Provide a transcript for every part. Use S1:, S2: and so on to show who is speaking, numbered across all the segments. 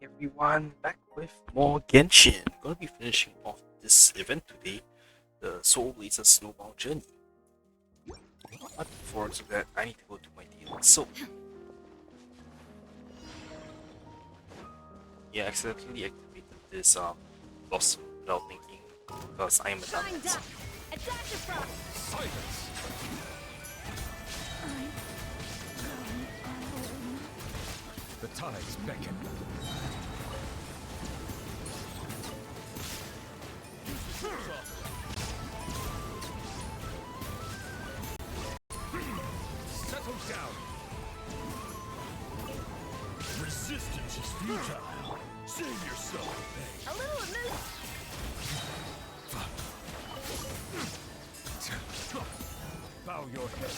S1: Everyone, back with more Genshin. Gonna be finishing off this event today, the Soulblazer Snowbound journey. But before that, I need to go to my daily soul. Yeah, accidentally activated this blossom without thinking because I am a dumbass.
S2: The tides beckon. Settle down. Resistance is futile. Save yourself.
S3: A little amuse.
S2: Bow your head.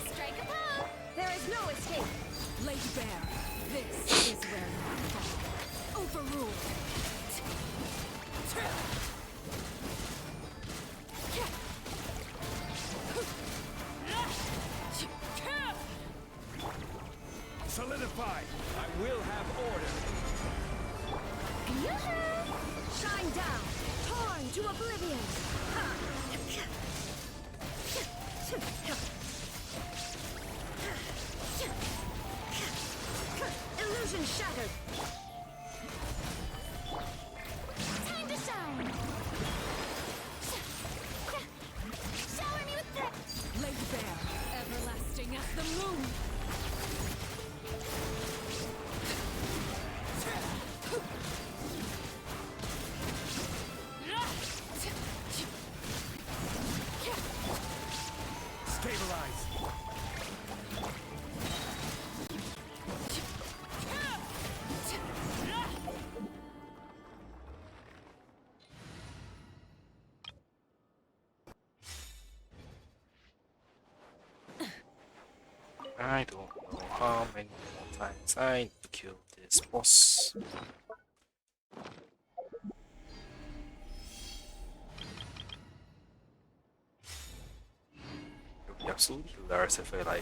S3: Strike a pose. There is no escape.
S4: Lay bare. This is where you fall. Overruled.
S2: Solidified. I will have order.
S3: Yoo-hoo! Shine down. Torn to oblivion. Illusion shattered. Time to shine. Shower me with the
S4: Lay bare. Everlasting as the moon.
S2: Stabilize.
S1: I don't know how many more times I need to kill this boss. It would be absolutely hilarious if I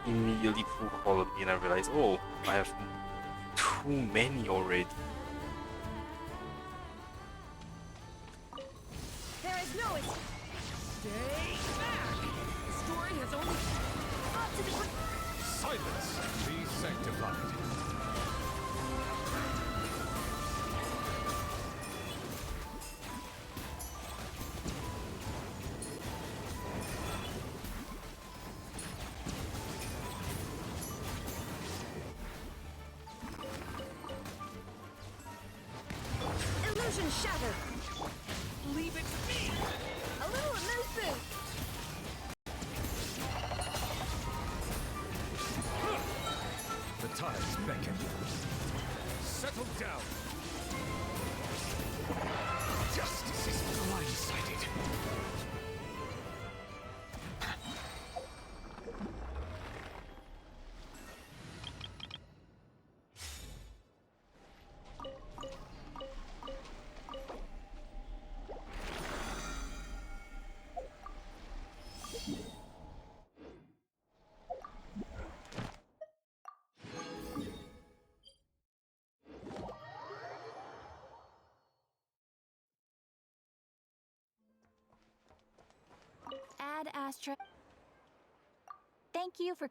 S1: immediately full quality and I realize, oh, I have too many already.
S3: There is no escape.
S4: Stay back. The story has only
S3: Up to the
S2: Silence. Be sanctified.
S3: illusion shattered.
S4: leave it be.
S3: A little elusive.
S2: The tides beckon. Settle down. Justice is blindsided.
S3: Add astra.
S4: Thank you for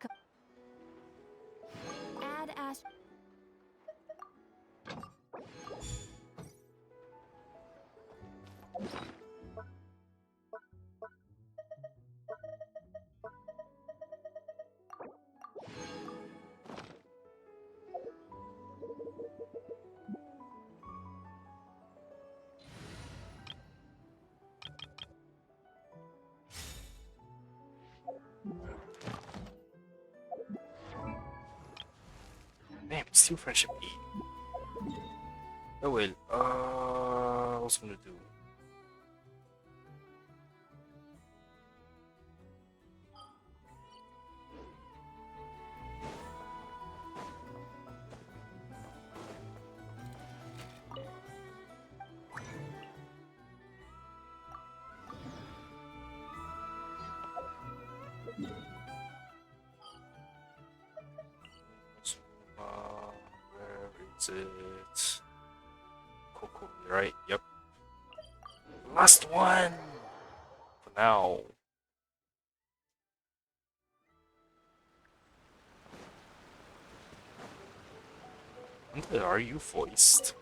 S4: add Ash.
S1: Damn, still friendship 8. Oh well, what's gonna do? Where is it? Coco, right? Yep. Last one! For now. Where are you voiced?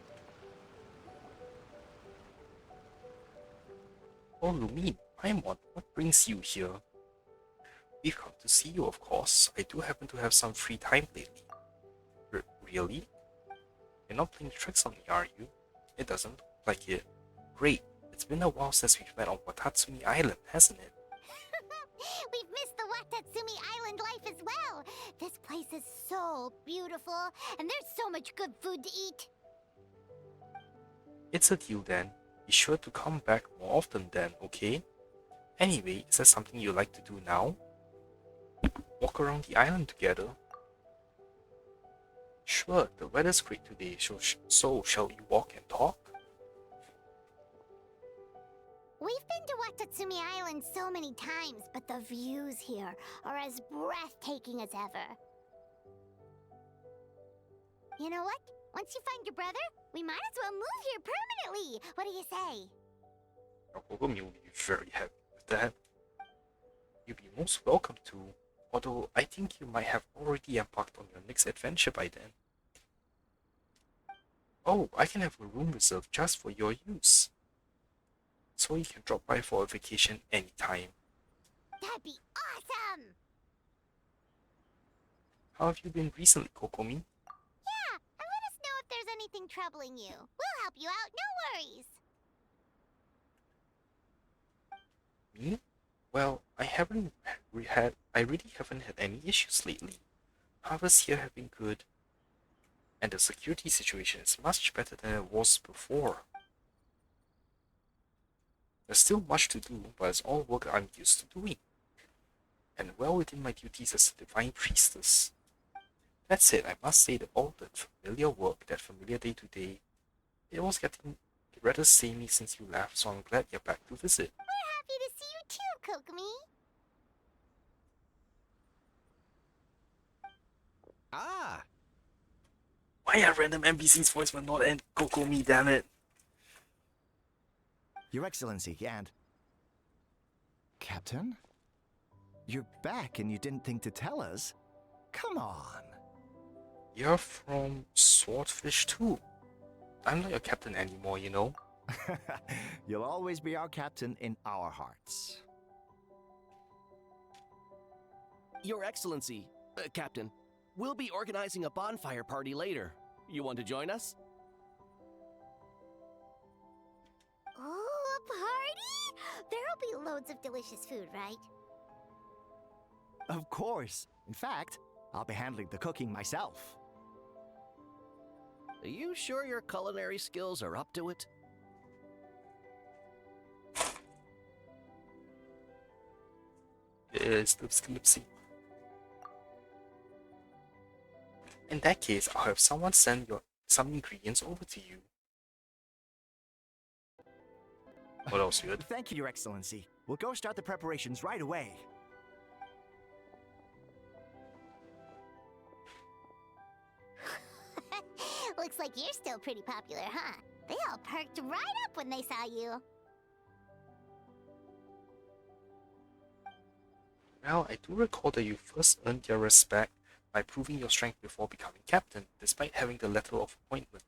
S1: Oh, Lumine, Paimon, what brings you here? We've come to see you, of course. I do happen to have some free time lately. Really? You're not playing tricks on me, are you? It doesn't look like it. Great. It's been a while since we've met on Watatsumi Island, hasn't it?
S5: We've missed the Watatsumi Island life as well. This place is so beautiful, and there's so much good food to eat.
S1: It's a deal then. Be sure to come back more often then, okay? Anyway, is that something you'd like to do now? Walk around the island together? Sure, the weather's great today, so shall we walk and talk?
S5: We've been to Watatsumi Island so many times, but the views here are as breathtaking as ever. You know what? Once you find your brother, we might as well move here permanently. What do you say?
S1: Ogumi will be very happy with that. You'll be most welcome to, although I think you might have already embarked on your next adventure by then. Oh, I can have a room reserved just for your use. So you can drop by for a vacation anytime.
S5: That'd be awesome!
S1: How have you been recently, Kokomi?
S5: Yeah, and let us know if there's anything troubling you. We'll help you out, no worries.
S1: Me? Well, I really haven't had any issues lately. Harvests here have been good, and the security situation is much better than it was before. There's still much to do, but it's all work I'm used to doing, and well within my duties as a divine priestess. That said, I must say that all that familiar work, that familiar day-to-day, it was getting rather samey since you left, so I'm glad you're back to visit.
S5: We're happy to see you too, Kokomi.
S2: Ah!
S1: Why are random NPC's voice but not and Kokomi, damn it?
S6: Your Excellency, and... Captain? You're back and you didn't think to tell us? Come on.
S1: You're from Swordfish too. I'm not your captain anymore, you know.
S6: You'll always be our captain in our hearts.
S7: Your Excellency, Captain, we'll be organizing a bonfire party later. You want to join us?
S5: Oh, a party? There'll be loads of delicious food, right?
S6: Of course. In fact, I'll be handling the cooking myself.
S7: Are you sure your culinary skills are up to it?
S1: It's Lipsy. In that case, I'll have someone send some ingredients over to you. What else, good?
S6: Thank you, Your Excellency. We'll go start the preparations right away.
S5: Looks like you're still pretty popular, huh? They all perked right up when they saw you.
S1: Well, I do recall that you first earned their respect by proving your strength before becoming captain, despite having the letter of appointment.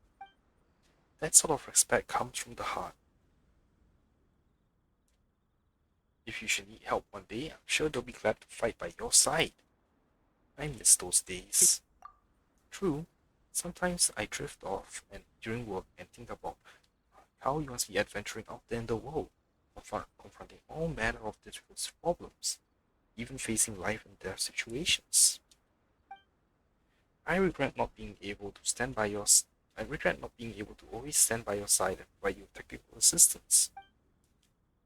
S1: That sort of respect comes from the heart. If you should need help one day, I'm sure they'll be glad to fight by your side. I miss those days. True, sometimes I drift off and during work and think about how you must be adventuring out there in the world, confronting all manner of difficult problems, even facing life and death situations. I regret not being able to stand by your I regret not being able to always stand by your side and provide you technical assistance.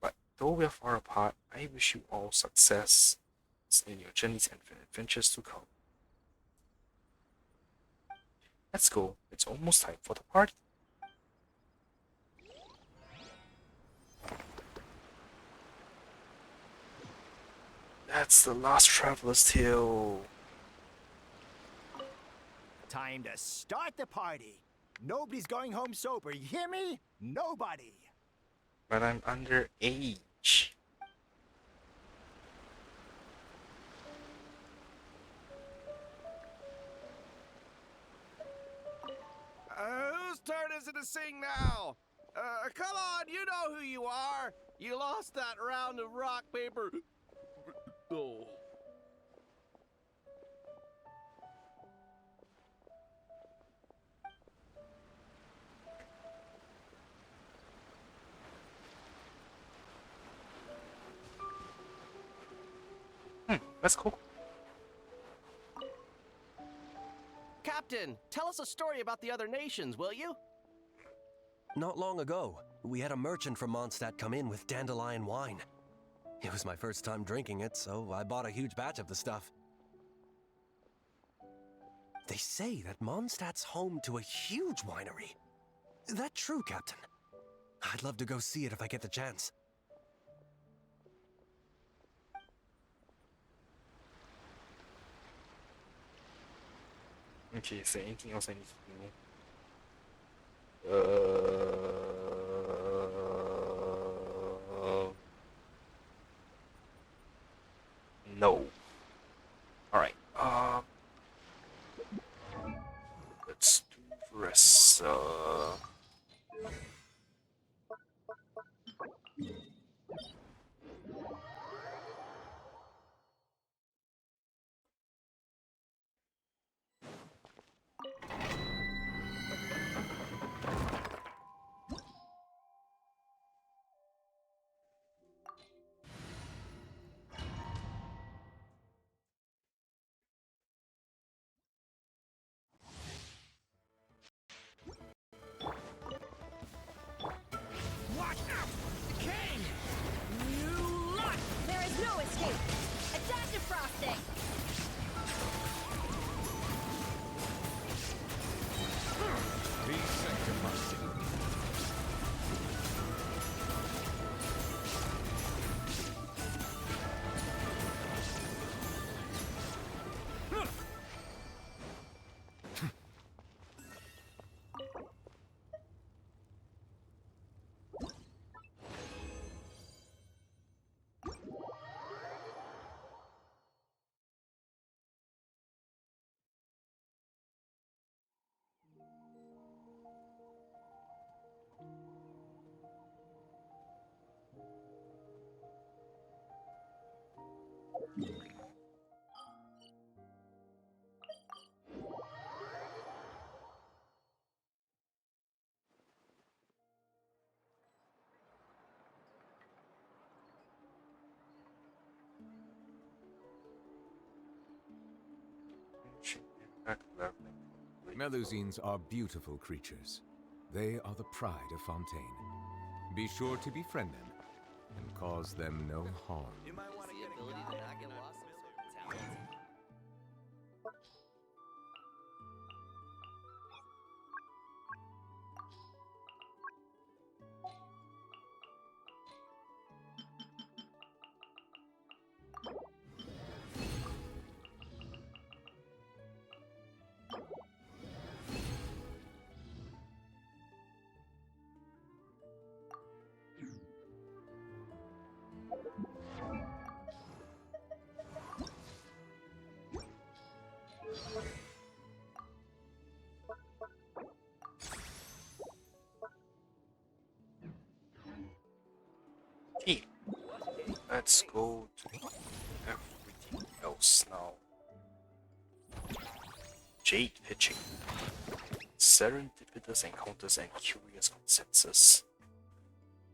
S1: But though we are far apart, I wish you all success in your journeys and adventures to come. Let's go. It's almost time for the party. That's the last traveler's tale.
S6: Time to start the party. Nobody's going home sober, you hear me? Nobody.
S1: But I'm underage.
S7: Whose turn is it to sing now? Come on, you know who you are. You lost that round of rock, paper. Oh.
S1: Let's go.
S7: Captain, tell us a story about the other nations, will you?
S8: Not long ago, we had a merchant from Mondstadt come in with dandelion wine. It was my first time drinking it, so I bought a huge batch of the stuff. They say that Mondstadt's home to a huge winery. That true, Captain? I'd love to go see it if I get the chance.
S1: Okay, is there anything else I need to do? No. Alright, let's do this.
S2: Watch out! King!
S3: New luck! There is no escape! Attack defrosting!
S2: Be sanctified. Melusines are beautiful creatures. They are the pride of Fontaine. Be sure to befriend them and cause them no harm.
S1: Okay, let's go to everything else now. Jade pitching. Serendipitous encounters and curious consensus.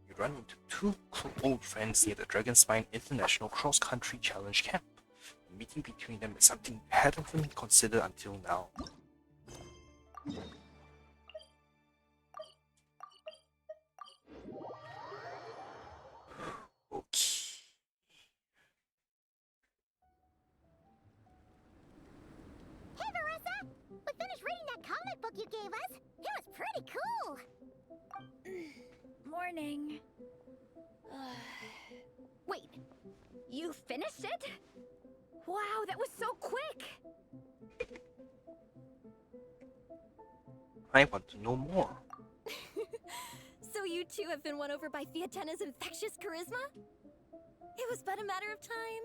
S1: You run into two old friends near the Dragonspine International Cross Country Challenge camp. The meeting between them is something you hadn't even considered until now. Okay.
S5: Hey, Marissa! We finished reading that comic book you gave us. It was pretty cool.
S3: Morning. Wait, you finished it? Wow, that was so quick!
S1: I want to know more.
S4: So you two have been won over by Fiatena's infectious charisma? It was but a matter of time.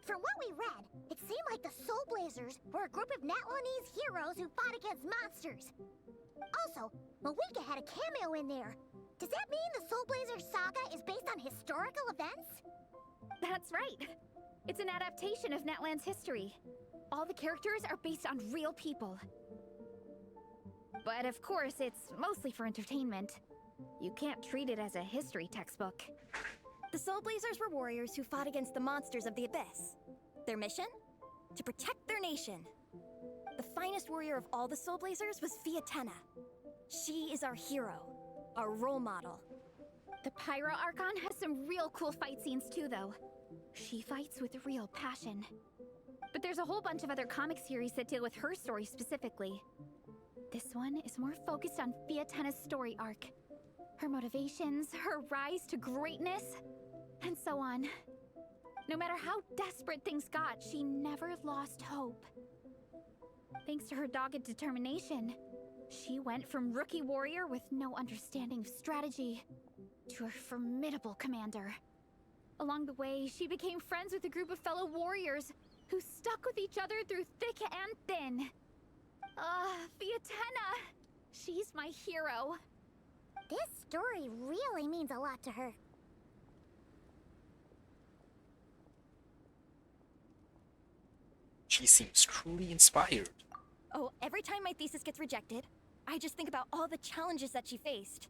S5: From what we read, it seemed like the Soulblazers were a group of Natlanese heroes who fought against monsters. Also, Malika had a cameo in there. Does that mean the Soulblazer saga is based on historical events?
S3: That's right. It's an adaptation of Natlan's history. All the characters are based on real people. But of course, it's mostly for entertainment. You can't treat it as a history textbook.
S4: The Soulblazers were warriors who fought against the monsters of the Abyss. Their mission? To protect their nation. The finest warrior of all the Soulblazers was Fiatena. She is our hero, our role model.
S3: The Pyro Archon has some real cool fight scenes too, though. She fights with real passion. But there's a whole bunch of other comic series that deal with her story specifically. This one is more focused on Fiatena's story arc. Her motivations, her rise to greatness, and so on. No matter how desperate things got, she never lost hope. Thanks to her dogged determination, she went from rookie warrior with no understanding of strategy to a formidable commander. Along the way, she became friends with a group of fellow warriors who stuck with each other through thick and thin. Fiatena! She's my hero.
S5: This story really means a lot to her.
S1: She seems truly inspired.
S4: Oh, every time my thesis gets rejected, I just think about all the challenges that she faced.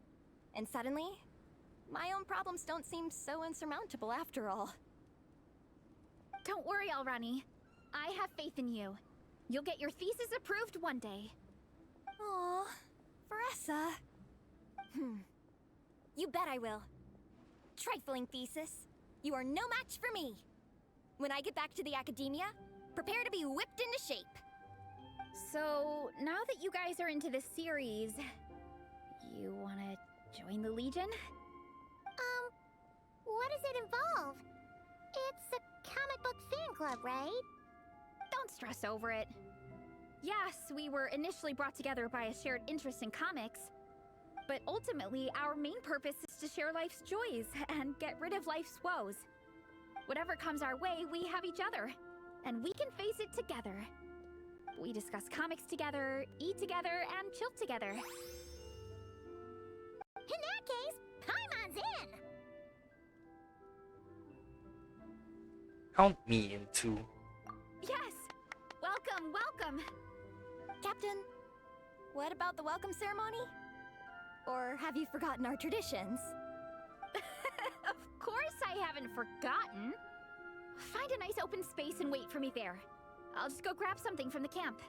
S4: And suddenly, my own problems don't seem so insurmountable after all.
S3: Don't worry, Alrani. I have faith in you. You'll get your thesis approved one day.
S4: Aw, Varessa. You bet I will. Trifling thesis. You are no match for me. When I get back to the academia, prepare to be whipped into shape.
S3: So, now that you guys are into this series, you wanna join the Legion?
S5: What does it involve? It's a comic book fan club, right?
S3: Don't stress over it. Yes, we were initially brought together by a shared interest in comics, but ultimately our main purpose is to share life's joys and get rid of life's woes. Whatever comes our way, we have each other, and we can face it together. We discuss comics together, eat together, and chill together.
S5: In that case, Paimon's in!
S1: Count me in too.
S3: Yes! Welcome, welcome!
S4: Captain, what about the welcome ceremony? Or have you forgotten our traditions?
S3: Of course I haven't forgotten. Find a nice open space and wait for me there. I'll just go grab something from the camp.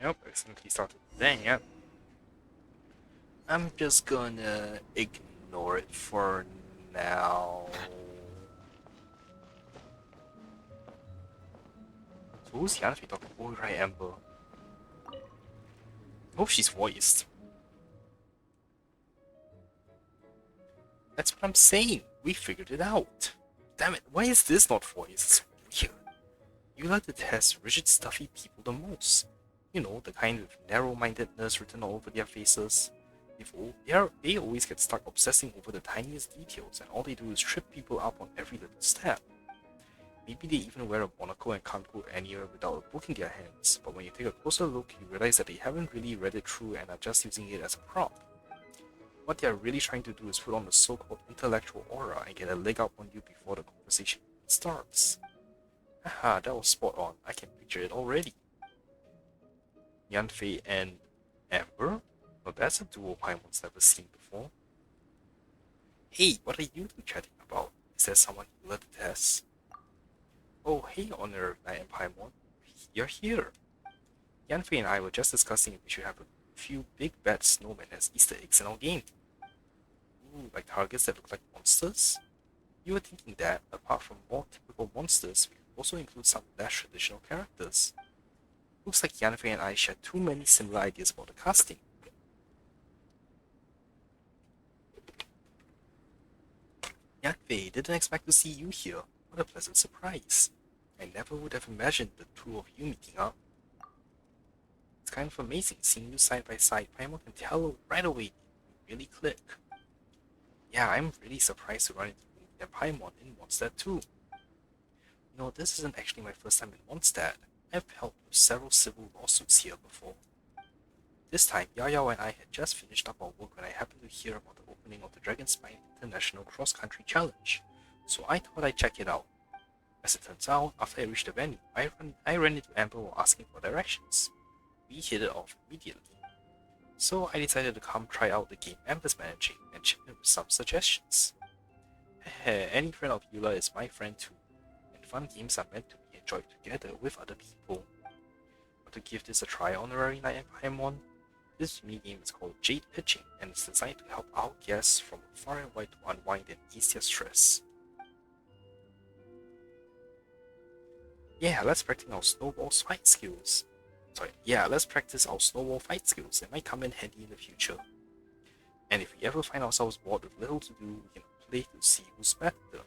S1: Nope, accidentally started then, yep. I'm just gonna ignore it for now. So who's the other talking? Oh, right, Amber. Hope she's voiced. That's what I'm saying. We figured it out. Damn it, why is this not voiced? It's weird. You like to test rigid, stuffy people the most. You know, the kind with narrow-mindedness written all over their faces. They always get stuck obsessing over the tiniest details, and all they do is trip people up on every little step. Maybe they even wear a monocle and can't go anywhere without a book in their hands, but when you take a closer look, you realize that they haven't really read it through and are just using it as a prop. What they are really trying to do is put on a so-called intellectual aura and get a leg up on you before the conversation starts. Haha, that was spot on. I can picture it already. Yanfei and Amber? Well, that's a duo Paimon's never seen before. Hey, what are you two chatting about? Is there someone you let the test? Oh, hey, Honor, Knight and Paimon. You're here. Yanfei and I were just discussing if we should have a few big bad snowmen as Easter eggs in our game. Ooh, like targets that look like monsters? You were thinking that, apart from more typical monsters, we could also include some less traditional characters. Looks like Yanfei and I share too many similar ideas about the casting. Yanfei, didn't expect to see you here. What a pleasant surprise. I never would have imagined the two of you meeting up. It's kind of amazing seeing you side by side. Paimon can tell right away you really click. Yeah, I'm really surprised to run into you and Paimon in Mondstadt too. You know, this isn't actually my first time in Mondstadt. I've helped with several civil lawsuits here before. This time, Yao and I had just finished up our work when I happened to hear about the opening of the Dragonspine International Cross Country Challenge, so I thought I'd check it out. As it turns out, after I reached the venue, I ran into Amber while asking for directions. We hit it off immediately. So I decided to come try out the game Amber's managing and chip in with some suggestions. Any friend of Eula is my friend too, and fun games are meant to be enjoyed together with other people. Want to give this a try, Honorary Knight and Paimon? This minigame is called Jade Pitching and is designed to help our guests from far and wide to unwind and ease their stress. Yeah, let's practice our snowball fight skills. Let's practice our snowball fight skills. They might come in handy in the future. And if we ever find ourselves bored with little to do, we can play to see who's better.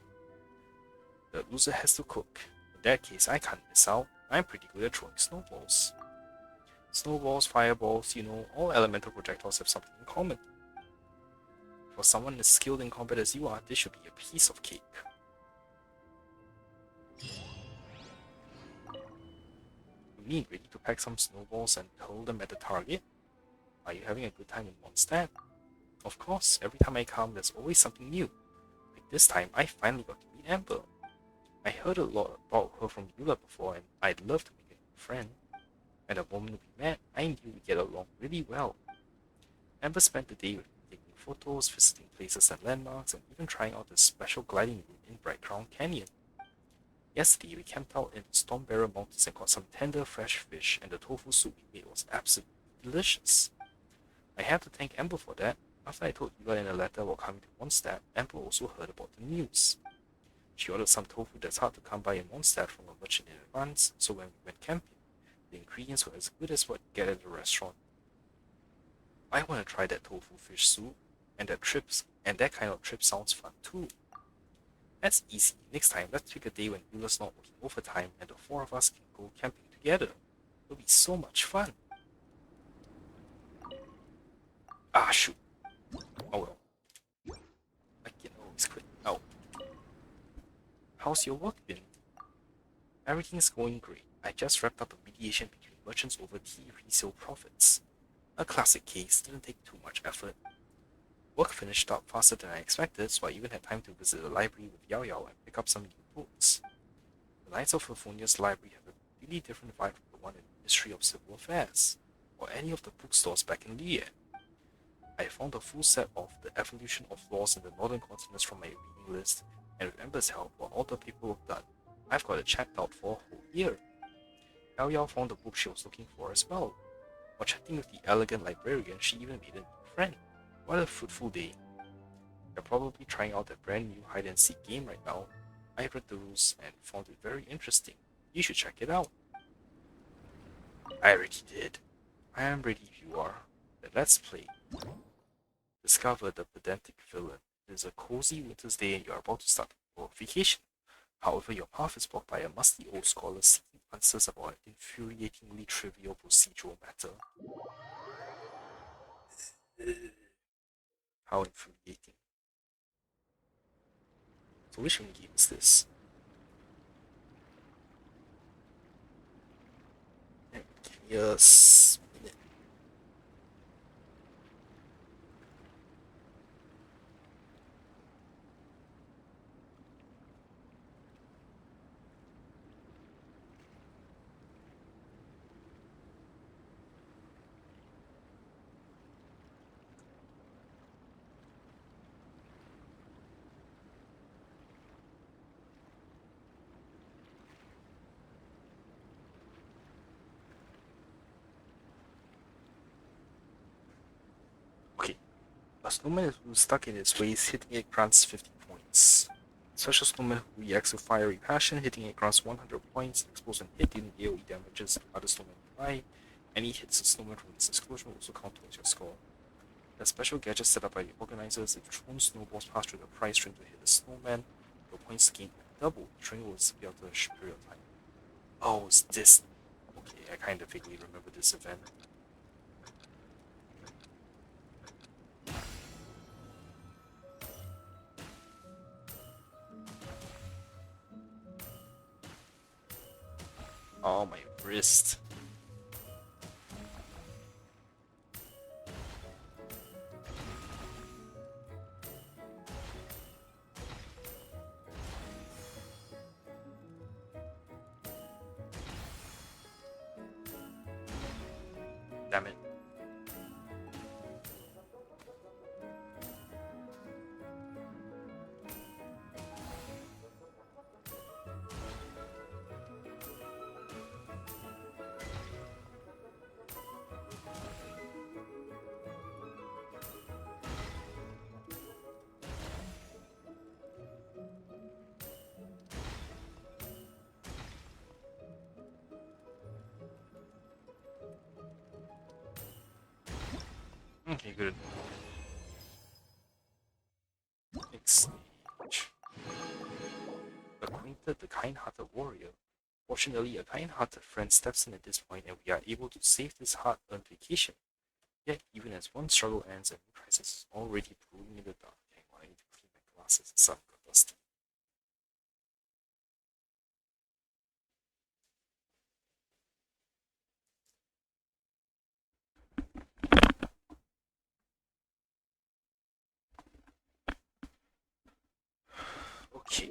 S1: The loser has to cook. In that case, I can't miss out. I'm pretty good at throwing snowballs. Snowballs, fireballs, you know, all elemental projectiles have something in common. For someone as skilled in combat as you are, this should be a piece of cake. You mean ready to pack some snowballs and hurl them at the target? Are you having a good time in Mondstadt? Of course, every time I come, there's always something new. Like this time, I finally got to meet Amber. I heard a lot about her from Eula before, and I'd love to make a new friend. And the moment we met, I knew we'd get along really well. Amber spent the day with me taking photos, visiting places and landmarks, and even trying out the special gliding route in Bright Crown Canyon. Yesterday, we camped out in Stormbearer Mountains and got some tender fresh fish, and the tofu soup we made was absolutely delicious. I have to thank Amber for that. After I told Eula in a letter about coming to Mondstadt, Amber also heard about the news. She ordered some tofu that's hard to come by in Mondstadt from a merchant in advance, so when we went camping, the ingredients were as good as what you get at a restaurant. I want to try that tofu fish soup, and that kind of trip sounds fun too. That's easy. Next time, let's pick a day when Eula's not working overtime and the four of us can go camping together. It'll be so much fun. Ah, shoot. Oh well. I can always quit. Oh. How's your work been? Everything's going great. I just wrapped up a mediation between merchants over tea resale profits. A classic case, didn't take too much effort. Work finished up faster than I expected, so I even had time to visit the library with Yao and pick up some new books. The Knights of Favonia's library have a really different vibe from the one in the Ministry of Civil Affairs, or any of the bookstores back in Lian. I found a full set of The Evolution of Laws in the Northern Continents from my reading list, and with Amber's help, while all the paperwork done, I've got it checked out for a whole year. Yao found the book she was looking for as well. While chatting with the elegant librarian, she even made a new friend. What a fruitful day. You're probably trying out that brand new hide-and-seek game right now. I read the rules and found it very interesting. You should check it out. I already did. I am ready if you are. Then let's play. Discover the pedantic villain. It is a cozy winter's day and you are about to start your vacation. However, your path is blocked by a musty old scholar seeking answers about an infuriatingly trivial procedural matter. How infuriating. So which game is this? me a minute. Okay. A snowman who's stuck in its ways, hitting it grants 50 points. Such a snowman who reacts to fiery passion, hitting it grants 100 points. Explosion hit dealing AoE damages to other snowmen nearby. Any hits a snowman from this explosion will also count towards your score. A special gadget set up by the organizers, if thrown snowballs pass through the prize string to hit a snowman, your points gained double. The string will disappear after a period of time. Oh, it's this. Okay, I kind of vaguely remember this event. Oh, my wrist. Damn it. Okay, good. Next stage. Acquainted the kind-hearted warrior. Fortunately, a kind-hearted friend steps in at this point, and we are able to save this hard-earned vacation. Yet, even as one struggle ends, a new crisis is already brewing in the dark. Hang on, I need to clean my glasses. Some got dusty. Okay.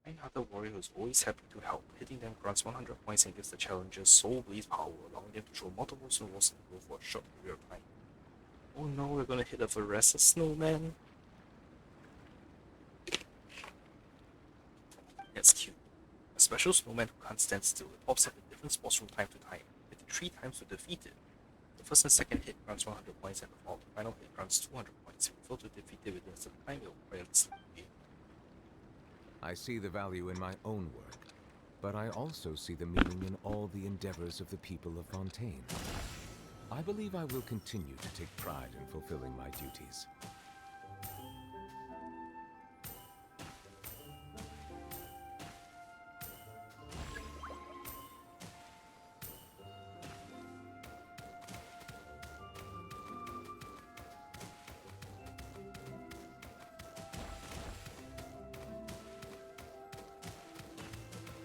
S1: Kind-hearted warrior is always happy to help. Hitting them grants 100 points and gives the challengers Soulblazer power, allowing them to throw multiple snowballs in a row for a short period of time. Oh no, we're gonna hit a Varesa snowman. That's cute. A special snowman who can't stand still. It pops up in different spots from time to time. Hit it 3 times to defeat it. The first and second hit grants 100 points, and the final hit grants 200 points. If you fail to defeat it within a certain time, it will require the slip game.
S2: I see the value in my own work, but I also see the meaning in all the endeavors of the people of Fontaine. I believe I will continue to take pride in fulfilling my duties.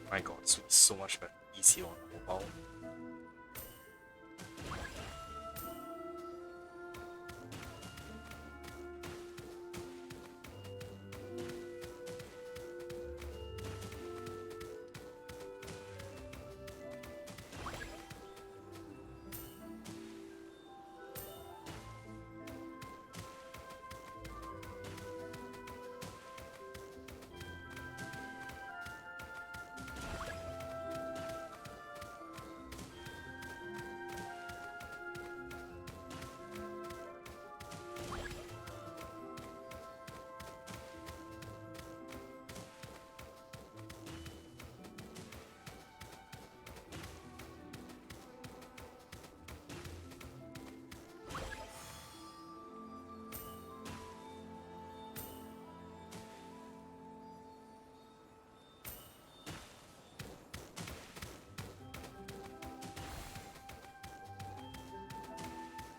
S1: My god, it's so much better, easier on mobile.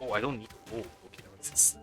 S1: Oh, I don't need. Oh, okay, what's this?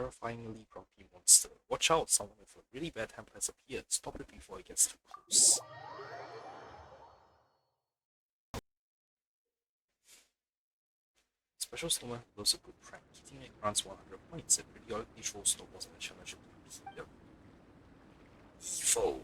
S1: terrifyingly grumpy monster. Watch out, someone with a really bad temper has appeared. Stop it before it gets too close. Special snowman blows a good prank. Hitting it grants 100 points. It periodically throws snowballs and challenges to beat them. Evil.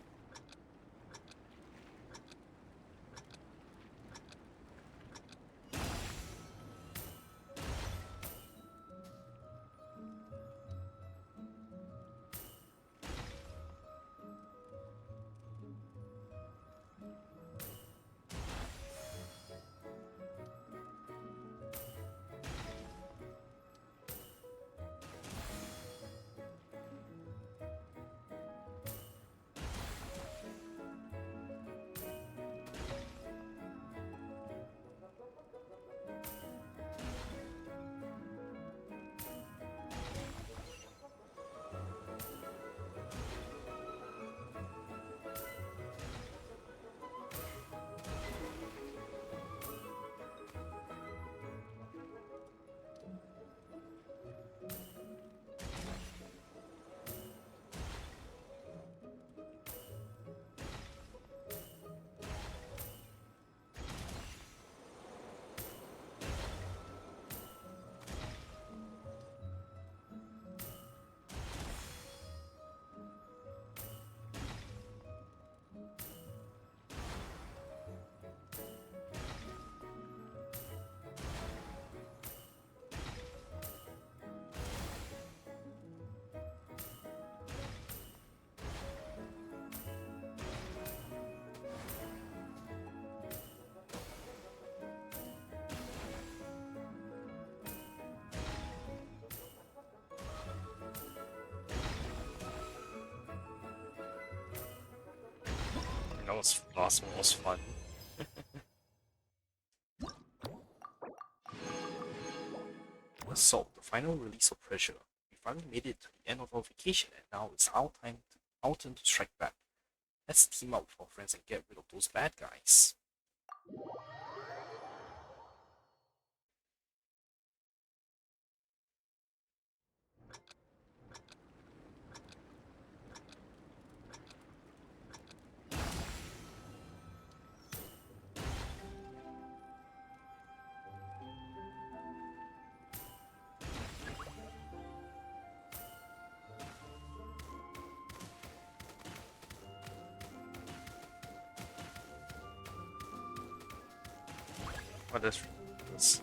S1: That was last one was fun. So, the final release of Pressure. We finally made it to the end of our vacation, and now it's our turn to strike back. Let's team up with our friends and get rid of those bad guys. Oh, that's ridiculous.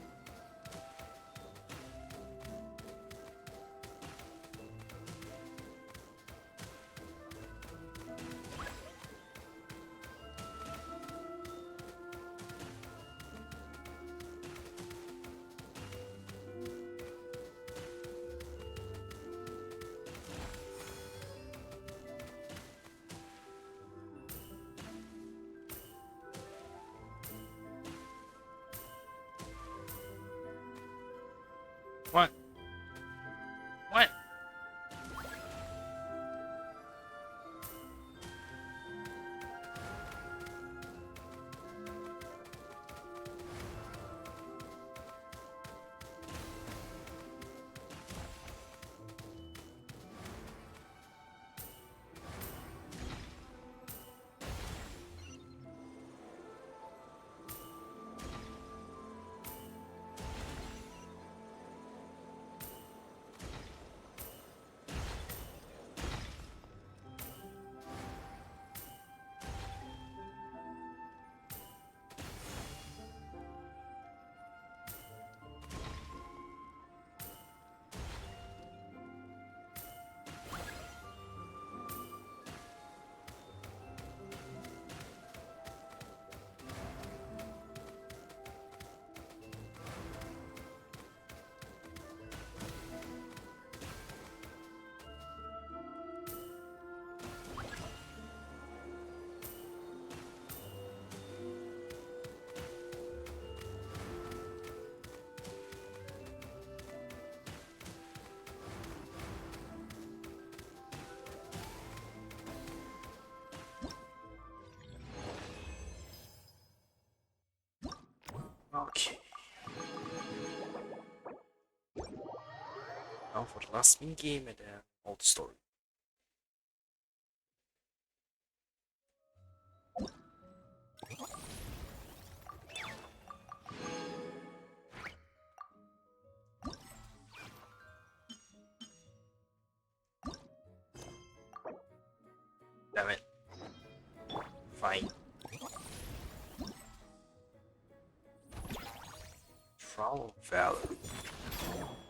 S1: Now for the last mini game and then all the story. Damn it. Fine. Trial of Valor.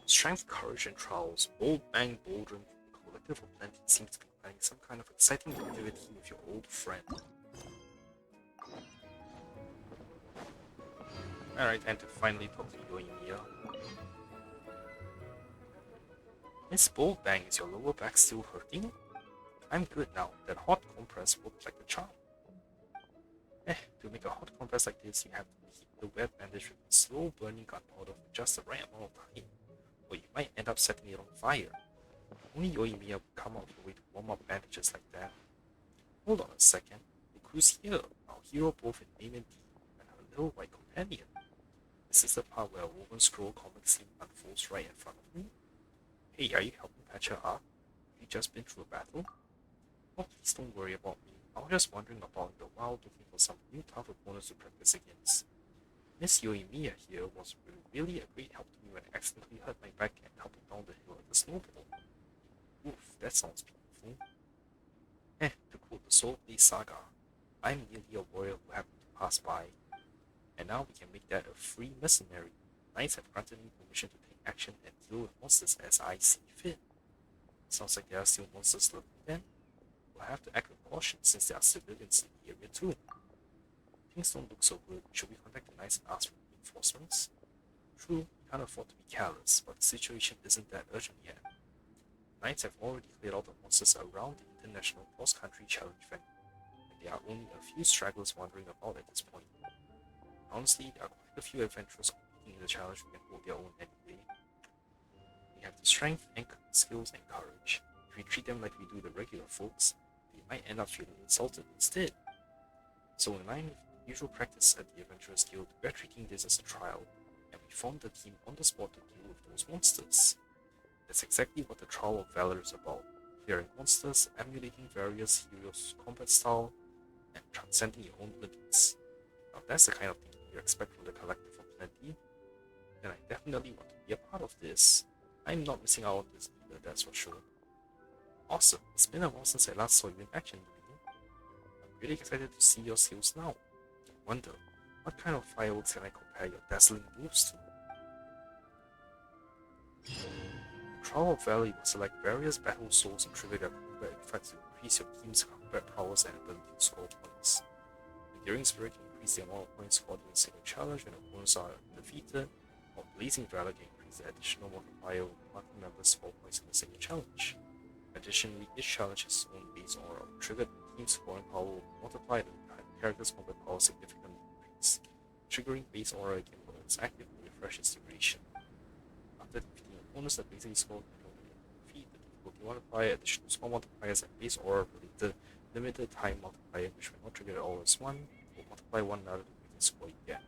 S1: Strength, courage, and trials. Bold Bang Bouldering from the Collective of Plenty seems to be planning some kind of exciting activity with your old friend. Alright, time to finally talk to Yoimiya. Miss Bold Bang, is your lower back still hurting? I'm good now. That hot compress worked like a charm. To make a hot compress like this, you have to heat the wet bandage with a slow burning gunpowder for just the right amount of time, or you might end up setting it on fire. Only Yoimiya would come out of the way to warm up bandages like that. Hold on a second. Look who's here, our hero both in name and deed, and her little white companion. This is the part where a woven scroll comic scene unfolds right in front of me. Hey, are you helping patch her up? Have you just been through a battle? Oh, please don't worry about me. I was just wandering about in the wild looking for some new tough opponents to practice against. Miss Yoimiya here was really a great help to me when I accidentally hurt my back and helping down the hill at the snowball. Oof, that sounds painful. To quote the Soulblazer saga, I'm merely a warrior who happened to pass by. And now we can make that a free mercenary. Knights have granted me permission to take action and deal with monsters as I see fit. Sounds like there are still monsters lurking then. We'll have to act with caution since there are civilians in the area too. Things don't look so good. Should we contact the Knights and ask for reinforcements? True, we can't afford to be careless, but the situation isn't that urgent yet. Knights have already cleared out the monsters around the International Cross-Country Challenge venue, and there are only a few stragglers wandering about at this point. Honestly, there are quite a few adventurers competing in the challenge who can hold their own anyway. We have the strength, and skills, and courage. If we treat them like we do the regular folks, they might end up feeling insulted instead. So in line with usual practice at the Adventurers Guild, we are treating this as a trial, and we formed a team on the spot to deal with those monsters. That's exactly what the Trial of Valor is about: clearing monsters, emulating various heroes' combat style, and transcending your own limits. Now that's the kind of thing you expect from the Collective of Plenty, and I definitely want to be a part of this. I'm not missing out on this either, that's for sure. Awesome, it's been a while since I last saw you in action, Yumi. I'm really excited to see your skills now. I wonder, what kind of fireworks can I compare your dazzling moves to? The Trial of Valor will select various battle souls and trigger their combat effects to increase your team's combat powers and ability to score points. The Daring Spirit can increase the amount of points scored in a single challenge when opponents are defeated, while Blazing Valor can increase the additional multiplier when party members score points in a single challenge. Additionally, each challenge has its own base aura. Triggered team scoring power will multiply the character's combat power significantly increase. Triggering base aura again when it's active will refresh its duration. After defeating opponents that basically score defeat, the difficulty multiplier, additional score multipliers, and base aura related limited time multiplier, which when not triggered all as one, will multiply one another to make the score again.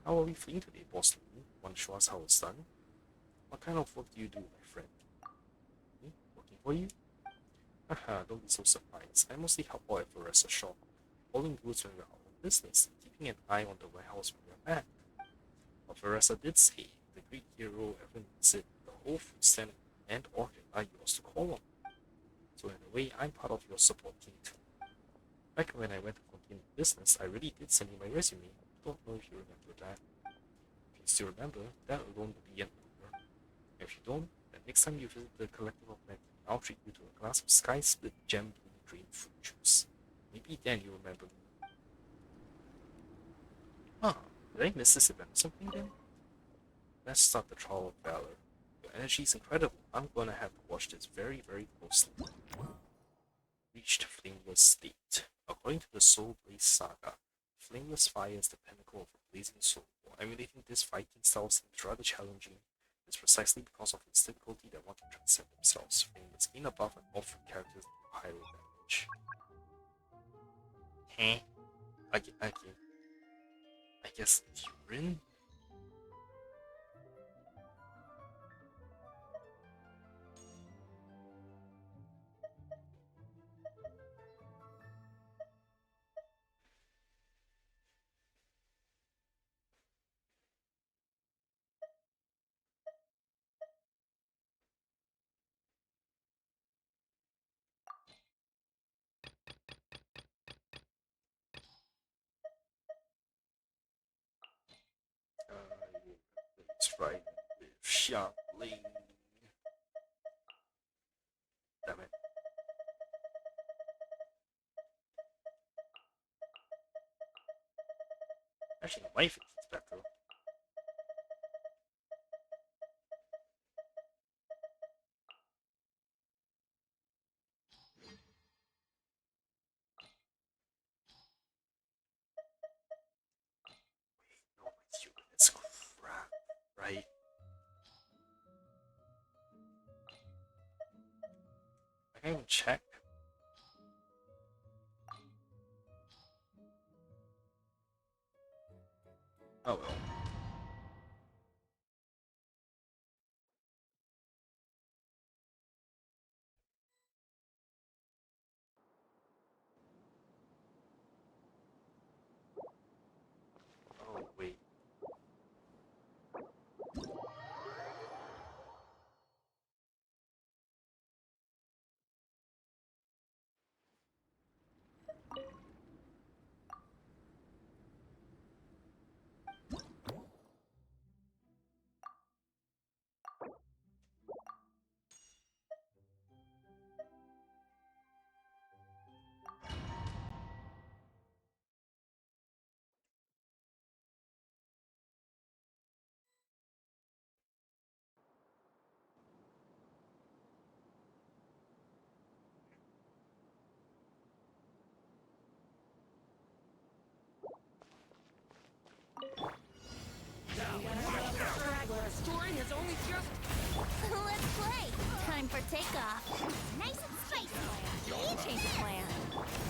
S1: How are we feeling today, boss? Want to show us how it's done? What kind of work do you do, my friend? Working for you? Haha, don't be so surprised. I mostly help out at Veresa's shop, holding goods when we're out of business, and keeping an eye on the warehouse when we're back. But Veresa did say, the great hero Evan said, the whole food stand and orchid are yours to call on. So in a way, I'm part of your support team too. Back when I went to continue business, I really did send you my resume. Don't know if you remember that. If you still remember, that alone will be an honor. If you don't, then next time you visit the Collective of Men, I'll treat you to a glass of Sky Split Gem Bloom Drain fruit juice. Maybe then you remember me. Huh, did I miss this event or something then? Let's start the Trial of Valor. Your energy is incredible. I'm gonna have to watch this very, very closely. Reached Flameless State. According to the Soulblazer saga, Flameless Fire is the pinnacle of a blazing soul. While emulating this fighting style seems rather challenging, it's precisely because of its difficulty that one can transcend themselves. Flameless gain a buff and all three characters do pyro damage. I guess Turin? right with Xiangling. Damn it. Actually, my face is better. No, my stupid. It's crap, right? I can't even check. Oh well. Oh wait.
S4: Let's play. Time for takeoff. Nice and spicy. You change of plan.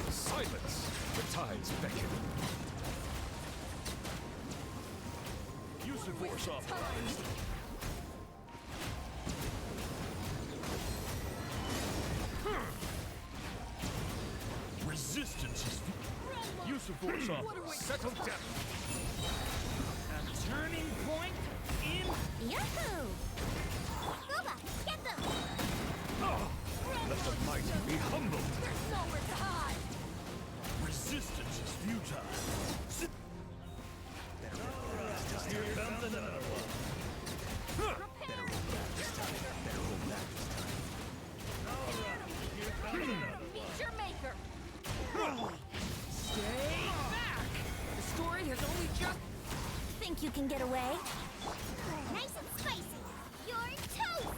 S2: Silence! The tides beckon. Use your force authorized. Resistance is... Use your force authorized. Settle down.
S9: A turning point in...
S4: Yahoo! Scuba, get them!
S2: Let the mighty be humbled.
S4: There's nowhere to hide.
S2: Resistance is futile. Here comes another one. Better hold back this time. Better hold back this time. All right, here comes another one.
S4: Meet your maker.
S9: Stay back! The story has only just...
S4: Think you can get away? Nice and spicy. You're toast.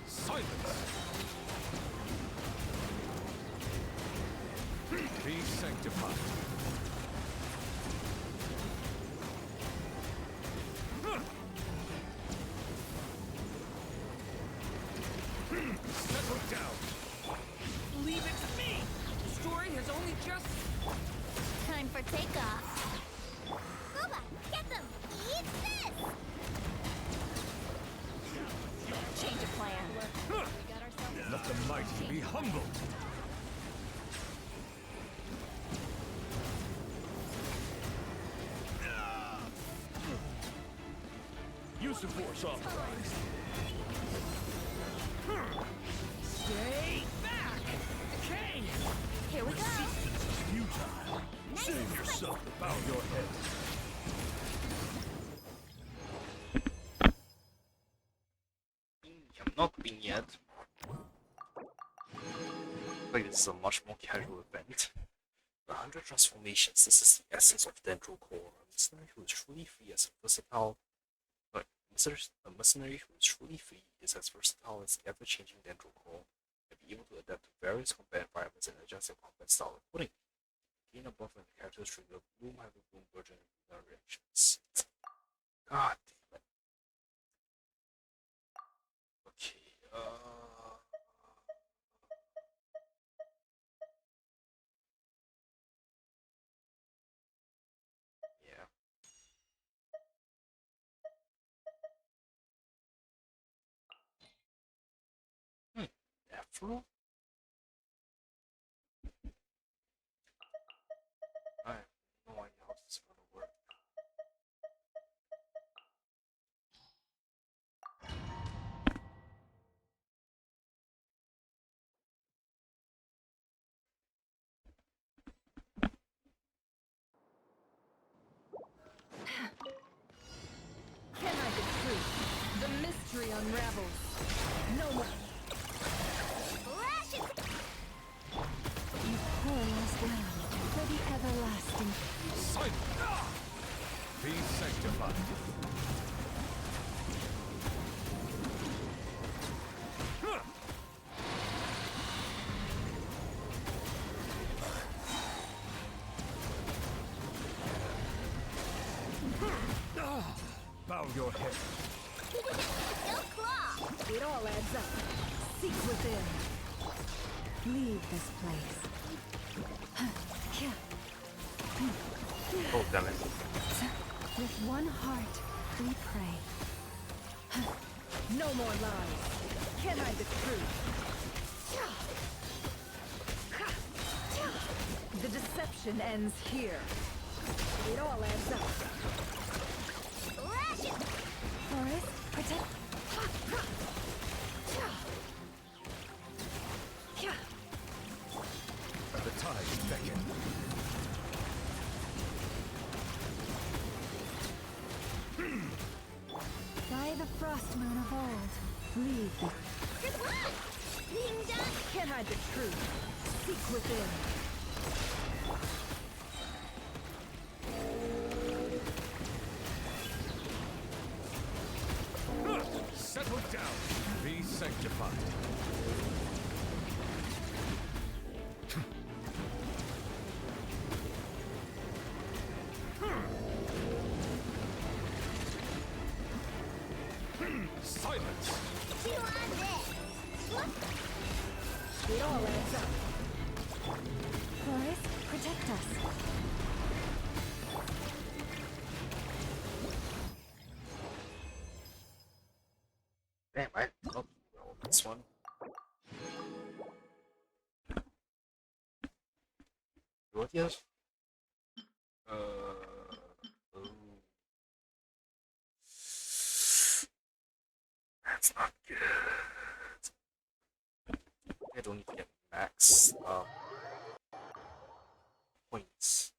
S2: Silence! Be sanctified. Settle down.
S9: Leave it to me! The story has only just...
S4: Time for takeoff. Scuba, get them. Eat this. Change of plan. We got ourselves.
S2: Let the mighty be humbled. Use the force authorized.
S9: Stay back! Okay!
S4: Here we go.
S2: Resistance is futile. Save yourself to bow your head.
S1: I'm not being yet. Like this is a much more casual event. The 100 transformations. This is the essence of Dendro Core. A mercenary who is truly free as versatile. A mercenary who is truly free is as versatile as the ever-changing Dendro Core, and be able to adapt to various combat environments and adjust their combat style accordingly. Gain a buff when the characters trigger Bloom, Hyper Bloom, Virgin, and Lunar reactions. God damn it. Okay, yeah. Afro? I have no idea how this is gonna work.
S4: Can I the truth?
S10: For the everlasting.
S2: Silence! Be sanctified. Bow your head.
S5: Go claw!
S10: It all adds up. Seek within. Leave this place.
S1: Oh, damn it.
S10: With one heart, we pray. No more lies. Can't hide the truth. The deception ends here. It all adds up.
S5: Lash it!
S10: Forest, protect.
S2: The tides beckon.
S10: By the frost moon of old, leave the...
S5: Good luck! Being done!
S10: Can't hide the truth. Seek within.
S2: Settle down. Be sanctified. Silence!
S5: Chew on this! What?
S10: It all adds up. Forest, protect us.
S1: Damn, I love this one. What else? Oh. That's not good. I don't need to get max points.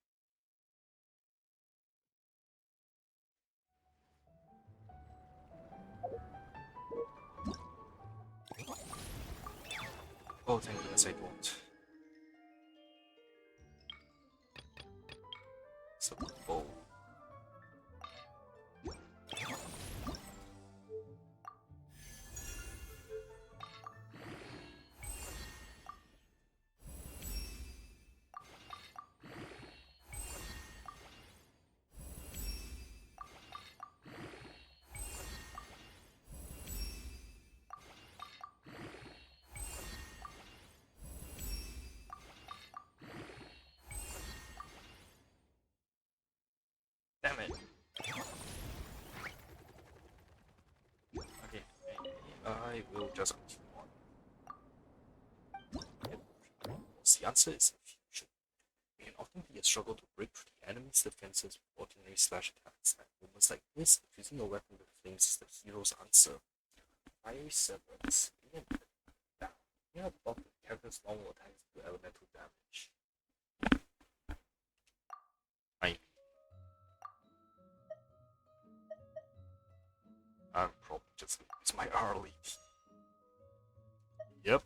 S1: Oh, thank goodness I don't. So, oh. Damn it. Okay, I will just continue on. Yep. The answer is fusion. It can often be a struggle to break through the enemy's defenses with ordinary slash attacks. At moments like this, fusing your weapon with flames is the hero's answer. Fiery Severance. Down. Here above the character's normal attacks do elemental damage. I'm probably just gonna use my early. Yep.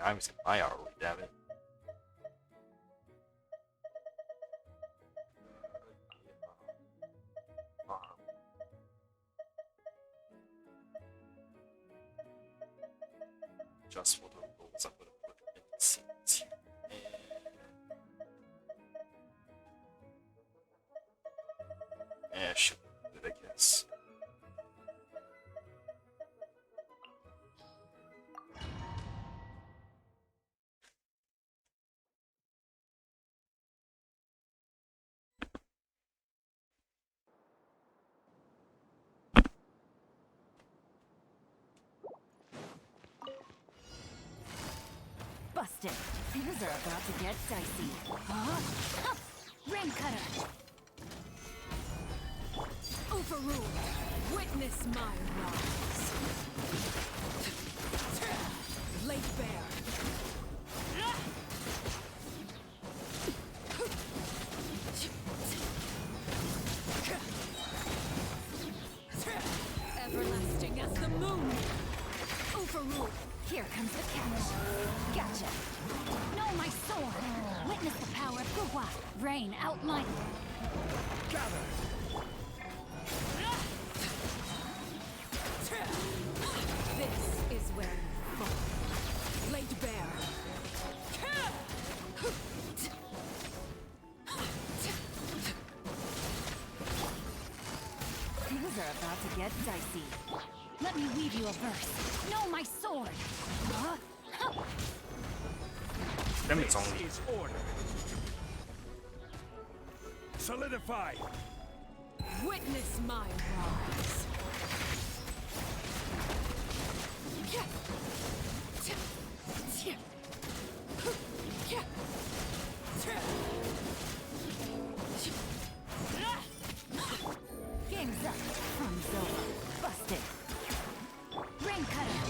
S1: I'm using my early, damn it. Just for the rolls, I'm gonna put in the scenes here. Yeah, should do it, I guess.
S10: Busted. Things are about to get dicey. Huh? Rain cutter. Overruled. Witness my rise. Lake Bear. Everlasting as the moon. Overruled. Here comes the catch. Gotcha.
S3: Rain outline.
S6: Gather!
S10: This is where you fall. Laid bare. Things are about to get dicey.
S3: Let me weave you a verse. Know my sword.
S1: Damage only.
S6: Is order. Solidify!
S10: Witness my rise.
S3: Game's up. Fun's over. Busted. Rain cutter.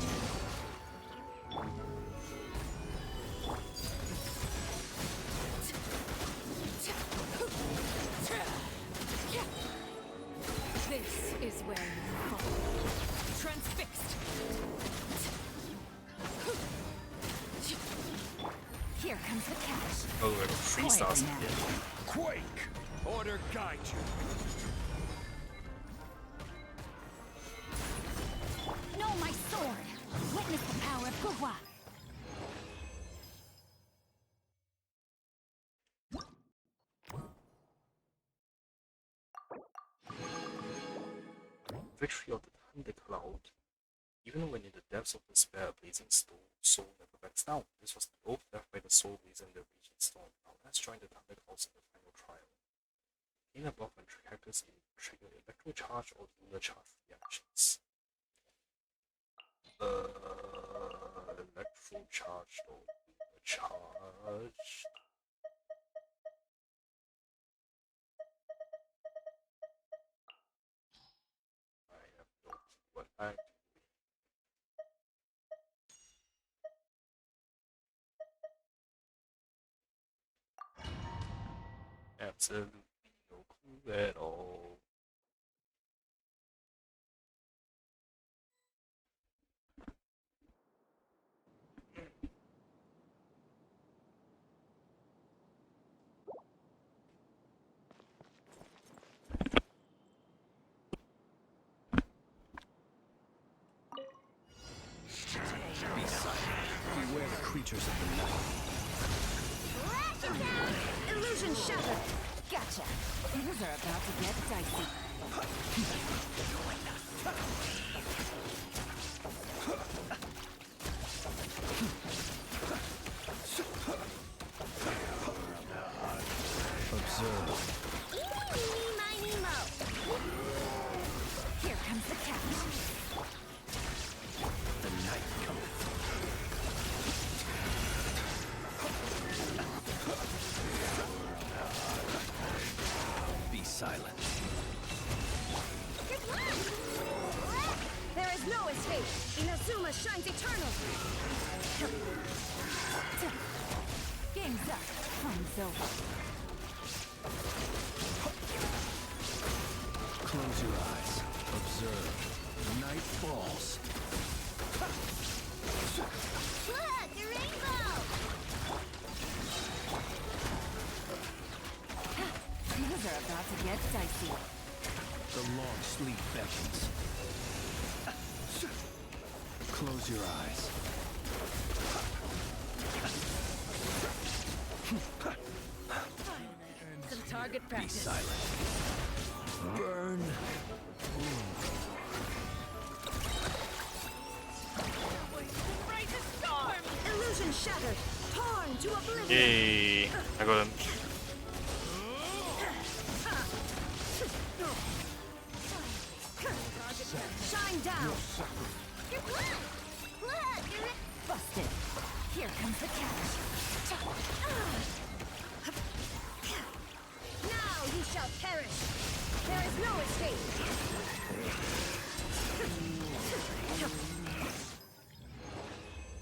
S10: This is where you fall. Transfixed.
S3: Here comes the catch.
S1: Oh, I got 3 stars
S3: Quiet
S1: again.
S6: Quake! Order guide you.
S3: Know my sword. Witness the power of Guhua.
S1: Victory of the Thundercloud. Even when in the depths of despair, blazing soul never backs down. This was the oath left by the Soulblazer in the Raging Storm. Now let's join the Thunderclouds in the final trial. Gain a buff when characters trigger electro charge or lunar charge reactions. Electro charge or lunar charge. I have no clue what I'm doing. Absolutely no clue at all.
S6: Beware the creatures of the night.
S10: Illusion shattered. Gotcha. Things are about to get dicey.
S6: Observe.
S5: Eeny, miny, mo.
S3: Here comes the catch.
S6: The night cometh. Be silent.
S5: Good luck!
S10: There is no escape. Inazuma shines eternal.
S3: Game's up. Fun's over.
S6: Close your eyes. Observe. Night falls.
S5: Look, a rainbow!
S3: Things are about to get dicey.
S6: The long sleep beckons. Close your eyes.
S10: Some target
S6: Be
S10: practice.
S6: silent. Burn.
S10: Rise a storm. Illusion shattered. Torn to oblivion.
S1: Yay! I got him.
S10: Shine down.
S5: Good luck! Look, a
S3: Busted. Here comes the catch.
S10: Now you shall perish. There is no escape.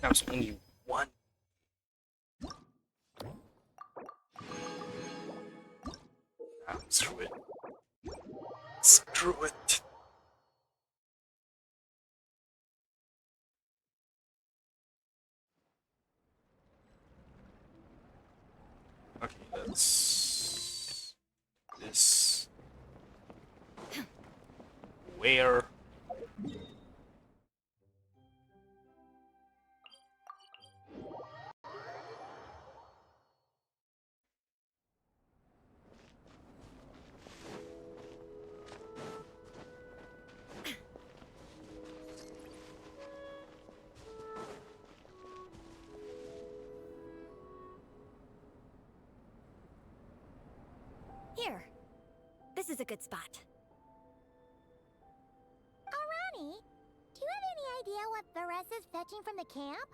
S1: That was only one. Screw it. Screw it. Okay, let's this? Where?
S4: Here. This is a good spot.
S5: Arani, do you have any idea what Theresa's fetching from the camp?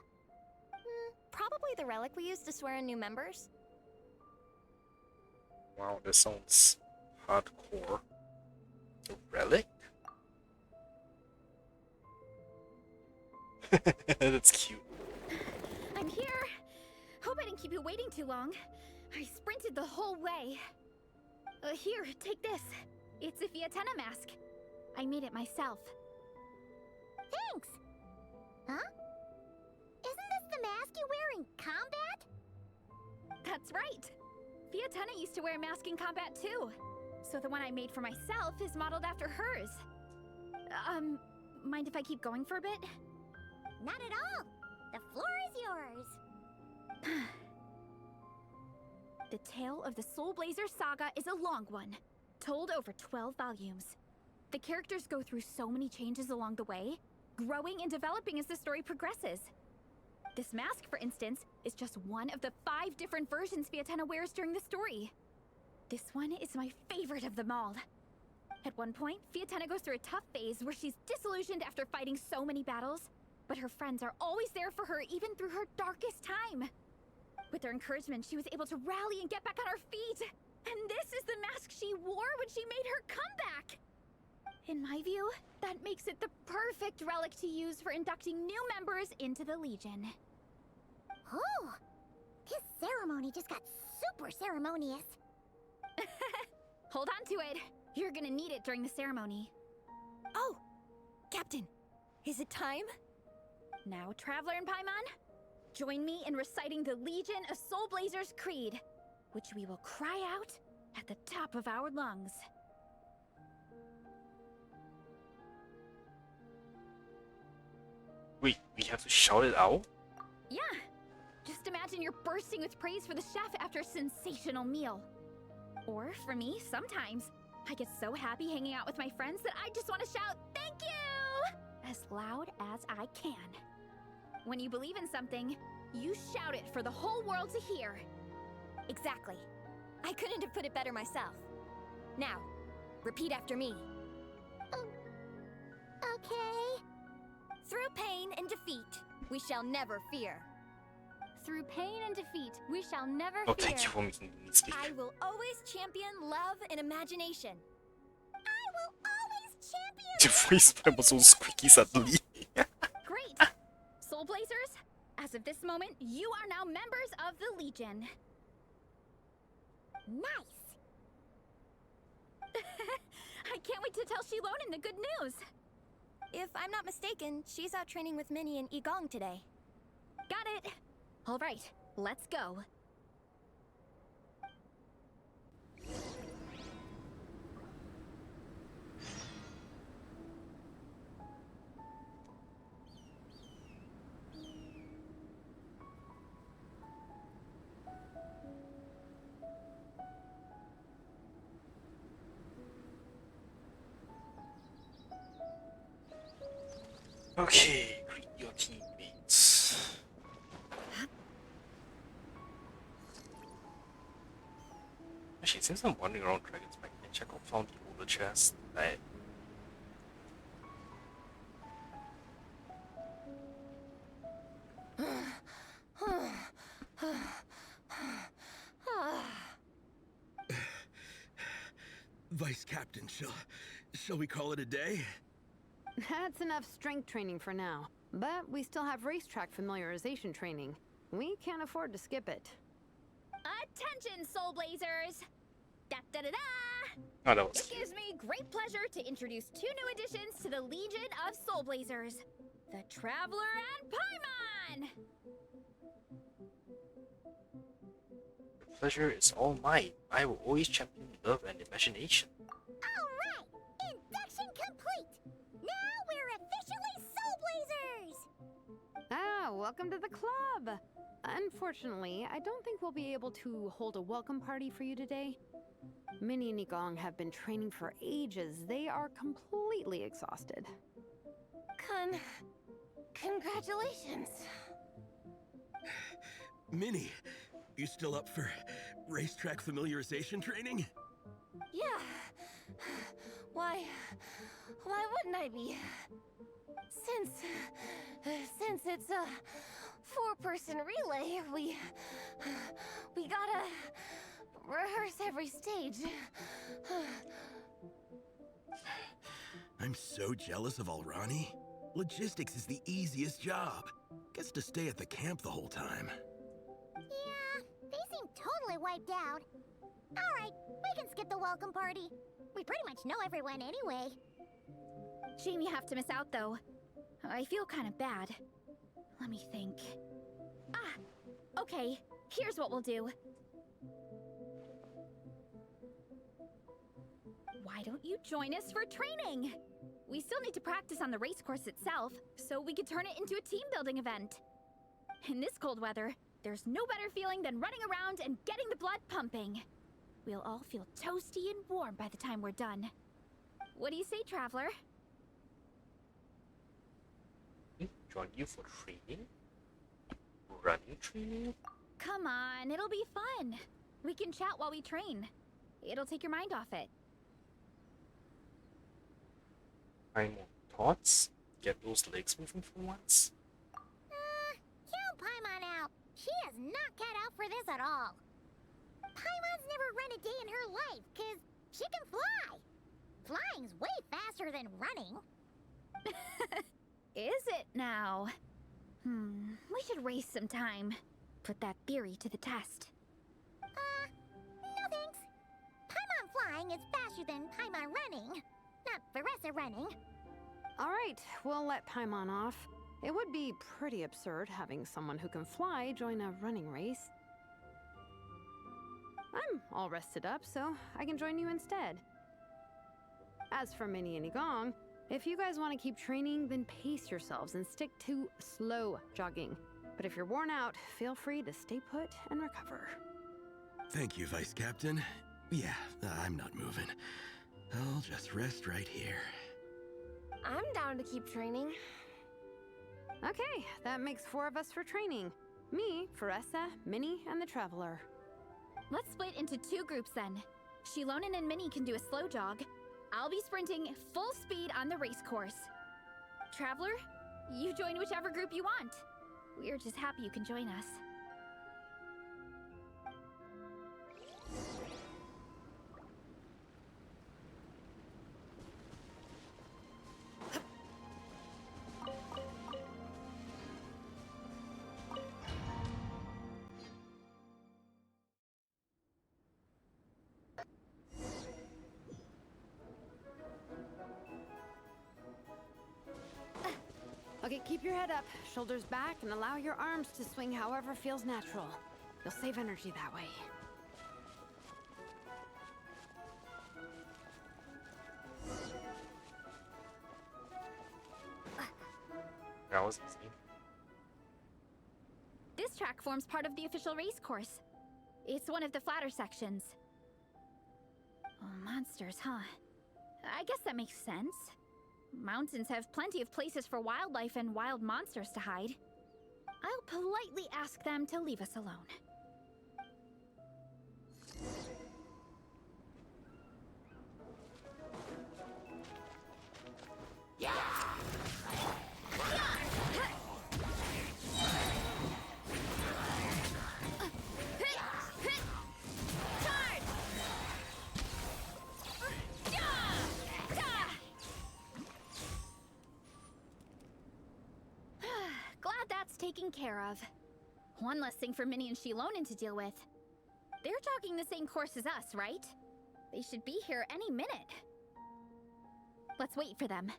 S4: Probably the relic we used to swear in new members.
S1: Wow, this sounds hardcore. A relic? That's cute.
S3: I'm here. Hope I didn't keep you waiting too long. I sprinted the whole way. Here, take this. It's a Fiatenna mask. I made it myself.
S5: Thanks! Huh? Isn't this the mask you wear in combat?
S3: That's right. Fiatenna used to wear a mask in combat too. So the one I made for myself is modeled after hers. Mind if I keep going for a bit?
S5: Not at all! The floor is yours!
S3: The tale of the Soulblazer saga is a long one, told over 12 volumes. The characters go through so many changes along the way, growing and developing as the story progresses. This mask, for instance, is just one of the 5 different versions Fiatenna wears during the story. This one is my favorite of them all. At one point, Fiatenna goes through a tough phase where she's disillusioned after fighting so many battles, but her friends are always there for her even through her darkest time. With their encouragement, she was able to rally and get back on her feet. And this is the mask she wore when she made her comeback. In my view, that makes it the perfect relic to use for inducting new members into the Legion.
S5: Oh! This ceremony just got super ceremonious.
S3: Hold on to it. You're gonna need it during the ceremony.
S4: Oh! Captain, is it time?
S3: Now, Traveler and Paimon, join me in reciting the Legion of Soulblazers Creed, which we will cry out at the top of our lungs.
S1: Wait, we have to shout it out?
S3: Yeah. Just imagine you're bursting with praise for the chef after a sensational meal. Or, for me, sometimes, I get so happy hanging out with my friends that I just want to shout, "Thank you!" as loud as I can. When you believe in something, you shout it for the whole world to hear.
S4: Exactly. I couldn't have put it better myself. Now, repeat after me.
S5: Okay.
S4: Through pain and defeat, we shall never fear.
S3: Through pain and defeat, we shall never
S1: Oh,
S3: fear.
S1: thank you for making me speak.
S4: I will always champion love and imagination.
S5: I will always champion.
S1: Your voice was so squeaky suddenly.
S3: Great! Soulblazers, as of this moment, you are now members of the Legion.
S5: Nice.
S3: I can't wait to tell Shilonen the good news.
S4: If I'm not mistaken, she's out training with Minnie and Igong today.
S3: Got it. All right, let's go.
S1: Okay, greet your teammates. Actually, since I'm wandering around Dragon's Back, can I check out found the older chest?
S11: Vice Captain, shall we call it a day?
S10: That's enough strength training for now. But we still have racetrack familiarization training. We can't afford to skip it.
S3: Attention, Soulblazers! Da-da-da-da!
S1: Oh, that was
S3: It gives me great pleasure to introduce 2 new additions to the Legion of Soulblazers. The Traveler and Paimon!
S1: The pleasure is all mine. I will always champion love and imagination.
S5: Alright! Induction complete! Now we're officially Soulblazers!
S10: Ah, welcome to the club! Unfortunately, I don't think we'll be able to hold a welcome party for you today. Minnie and Igong have been training for ages. They are completely exhausted.
S4: Congratulations.
S11: Minnie, you still up for racetrack familiarization training?
S4: Yeah. Why wouldn't I be? Since it's a four-person relay, we gotta rehearse every stage.
S11: I'm so jealous of Alrani. Logistics is the easiest job. Gets to stay at the camp the whole time.
S5: Yeah, they seem totally wiped out. Alright, we can skip the welcome party. We pretty much know everyone anyway.
S3: Shame you have to miss out, though. I feel kind of bad. Let me think. Ah, okay. Here's what we'll do. Why don't you join us for training? We still need to practice on the race course itself, so we could turn it into a team-building event. In this cold weather, there's no better feeling than running around and getting the blood pumping. We'll all feel toasty and warm by the time we're done. What do you say, Traveler?
S1: Join you for training? Running training?
S3: Come on, it'll be fun. We can chat while we train. It'll take your mind off it.
S1: Try more thoughts? Get those legs moving for once?
S5: Count Paimon out. She is not cut out for this at all. Paimon's never run a day in her life, 'cause she can fly. Flying's way faster than running.
S3: Is it now? We should race sometime. Put that theory to the test.
S5: No thanks. Paimon flying is faster than Paimon running. Not Veressa running.
S10: Alright, we'll let Paimon off. It would be pretty absurd having someone who can fly join a running race. I'm all rested up, so I can join you instead. As for Minnie and Igong, if you guys want to keep training, then pace yourselves and stick to slow jogging. But if you're worn out, feel free to stay put and recover.
S11: Thank you, Vice Captain. Yeah, I'm not moving. I'll just rest right here.
S4: I'm down to keep training.
S10: Okay, that makes 4 of us for training. Me, Veressa, Minnie, and the Traveler.
S3: Let's split into 2 groups then. Shilonen and Minnie can do a slow jog. I'll be sprinting full speed on the race course. Traveler, you join whichever group you want. We're just happy you can join us.
S10: Okay, keep your head up, shoulders back, and allow your arms to swing however feels natural. You'll save energy that way.
S1: That was easy.
S3: This track forms part of the official race course. It's one of the flatter sections. Oh, monsters, huh? I guess that makes sense. Mountains have plenty of places for wildlife and wild monsters to hide. I'll politely ask them to leave us alone. Glad that's taken care of. One less thing for Minnie and Shilonen to deal with. They're jogging the same course as us, right? They should be here any minute. Let's wait for them.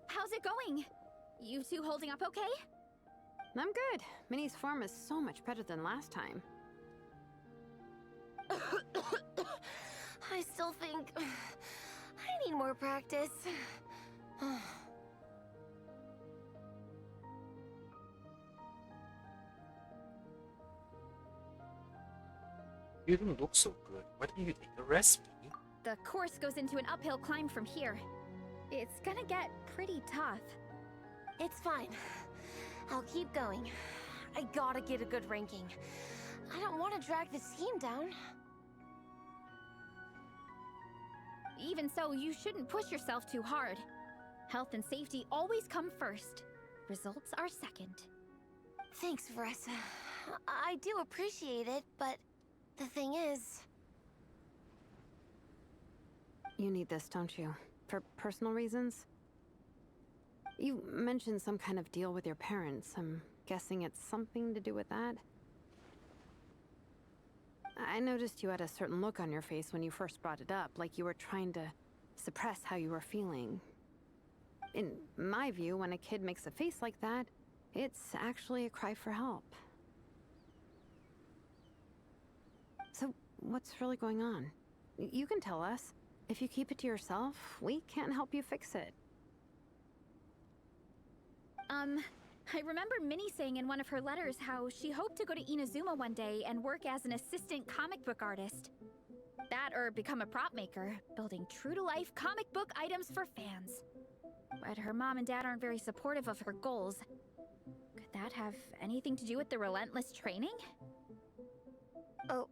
S3: How's it going? You two holding up okay?
S10: I'm good. Minnie's form is so much better than last time.
S4: I still think I need more practice.
S1: You don't look so good. Why don't you take a rest, Minnie?
S3: The course goes into an uphill climb from here. It's gonna get pretty tough.
S4: It's fine. I'll keep going. I gotta get a good ranking. I don't want to drag this team down.
S3: Even so, you shouldn't push yourself too hard. Health and safety always come first. Results are second.
S4: Thanks, Veressa. I do appreciate it, but the thing is...
S10: You need this, don't you? For personal reasons? You mentioned some kind of deal with your parents. I'm guessing it's something to do with that? I noticed you had a certain look on your face when you first brought it up, like you were trying to suppress how you were feeling. In my view, when a kid makes a face like that, it's actually a cry for help. So, what's really going on? You can tell us. If you keep it to yourself, we can't help you fix it.
S3: I remember Minnie saying in one of her letters how she hoped to go to Inazuma one day and work as an assistant comic book artist. That or become a prop maker, building true-to-life comic book items for fans. But her mom and dad aren't very supportive of her goals. Could that have anything to do with the relentless training?
S4: Oh,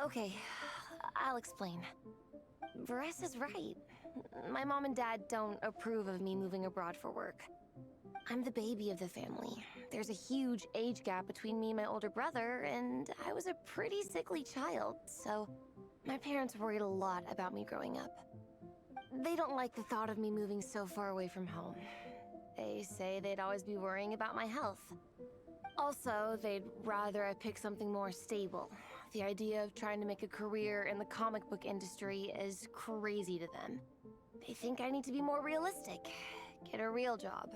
S4: okay. I'll explain. Veressa's right. My mom and dad don't approve of me moving abroad for work. I'm the baby of the family. There's a huge age gap between me and my older brother, and I was a pretty sickly child, so my parents worried a lot about me growing up. They don't like the thought of me moving so far away from home. They say they'd always be worrying about my health. Also, they'd rather I pick something more stable. The idea of trying to make a career in the comic book industry is crazy to them. They think I need to be more realistic, get a real job.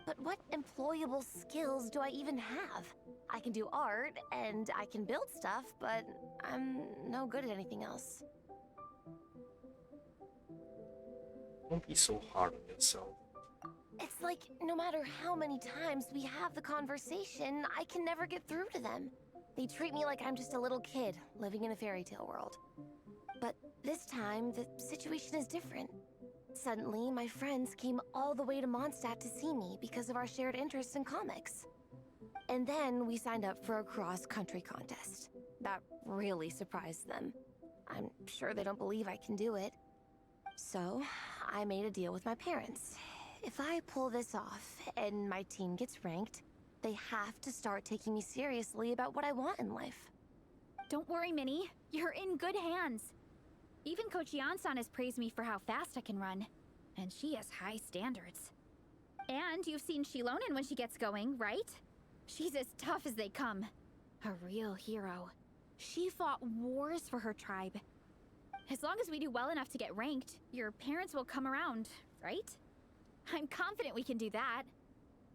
S4: But what employable skills do I even have? I can do art, and I can build stuff, but I'm no good at anything else.
S1: Don't be so hard on yourself.
S4: It's like, no matter how many times we have the conversation, I can never get through to them. They treat me like I'm just a little kid, living in a fairy tale world. But this time, the situation is different. Suddenly, my friends came all the way to Mondstadt to see me because of our shared interest in comics. And then we signed up for a cross-country contest. That really surprised them. I'm sure they don't believe I can do it. So, I made a deal with my parents. If I pull this off and my team gets ranked, they have to start taking me seriously about what I want in life.
S3: Don't worry, Minnie. You're in good hands. Even Coach Yan-san has praised me for how fast I can run. And she has high standards. And you've seen Shilonen when she gets going, right? She's as tough as they come. A real hero. She fought wars for her tribe. As long as we do well enough to get ranked, your parents will come around, right? I'm confident we can do that.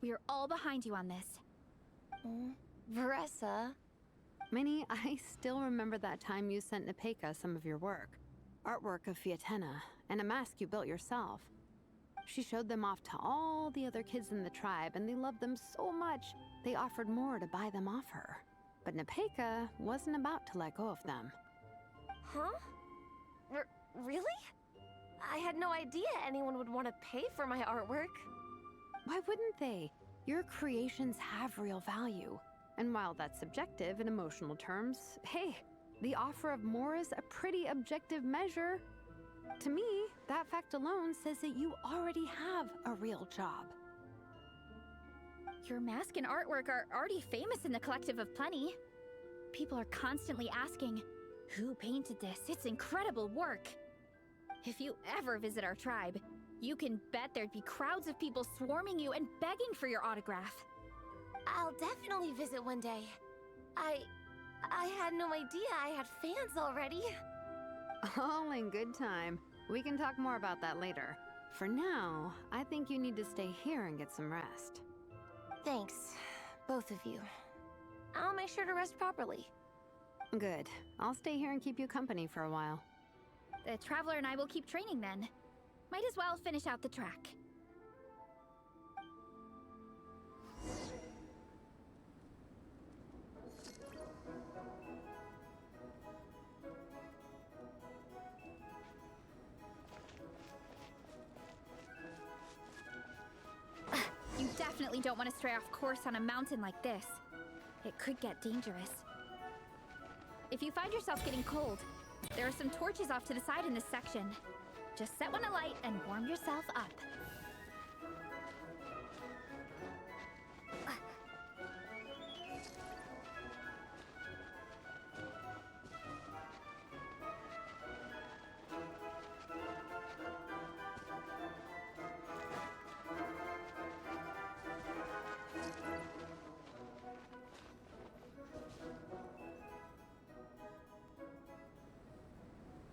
S3: We are all behind you on this.
S4: Veressa?
S10: Minnie, I still remember that time you sent Nepeka some of your work. Artwork of Fiatena, and a mask you built yourself. She showed them off to all the other kids in the tribe, and they loved them so much, they offered more to buy them off her. But Nepeka wasn't about to let go of them.
S4: Huh? Really? I had no idea anyone would want to pay for my artwork.
S10: Why wouldn't they? Your creations have real value. And while that's subjective in emotional terms, hey, the offer of more is a pretty objective measure. To me, that fact alone says that you already have a real job.
S3: Your mask and artwork are already famous in the Collective of Plenty. People are constantly asking, who painted this? It's incredible work. If you ever visit our tribe, you can bet there'd be crowds of people swarming you and begging for your autograph.
S4: I'll definitely visit one day. I had no idea I had fans already.
S10: All in good time. We can talk more about that later. For now, I think you need to stay here and get some rest.
S4: Thanks, both of you. I'll make sure to rest properly.
S10: Good. I'll stay here and keep you company for a while.
S3: The Traveler and I will keep training then. Might as well finish out the track. You definitely don't want to stray off course on a mountain like this. It could get dangerous. If you find yourself getting cold, there are some torches off to the side in this section. Just set one alight and warm yourself up.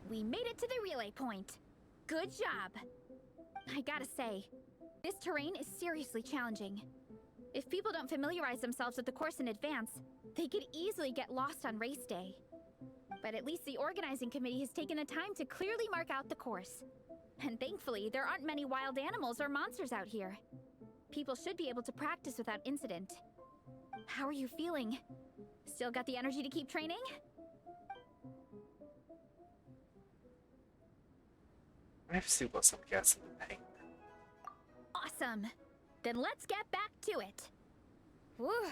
S3: We made it to the relay point. Good job. I gotta say, this terrain is seriously challenging. If people don't familiarize themselves with the course in advance, they could easily get lost on race day. But at least the organizing committee has taken the time to clearly mark out the course. And thankfully, there aren't many wild animals or monsters out here. People should be able to practice without incident. How are you feeling? Still got the energy to keep training?
S1: I've still got some gas in the tank.
S3: Awesome! Then let's get back to it. Whew.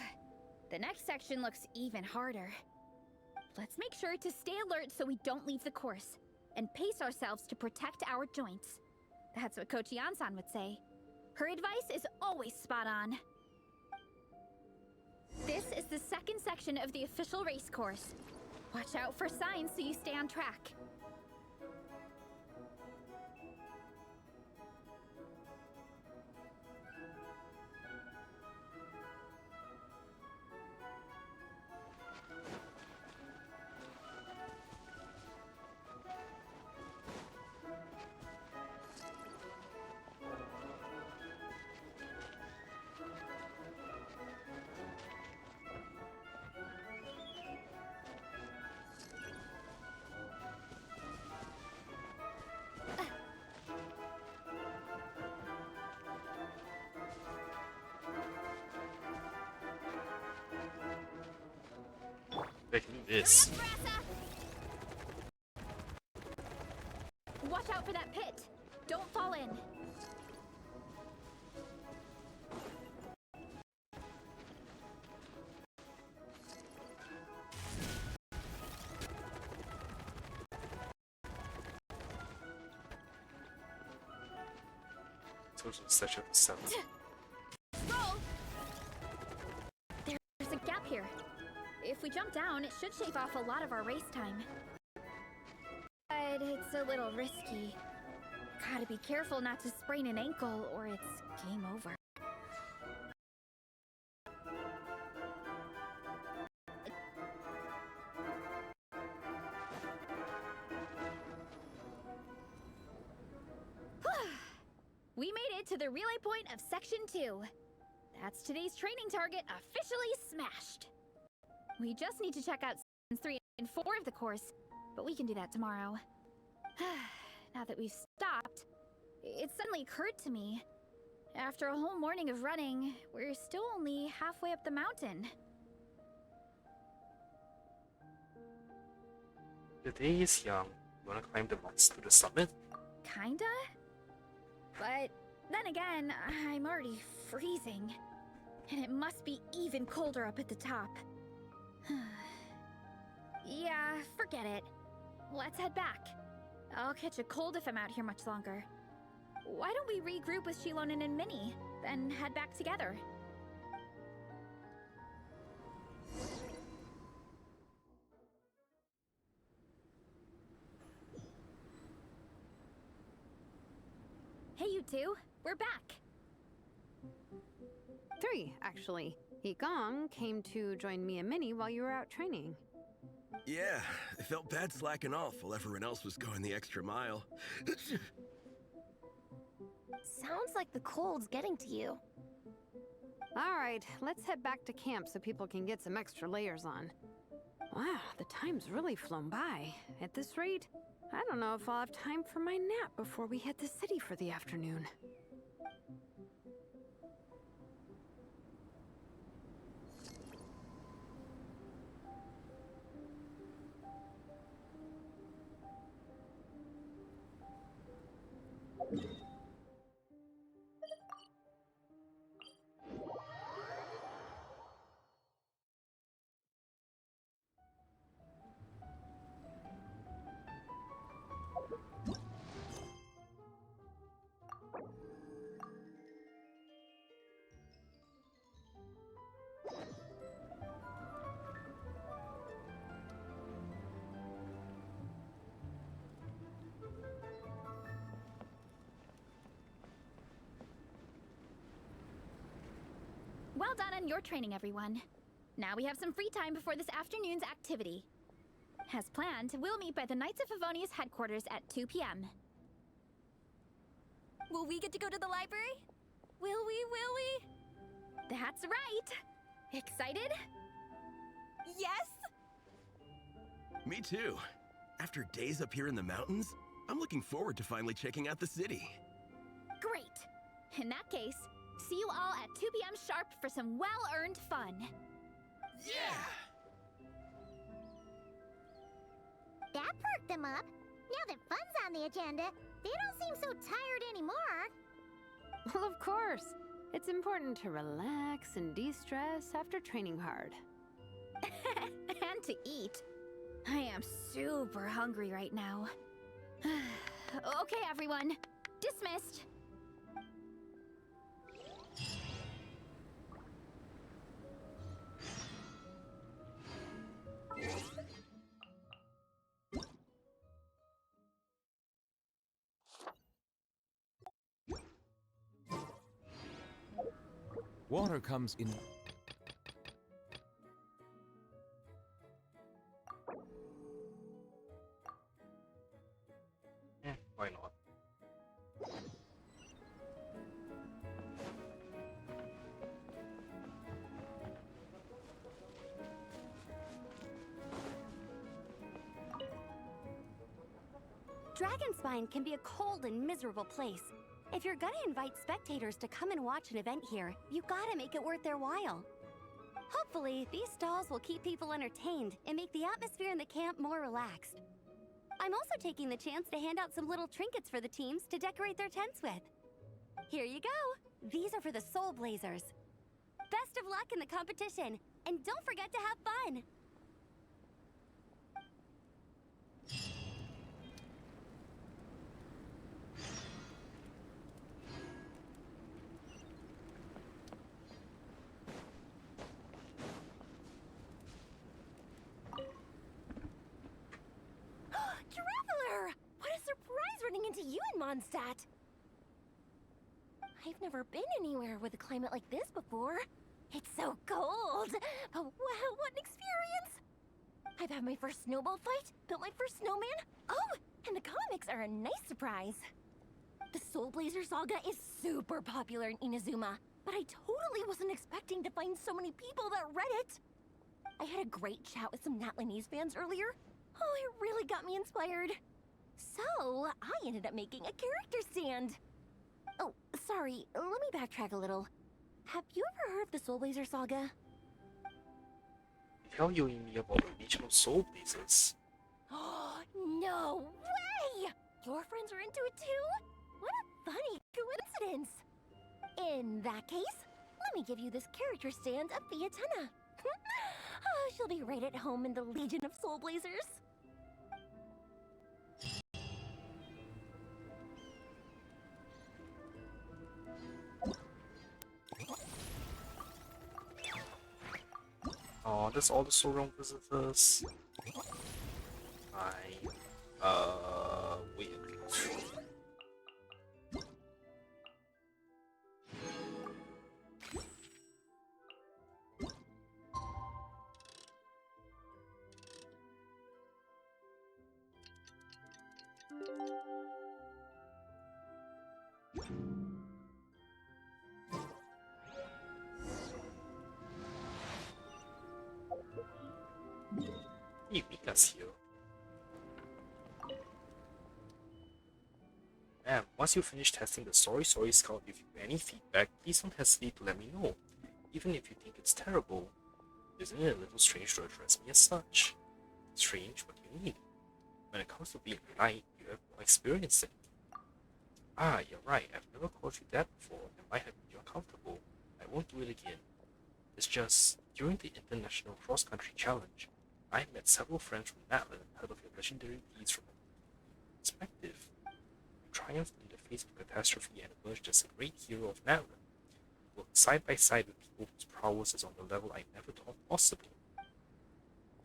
S3: The next section looks even harder. Let's make sure to stay alert so we don't leave the course, and pace ourselves to protect our joints. That's what Coach Yan-san would say. Her advice is always spot on. This is the second section of the official race course. Watch out for signs so you stay on track.
S1: I can do this.
S3: Watch out for that pit. Don't fall in.
S1: Towards the statue of the sun.
S3: Roll! There's a gap here. If we jump down, it should shave off a lot of our race time. But it's a little risky. Gotta be careful not to sprain an ankle or it's game over. We made it to the relay point of Section 2. That's today's training target officially smashed. We just need to check out Sections 3 and 4 of the course, but we can do that tomorrow. Now that we've stopped, it suddenly occurred to me. After a whole morning of running, we're still only halfway up the mountain.
S1: The day is young. You wanna climb the mountains to the summit?
S3: Kinda? But then again, I'm already freezing. And it must be even colder up at the top. Yeah, forget it. Let's head back. I'll catch a cold if I'm out here much longer. Why don't we regroup with Shilonen and Minnie, then head back together? Hey, you two. We're back.
S10: 3, actually. Gong came to join me and Minnie while you were out training.
S11: Yeah, I felt bad slacking off while everyone else was going the extra mile.
S4: Sounds like the cold's getting to you.
S10: Alright, let's head back to camp so people can get some extra layers on. Wow, the time's really flown by. At this rate, I don't know if I'll have time for my nap before we hit the city for the afternoon.
S3: Well done on your training, everyone. Now we have some free time before this afternoon's activity. As planned, we'll meet by the Knights of Favonius headquarters at 2 p.m.
S4: Will we get to go to the library? Will we?
S3: That's right! Excited?
S4: Yes!
S11: Me too. After days up here in the mountains, I'm looking forward to finally checking out the city.
S3: Great! In that case, see you all at 2 p.m. sharp for some well-earned fun.
S11: Yeah!
S5: That perked them up. Now that fun's on the agenda, they don't seem so tired anymore.
S10: Well, of course. It's important to relax and de-stress after training hard.
S3: And to eat. I am super hungry right now. Okay, everyone. Dismissed.
S2: Water comes in.
S1: Why not?
S12: Dragonspine can be a cold and miserable place. If you're gonna invite spectators to come and watch an event here, you gotta make it worth their while. Hopefully, these stalls will keep people entertained and make the atmosphere in the camp more relaxed. I'm also taking the chance to hand out some little trinkets for the teams to decorate their tents with. Here you go! These are for the Soulblazers. Best of luck in the competition, and don't forget to have fun!
S4: Traveler! What a surprise running into you in Mondstadt! I've never been anywhere with a climate like this before. It's so cold! But wow, what an experience! I've had my first snowball fight, built my first snowman. Oh, and the comics are a nice surprise. The Soulblazer saga is super popular in Inazuma, but I totally wasn't expecting to find so many people that read it. I had a great chat with some Natlanese fans earlier. Oh, it really got me inspired. So, I ended up making a character stand. Oh, sorry, let me backtrack a little. Have you ever heard of the Soulblazer saga?
S1: Tell you me about the original Soulblazers.
S4: No way! Your friends are into it too? What a funny coincidence! In that case, let me give you this character stand of Fiatena. Oh, she'll be right at home in the Legion of Soulblazers.
S1: Oh, that's all the Soulrealm visitors. Wait a minute. Hey, Mika's here. And once you finish testing the Sorry Scout, if you have any feedback, please don't hesitate to let me know. Even if you think it's terrible, isn't it a little strange to address me as such? Strange, but unique. When it comes to being a knight, you have more experience in it. Ah, you're right, I've never called you that before, and might have made you uncomfortable. I won't do it again. It's just, during the International Cross Country Challenge, I met several friends from Natlan and heard of your legendary deeds from a perspective. You triumphed in the face of catastrophe and emerged as a great hero of Natlan. You worked side by side with people whose prowess is on the level I never thought possible.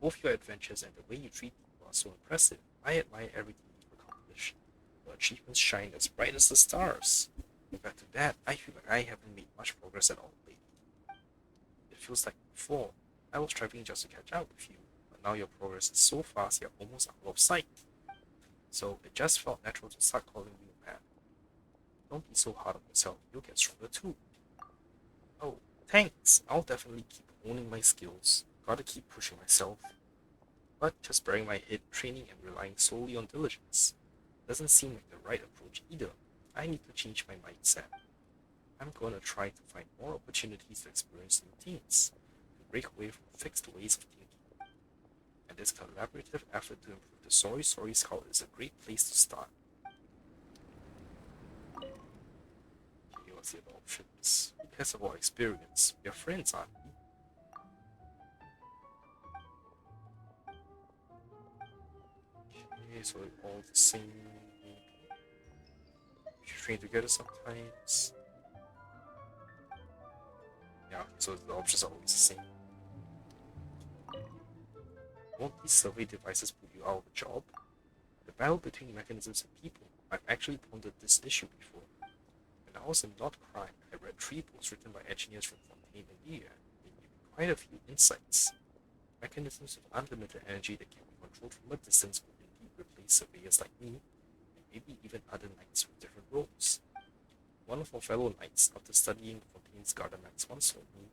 S1: Both your adventures and the way you treat people are so impressive. I admire everything you've accomplished. Your achievements shine as bright as the stars. Compared to that, I feel like I haven't made much progress at all lately. It feels like before, I was striving just to catch up with you, but now your progress is so fast you're almost out of sight. So it just felt natural to start calling you man. Don't be so hard on yourself, you'll get stronger too. Oh, thanks. I'll definitely keep honing my skills. Gotta keep pushing myself. But just burying my head, training and relying solely on diligence doesn't seem like the right approach either. I need to change my mindset. I'm gonna try to find more opportunities to experience new things, to break away from fixed ways of thinking. And this collaborative effort to improve the Sorry Scout is a great place to start. Okay, what's the other options? Who cares about experience? We're friends, aren't we? Okay, so we're all the same. We train together sometimes. Yeah, so the options are always the same. Won't these survey devices put you out of a job? The battle between mechanisms and people. I've actually pondered this issue before. When I was in Not Crime, I read 3 books written by engineers from Fontaine and Lear. They gave me quite a few insights. Mechanisms with unlimited energy that can be controlled from a distance could indeed replace surveyors like me, and maybe even other knights with different roles. One of our fellow knights, after studying Fontaine's Gardemax, once told me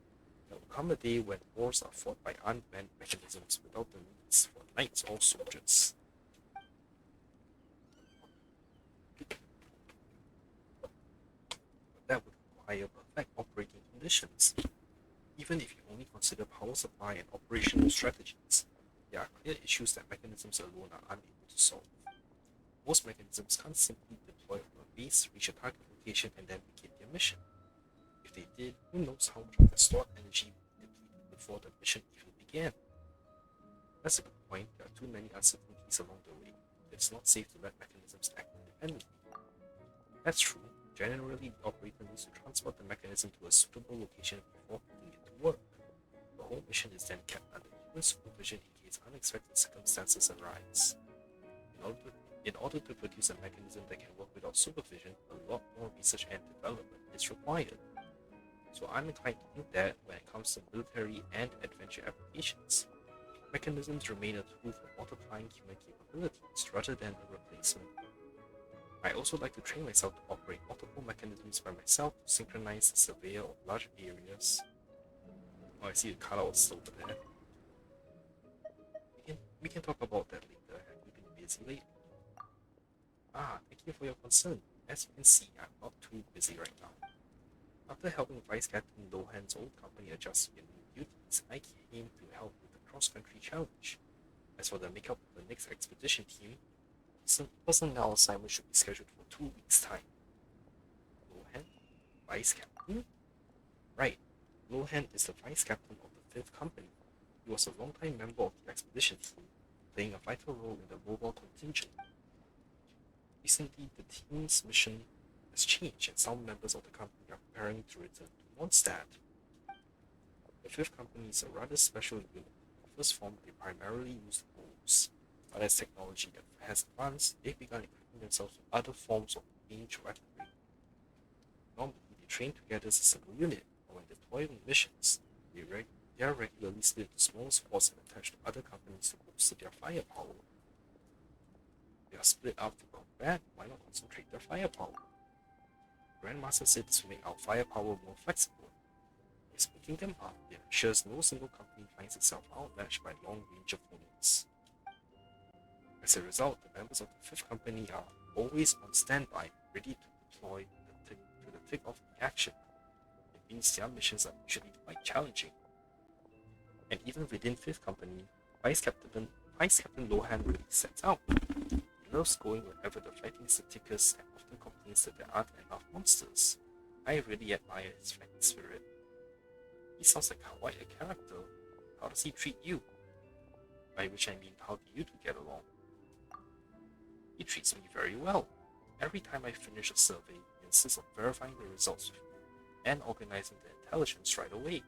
S1: there will come a day when wars are fought by unmanned mechanisms without the needs for knights or soldiers. But that would require perfect operating conditions. Even if you only consider power supply and operational strategies, there are clear issues that mechanisms alone are unable to solve. Most mechanisms can't simply deploy from a base, reach a target location, and then begin their mission. If they did, who knows how much of their stored energy would be depleted before the mission even began. That's a good point. There are too many uncertainties along the way. It's not safe to let mechanisms act independently. That's true. Generally, the operator needs to transport the mechanism to a suitable location before putting it to work. The whole mission is then kept under human supervision in case unexpected circumstances arise. In order to produce a mechanism that can work without supervision, a lot more research and development is required. So I'm inclined to think that when it comes to military and adventure applications, mechanisms remain a tool for multiplying human capabilities rather than a replacement. I also like to train myself to operate multiple mechanisms by myself to synchronize the surveyor of large areas. Oh, I see the cutout still over there. We can talk about that later. Have you been busy lately? Ah, thank you for your concern. As you can see, I'm not too busy right now. After helping Vice Captain Lohan's old company adjust to their new duties, I came to help with the cross-country challenge. As for the makeup of the next expedition team, personnel assignment should be scheduled for 2 weeks' time. Lohan? Vice Captain? Right. Lohan is the Vice Captain of the 5th Company. He was a long-time member of the expedition team, playing a vital role in the mobile contingent. Recently, the team's mission has changed and some members of the company are preparing to return to Mondstadt. The 5th Company is a rather special unit. In first form, they primarily used wolves, but as technology has advanced, they've begun equipping themselves with other forms of ranged weaponry. Normally, they train together as a single unit, but when deployed on missions, they are regularly split into small squads and attached to other companies to bolster their firepower. They are split up for combat, why not concentrate their firepower? Grandmaster said this will make our firepower more flexible. By splitting them up, it ensures no single company finds itself outmatched by long-range opponents. As a result, the members of the 5th Company are always on standby, ready to deploy to the tick of the action. It means their missions are usually quite challenging. And even within 5th Company, Vice Captain Lohan really sets out. He loves going wherever the fighting is the thickest and often complains that there aren't enough monsters. I really admire his fighting spirit. He sounds like quite a character. How does he treat you? By which I mean, how do you two get along? He treats me very well. Every time I finish a survey, he insists on verifying the results with me and organizing the intelligence right away.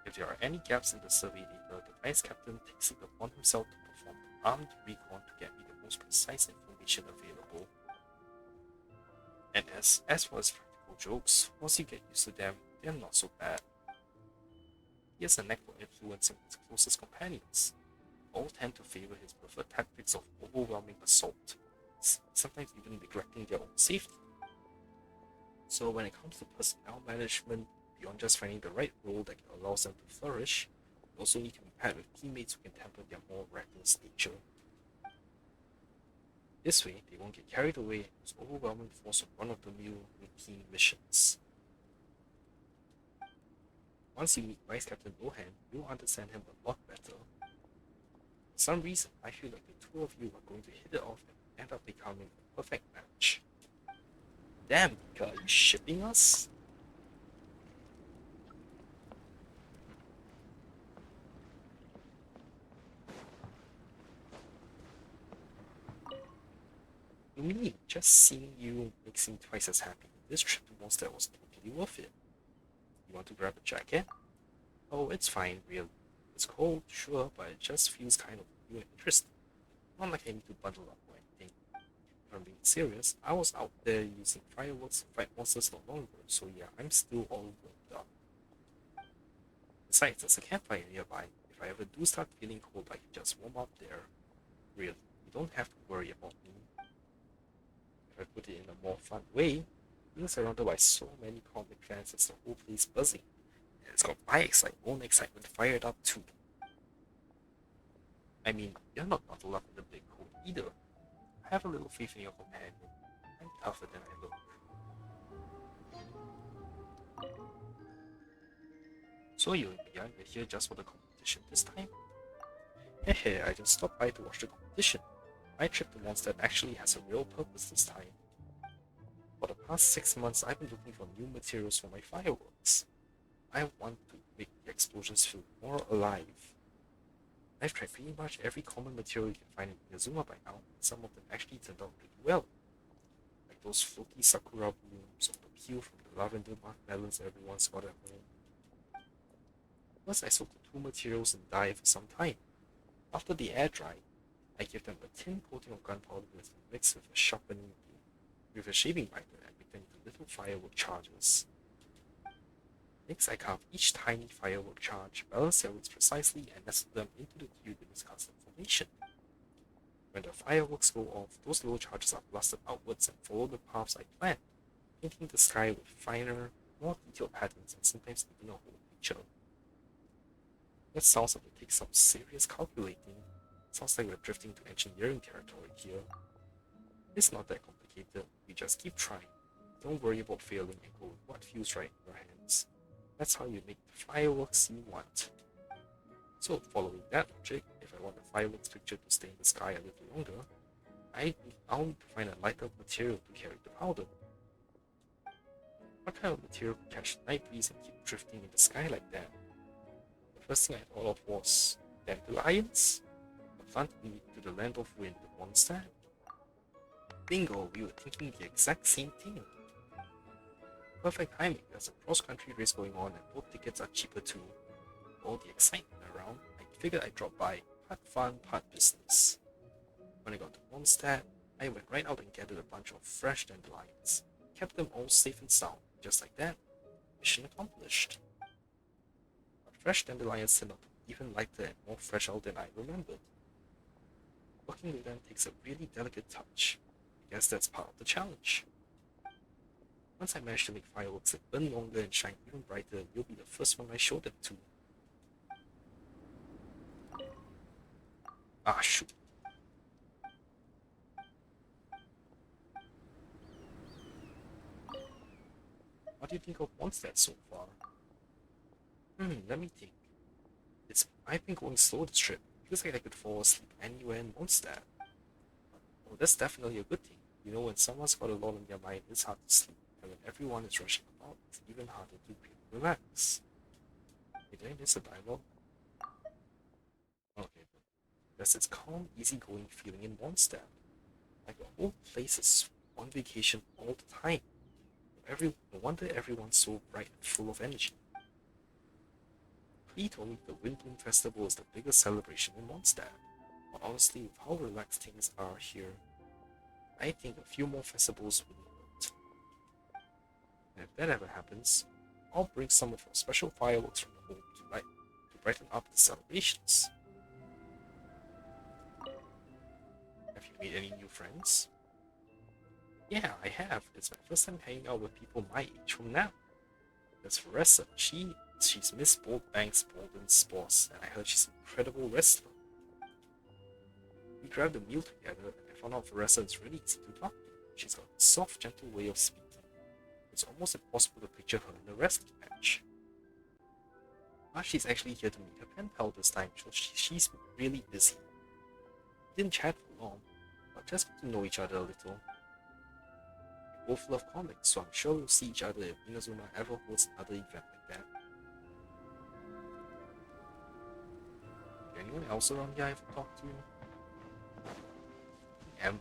S1: If there are any gaps in the survey data, the Vice Captain takes it upon himself to perform an armed recon to get me the most precise information available. And as for his practical jokes, once you get used to them, they're not so bad. He has a knack for influencing his closest companions. All tend to favor his preferred tactics of overwhelming assault, sometimes even neglecting their own safety. So when it comes to personnel management, beyond just finding the right role that allows them to flourish, you also need to be paired with teammates who can temper their more reckless nature. This way, they won't get carried away and use overwhelming force on run-of-the-mill routine missions. Once you meet Vice Captain Lohan, you'll understand him a lot better. For some reason, I feel like the two of you are going to hit it off and end up becoming a perfect match. Damn, Mika, are you shipping us? You mean just seeing you makes me twice as happy. This trip to Mondstadt was totally worth it. You want to grab a jacket? Oh, it's fine, really. It's cold, sure, but it just feels kind of new and interesting. Not like I need to bundle up or anything. If I'm being serious, I was out there using fireworks to fight monsters not long ago, so yeah, I'm still all warmed up. Besides, there's a campfire nearby. If I ever do start feeling cold, I can just warm up there. Really, you don't have to worry about me. If I put it in a more fun way, being surrounded by so many comic fans has the whole place buzzing. And it's got my own excitement fired up too. I mean, you're not bottled up in the big cold either. I have a little faith in your companion. I'm tougher than I look. So you and Mia, you're here just for the competition this time? Hey, I just stopped by to watch the competition. My trip to Mondstadt actually has a real purpose this time. For the past 6 months, I've been looking for new materials for my fireworks. I want to make the explosions feel more alive. I've tried pretty much every common material you can find in Inazuma by now, and some of them actually turned out pretty well. Like those floaty sakura blooms or the peel from the lavender melons everyone's got at home. Plus, I soaked the two materials in dye for some time. After they air dry, I give them a thin coating of gunpowder that's been mixed with a sharpening with a shaving binder and make them into little firework charges. Next, I carve each tiny firework charge, balance their weights precisely, and nestle them into the tube in this custom formation. When the fireworks go off, those little charges are blasted outwards and follow the paths I planned, painting the sky with finer, more detailed patterns and sometimes even a whole picture. That sounds like it takes some serious calculating. Sounds like we're drifting to engineering territory here. It's not that complicated, we just keep trying. Don't worry about failing and go with what feels right in your hands. That's how you make the fireworks you want. So, following that logic, if I want the fireworks picture to stay in the sky a little longer, I'll need to find a lighter material to carry the powder. What kind of material can catch the night breeze and keep drifting in the sky like that? The first thing I thought of was dandelions? A plant unique to the land of wind, Mondstadt. Bingo, we were thinking the exact same thing. Perfect timing, there's a cross-country race going on and both tickets are cheaper too. With all the excitement around, I figured I'd drop by, part fun, part business. When I got to Mondstadt, I went right out and gathered a bunch of fresh dandelions. Kept them all safe and sound, just like that. Mission accomplished. But fresh dandelions turned out to be even lighter and more fragile than I remembered. Working with them takes a really delicate touch. I guess that's part of the challenge. Once I manage to make fireworks that burn longer and shine even brighter, you'll be the first one I show them to. Ah shoot, What do you think of Mondstadt so far? Let me think. I've been going slow this trip. Feels like I could fall asleep anywhere in Mondstadt. Oh, that's definitely a good thing. You know, when someone's got a lot on their mind, it's hard to sleep. And when everyone is rushing about, it's even harder to relax. Hey, did I miss a dialogue? Okay, good. There's this calm, easygoing feeling in Mondstadt. Like the whole place is on vacation all the time. No wonder everyone's so bright and full of energy. He told me the Windbloom Festival is the biggest celebration in Mondstadt. But honestly, with how relaxed things are here, I think a few more festivals wouldn't hurt. And if that ever happens, I'll bring some of our special fireworks from home to brighten up the celebrations. Have you made any new friends? Yeah, I have. It's my first time hanging out with people my age from now. There's Vanessa. She's Miss Boltbank's Bolden's boss, and I heard she's an incredible wrestler. We grabbed a meal together, and I found out Vanessa is really easy to talk to. She's got a soft, gentle way of speaking. It's almost impossible to picture her in a wrestling match. But she's actually here to meet her pen pal this time, so she's really busy. We didn't chat for long, but just got to know each other a little. We both love comics, so I'm sure we'll see each other if Inazuma ever holds another event like that. Is there anyone else around here I haven't talked to? Amber.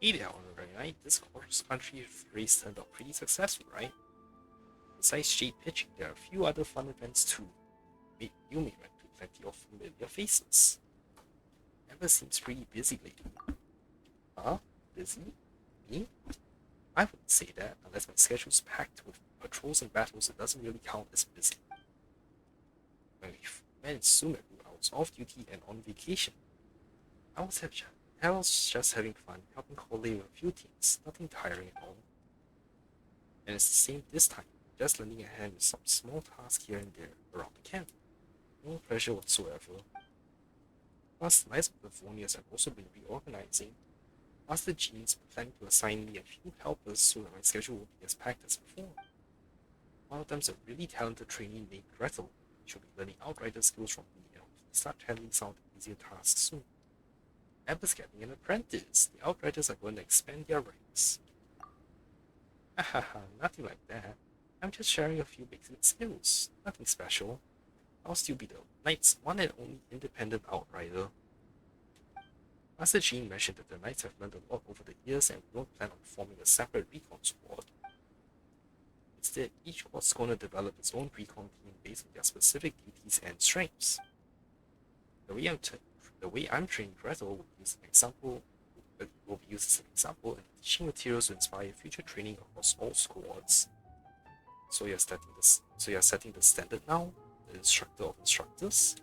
S1: Hey there, Honorary Knight. This cross-country race turned out pretty successful, right? Besides street pitching, there are a few other fun events too. You may run into plenty of familiar faces. Amber seems pretty busy lately. Huh? Busy? Me? I wouldn't say that. Unless my schedule's packed with patrols and battles, it doesn't really count as busy. When we met in Sumeru, I was off duty and on vacation. I was just having fun, helping collate with a few things, nothing tiring at all. And it's the same this time, just lending a hand with some small tasks here and there around the camp. No pressure whatsoever. Plus, the Knights of Livonius have also been reorganizing. Master Jean's planning to assign me a few helpers so that my schedule will be as packed as before. One of them's a really talented trainee named Gretel. She'll be learning Outrider skills from me and hopefully start handling some of the easier tasks soon. Amber's getting an apprentice. The Outriders are going to expand their ranks. Hahaha, nothing like that. I'm just sharing a few basic skills. Nothing special. I'll still be the Knight's one and only independent Outrider. Master Jean mentioned that the Knights have learned a lot over the years and we don't plan on forming a separate recon squad. Instead, each squad's going to develop its own recon team based on their specific duties and strengths. The way I'm training Gretel will be used as an example and teaching materials to inspire future training across all squads. So you're setting the standard now, the instructor of instructors.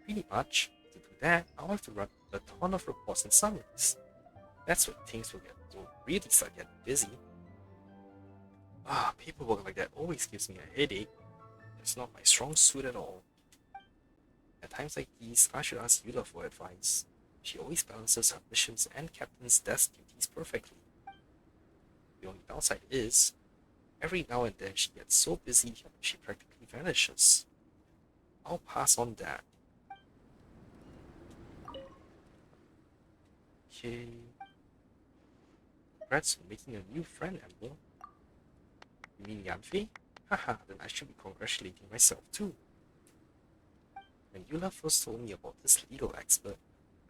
S1: Pretty much. To do that, I'll have to run a ton of reports and summaries. That's when things will really start getting busy. Paperwork like that always gives me a headache. It's not my strong suit at all. At times like these, I should ask Yula for advice. She always balances her missions and captain's desk duties perfectly. The only downside is, every now and then she gets so busy she practically vanishes. I'll pass on that. Okay. Congrats on making a new friend, Amber. You mean Yanfei? Haha, then I should be congratulating myself too. When Yula first told me about this legal expert,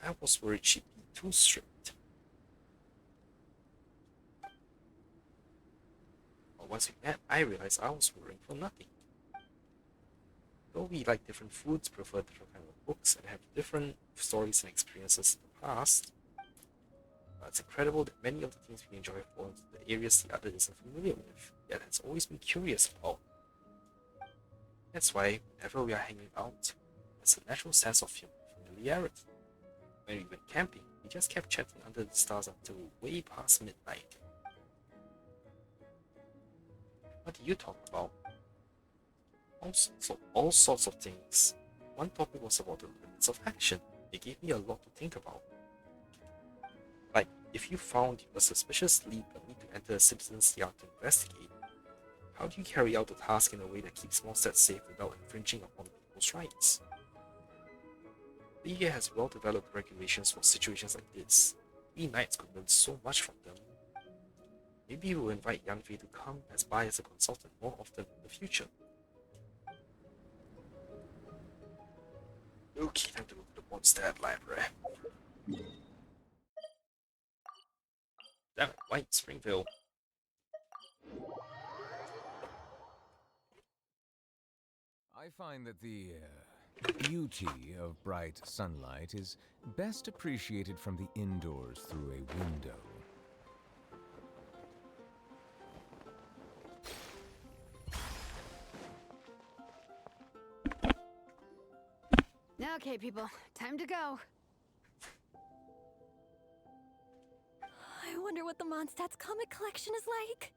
S1: I was worried she'd be too strict. But once we met, I realized I was worrying for nothing. Though we like different foods, prefer different kind of books, and have different stories and experiences in the past, it's incredible that many of the things we enjoy fall into the areas the other isn't familiar with, yet has always been curious about. That's why, whenever we are hanging out, there's a natural sense of familiarity. When we went camping, we just kept chatting under the stars until way past midnight. What do you talk about? All sorts of things. One topic was about the limits of action. It gave me a lot to think about. Like, If you found a suspicious lead but need to enter a citizen's yard to investigate, how do you carry out the task in a way that keeps Mondstadt safe without infringing upon people's rights? The EA has well-developed regulations for situations like this. We knights could learn so much from them. Maybe we'll invite Yang Fei to come as by as a consultant more often in the future. Okay, time to go to the Mondstadt library. Damn it, why in Springville?
S2: I find that the beauty of bright sunlight is best appreciated from the indoors through a window.
S10: Okay, people, time to go.
S4: I wonder what the Mondstadt's comic collection is like.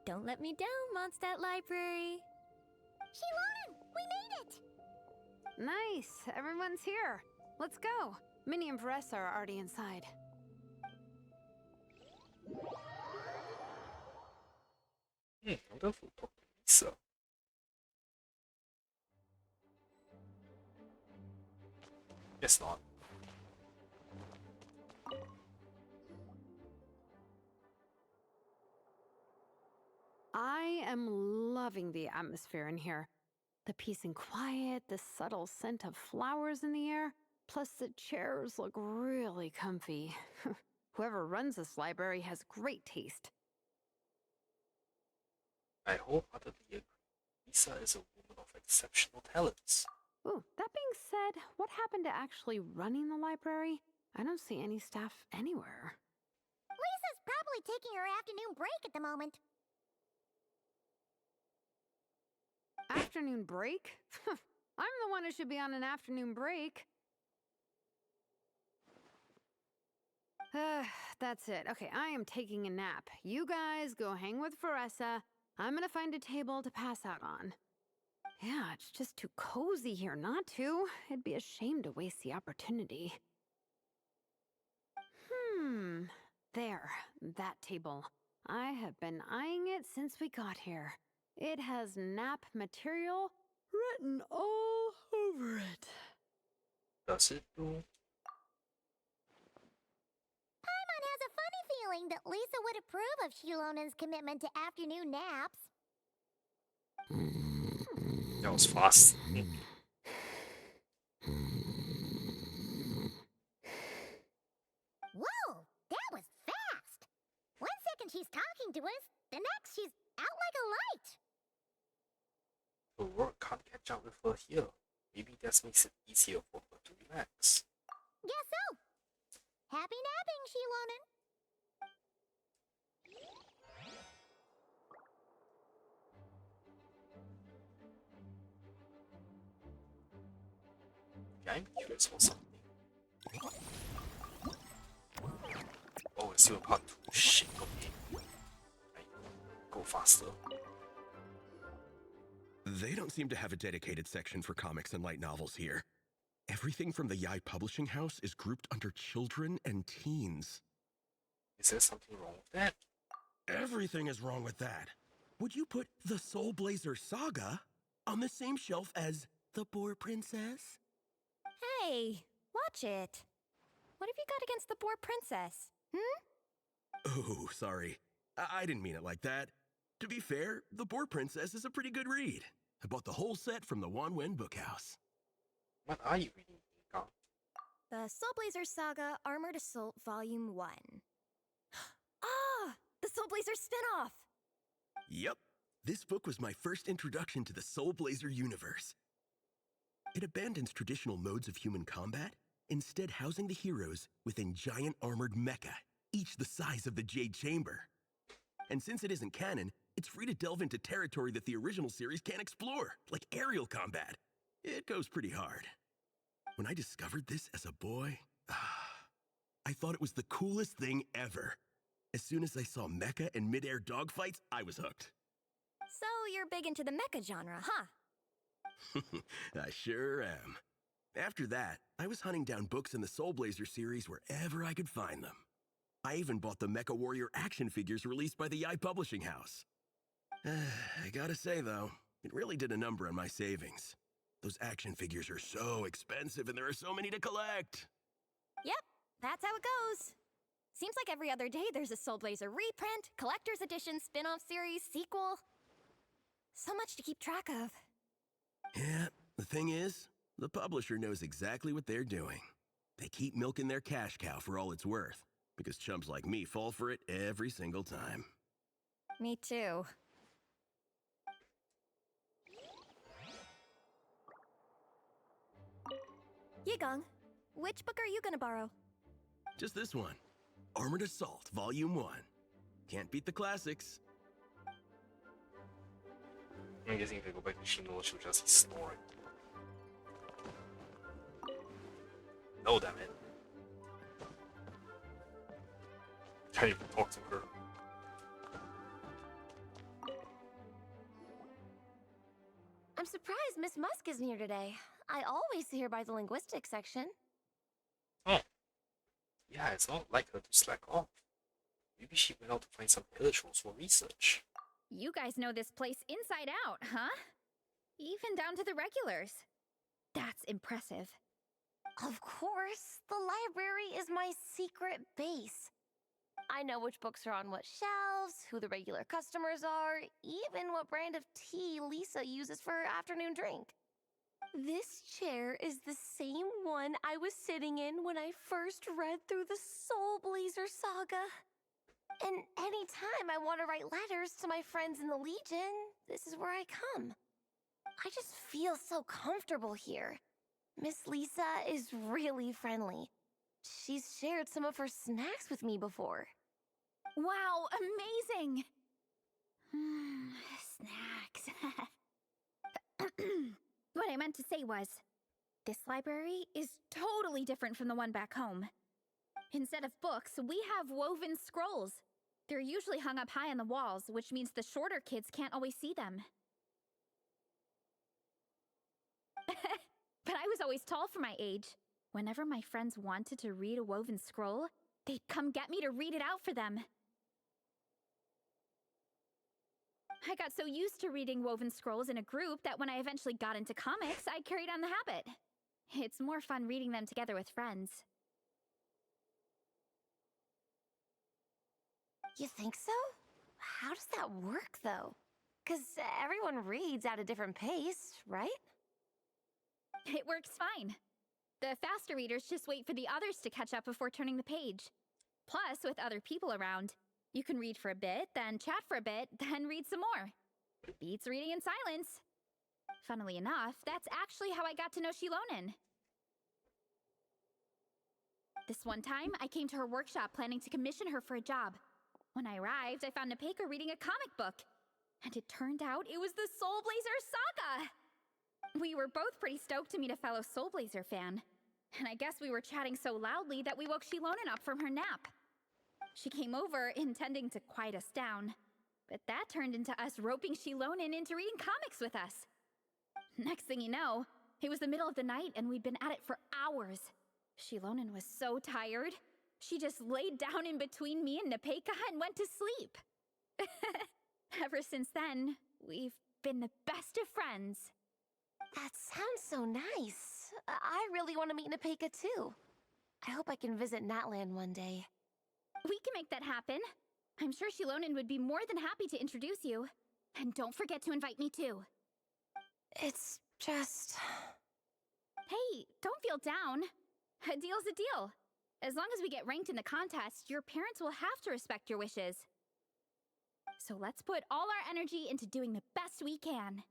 S4: Don't let me down, Mondstadt Library.
S5: Shilonen, we made it!
S10: Nice, everyone's here. Let's go. Minnie and Varessa are already inside.
S1: I wonder if we'll talk to Lisa. Guess not.
S10: I am loving the atmosphere in here. The peace and quiet, the subtle scent of flowers in the air, plus the chairs look really comfy. Whoever runs this library has great taste.
S1: I wholeheartedly agree. Lisa is a woman of exceptional talents.
S10: Ooh, that being said, what happened to actually running the library? I don't see any staff anywhere.
S5: Lisa's probably taking her afternoon break at the moment.
S10: Afternoon break? I'm the one who should be on an afternoon break. That's it. Okay, I am taking a nap. You guys go hang with Varessa. I'm gonna find a table to pass out on. Yeah, it's just too cozy here not to. It'd be a shame to waste the opportunity. There, that table. I have been eyeing it since we got here. It has nap material written all over it.
S1: Does it though?
S5: Paimon has a funny feeling that Lisa would approve of Shilonen's commitment to afternoon naps.
S1: That was fast.
S5: Whoa, that was fast! 1 second she's talking to us, the next she's out like a light.
S1: The work can't catch up with her here. Maybe that makes it easier for her to relax.
S5: Guess so. Happy napping, Shilonen.
S1: Yeah, I'm curious for something. Oh, it's still in part 2. Shit, okay. Right. Go faster.
S11: They don't seem to have a dedicated section for comics and light novels here. Everything from the Yai Publishing House is grouped under children and teens.
S1: Is there something wrong with that?
S11: Everything is wrong with that. Would you put the Soulblazer saga on the same shelf as The Boar Princess?
S4: Hey, watch it. What have you got against the Boar Princess?
S11: Oh, sorry. I didn't mean it like that. To be fair, The Boar Princess is a pretty good read. I bought the whole set from the Wanwen Bookhouse.
S1: What are you reading, Nika?
S4: The Soulblazer Saga Armored Assault Volume 1. Ah! The Soulblazer spin-off!
S11: Yep. This book was my first introduction to the Soulblazer universe. It abandons traditional modes of human combat, instead housing the heroes within giant armored mecha, each the size of the Jade Chamber. And since it isn't canon, it's free to delve into territory that the original series can't explore, like aerial combat. It goes pretty hard. When I discovered this as a boy, I thought it was the coolest thing ever. As soon as I saw mecha and mid-air dogfights, I was hooked.
S4: So you're big into the mecha genre, huh?
S11: I sure am. After that, I was hunting down books in the Soulblazer series wherever I could find them. I even bought the Mecha Warrior action figures released by the Publishing House. I gotta say, though, it really did a number on my savings. Those action figures are so expensive and there are so many to collect.
S4: Yep, that's how it goes. Seems like every other day there's a Soulblazer reprint, collector's edition, spin-off series, sequel. So much to keep track of.
S11: Yeah, the thing is, the publisher knows exactly what they're doing. They keep milking their cash cow for all it's worth, because chumps like me fall for it every single time.
S4: Me too. Yigong, which book are you gonna borrow?
S11: Just this one. Armored Assault, Volume 1. Can't beat the classics.
S1: I'm guessing if I go back to Shino, she'll just be snoring. No, damn it. Can't even talk to her.
S12: I'm surprised Miss Musk isn't here today. I always see her by the linguistics section.
S1: Oh. Yeah, it's not like her to slack off. Maybe she went out to find some intellectuals for research.
S3: You guys know this place inside out, huh? Even down to the regulars. That's impressive.
S12: Of course, the library is my secret base. I know which books are on what shelves, who the regular customers are, even what brand of tea Lisa uses for her afternoon drink. This chair is the same one I was sitting in when I first read through the Soulblazer saga. And anytime I want to write letters to my friends in the Legion, this is where I come. I just feel so comfortable here. Miss Lisa is really friendly. She's shared some of her snacks with me before.
S3: Wow, amazing! Snacks. What I meant to say was, this library is totally different from the one back home. Instead of books, we have woven scrolls. They're usually hung up high on the walls, which means the shorter kids can't always see them. But I was always tall for my age. Whenever my friends wanted to read a woven scroll, they'd come get me to read it out for them. I got so used to reading woven scrolls in a group that when I eventually got into comics, I carried on the habit. It's more fun reading them together with friends.
S12: You think so? How does that work, though? 'Cause everyone reads at a different pace, right?
S3: It works fine. The faster readers just wait for the others to catch up before turning the page. Plus, with other people around, you can read for a bit, then chat for a bit, then read some more. Beats reading in silence. Funnily enough, that's actually how I got to know Shilonen. This one time, I came to her workshop planning to commission her for a job. When I arrived, I found Nepeka reading a comic book. And it turned out it was the Soulblazer saga! We were both pretty stoked to meet a fellow Soulblazer fan. And I guess we were chatting so loudly that we woke Shilonen up from her nap. She came over, intending to quiet us down. But that turned into us roping Shilonen into reading comics with us. Next thing you know, it was the middle of the night and we'd been at it for hours. Shilonen was so tired. She just laid down in between me and Nepeka and went to sleep. Ever since then, we've been the best of friends.
S12: That sounds so nice. I really want to meet Nepeka too. I hope I can visit Natland one day.
S3: We can make that happen. I'm sure Shilonen would be more than happy to introduce you. And don't forget to invite me too.
S12: It's just...
S3: Hey, don't feel down. A deal's a deal. As long as we get ranked in the contest, your parents will have to respect your wishes. So let's put all our energy into doing the best we can.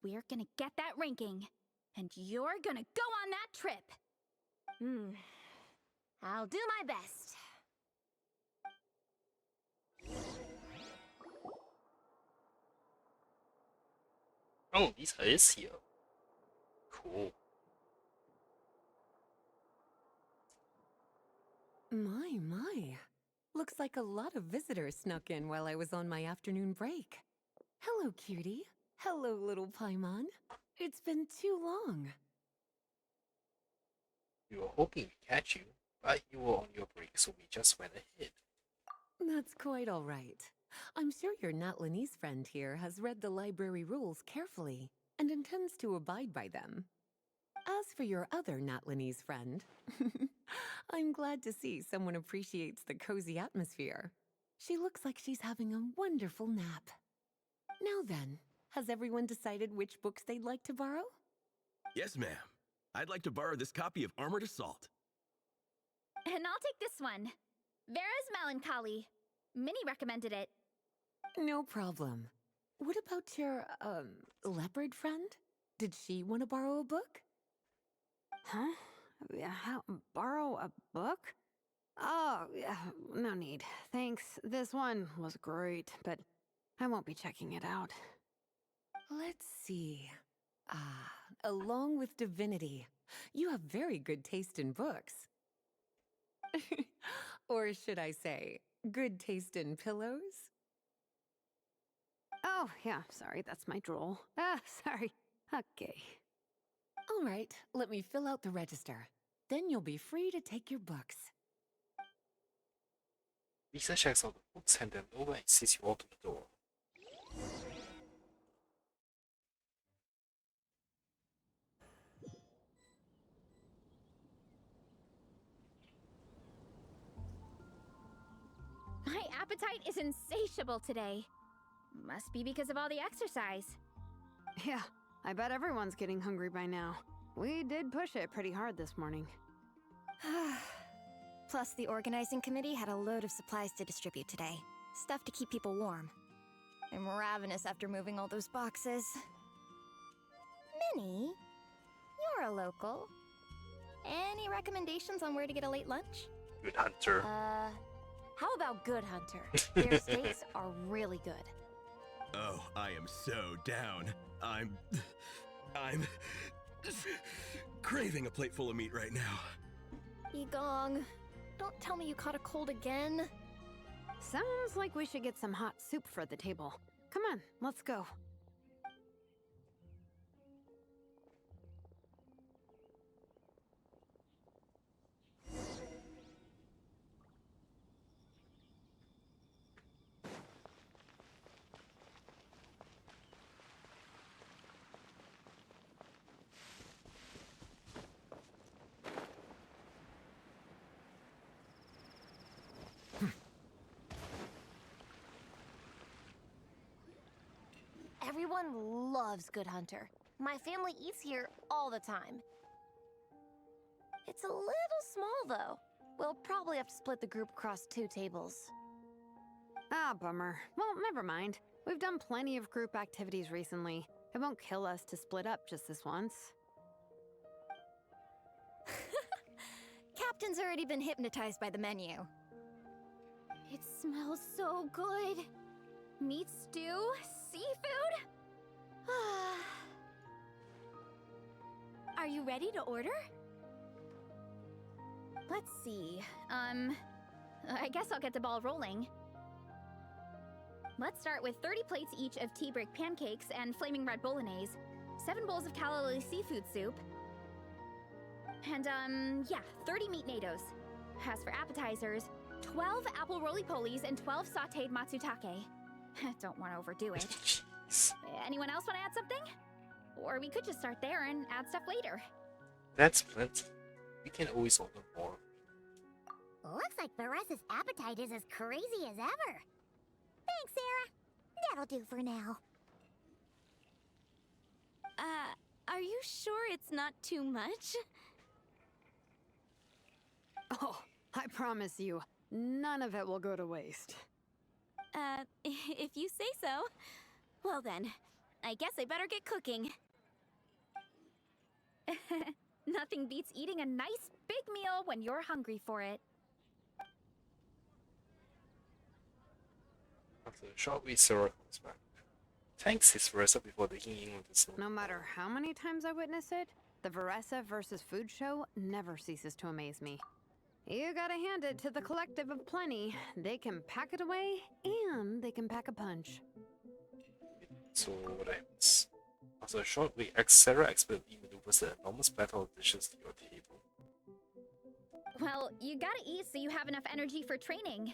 S3: We're gonna get that ranking, and you're gonna go on that trip.
S12: I'll do my best.
S1: Oh, Lisa is here. Cool.
S13: My. Looks like a lot of visitors snuck in while I was on my afternoon break. Hello, cutie. Hello, little Paimon. It's been too long.
S1: We were hoping we'd catch you, but you were on your break, so we just went ahead.
S13: That's quite all right. I'm sure your Natlanese friend here has read the library rules carefully and intends to abide by them. As for your other Natlanese friend, I'm glad to see someone appreciates the cozy atmosphere. She looks like she's having a wonderful nap. Now then, has everyone decided which books they'd like to borrow?
S11: Yes, ma'am. I'd like to borrow this copy of Armored Assault.
S3: And I'll take this one. Vera's Melancholy. Minnie recommended it.
S13: No problem. What about your, leopard friend? Did she want to borrow a book?
S10: Huh? How, borrow a book? Oh, yeah, no need. Thanks. This one was great, but I won't be checking it out.
S13: Let's see. Along with Divinity, you have very good taste in books. Or should I say, good taste in pillows?
S10: Oh, yeah, sorry, that's my drool. Sorry. Okay.
S13: All right, let me fill out the register. Then you'll be free to take your books.
S1: Lisa checks out the books, hand them over, and sees you open the door.
S3: My appetite is insatiable today. Must be because of all the exercise.
S10: Yeah, I bet everyone's getting hungry by now. We did push it pretty hard this morning.
S4: Plus, the organizing committee had a load of supplies to distribute today. Stuff to keep people warm. I'm ravenous after moving all those boxes. Minnie, you're a local. Any recommendations on where to get a late lunch?
S1: Good Hunter.
S12: How about Good Hunter? Their steaks are really good.
S11: Oh, I am so down. I'm craving a plate full of meat right now.
S4: Yigong, don't tell me you caught a cold again.
S10: Sounds like we should get some hot soup for the table. Come on, let's go.
S12: Everyone loves Good Hunter. My family eats here all the time. It's a little small, though. We'll probably have to split the group across 2 tables.
S10: Ah, bummer. Well, never mind. We've done plenty of group activities recently. It won't kill us to split up just this once.
S4: Captain's already been hypnotized by the menu.
S3: It smells so good. Meat stew? Seafood?
S12: Are you ready to order?
S3: Let's see. I guess I'll get the ball rolling. Let's start with 30 plates each of tea brick pancakes and flaming red bolognese, 7 bowls of calorie seafood soup, and, 30 meat nados. As for appetizers, 12 apple roly-polies and 12 sauteed matsutake. Don't want to overdo it.
S1: Jeez.
S3: Anyone else want to add something? Or we could just start there and add stuff later.
S1: That's plenty. We can always order more.
S5: Looks like Varesa's appetite is as crazy as ever. Thanks, Sarah. That'll do for now.
S12: Are you sure it's not too much?
S10: Oh, I promise you, none of it will go to waste.
S12: If you say so. Well then, I guess I better get cooking.
S3: Nothing beats eating a nice big meal when you're hungry for it.
S1: After a short wait, Sarah comes back. Thanks his Varesa before taking England to Soul.
S10: No matter how many times I witness it, the Varesa versus food show never ceases to amaze me. You gotta hand it to the collective of plenty. They can pack it away, and they can pack a punch.
S1: So what happens? After a short wait, Sarah expertly maneuvers the enormous platter of dishes to your table.
S3: Well, you gotta eat so you have enough energy for training.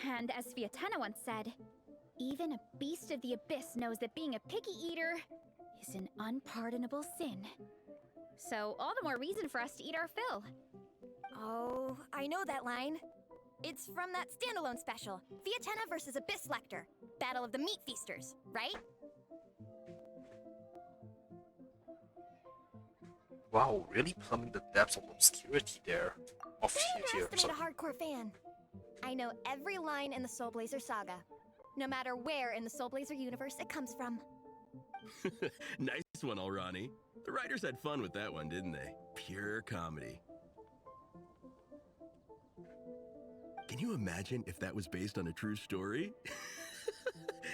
S3: And as Fiatena once said, even a beast of the abyss knows that being a picky eater is an unpardonable sin. So all the more reason for us to eat our fill.
S4: Oh, I know that line. It's from that standalone special, Fiatena versus Abyss Lecter, Battle of the Meat Feasters, right?
S1: Wow, really plumbing the depths of obscurity there. Of here,
S4: Underestimate a hardcore fan. I know every line in the Soulblazer saga, no matter where in the Soulblazer universe it comes from.
S11: Nice one, Alrani. The writers had fun with that one, didn't they? Pure comedy. Can you imagine if that was based on a true story?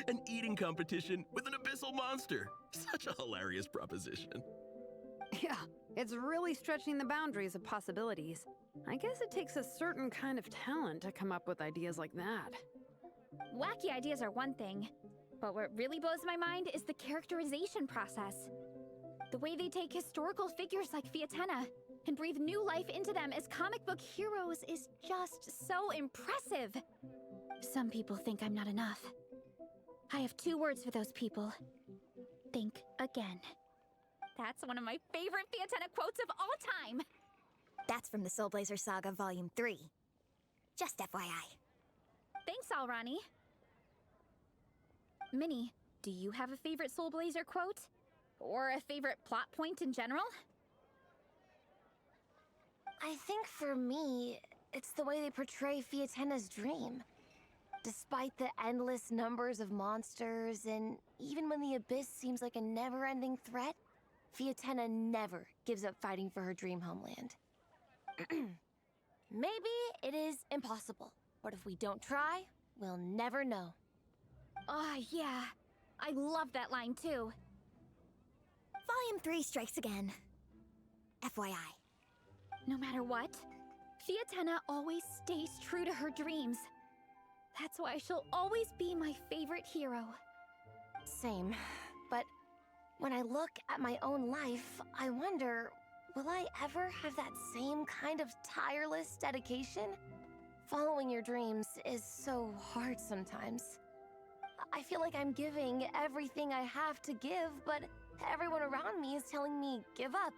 S11: An eating competition with an abyssal monster. Such a hilarious proposition.
S10: Yeah, it's really stretching the boundaries of possibilities. I guess it takes a certain kind of talent to come up with ideas like that.
S3: Wacky ideas are one thing, but what really blows my mind is the characterization process. The way they take historical figures like Fiatena and breathe new life into them as comic book heroes is just so impressive. Some people think I'm not enough. I have 2 words for those people. Think again. That's one of my favorite Fiatena quotes of all time.
S4: That's from the Soulblazer Saga Volume 3. Just FYI.
S3: Thanks, Alrani. Minnie, do you have a favorite Soulblazer quote? Or a favorite plot point in general?
S14: I think for me, it's the way they portray Fiatena's dream. Despite the endless numbers of monsters, and even when the Abyss seems like a never-ending threat, Fiatena never gives up fighting for her dream homeland. Maybe it is impossible, but if we don't try, we'll never know.
S3: Oh, yeah. I love that line, too.
S4: Volume 3 strikes again. FYI.
S3: No matter what, Fiatena always stays true to her dreams. That's why she'll always be my favorite hero.
S14: Same, but when I look at my own life, I wonder, will I ever have that same kind of tireless dedication? Following your dreams is so hard sometimes. I feel like I'm giving everything I have to give, but everyone around me is telling me, give up.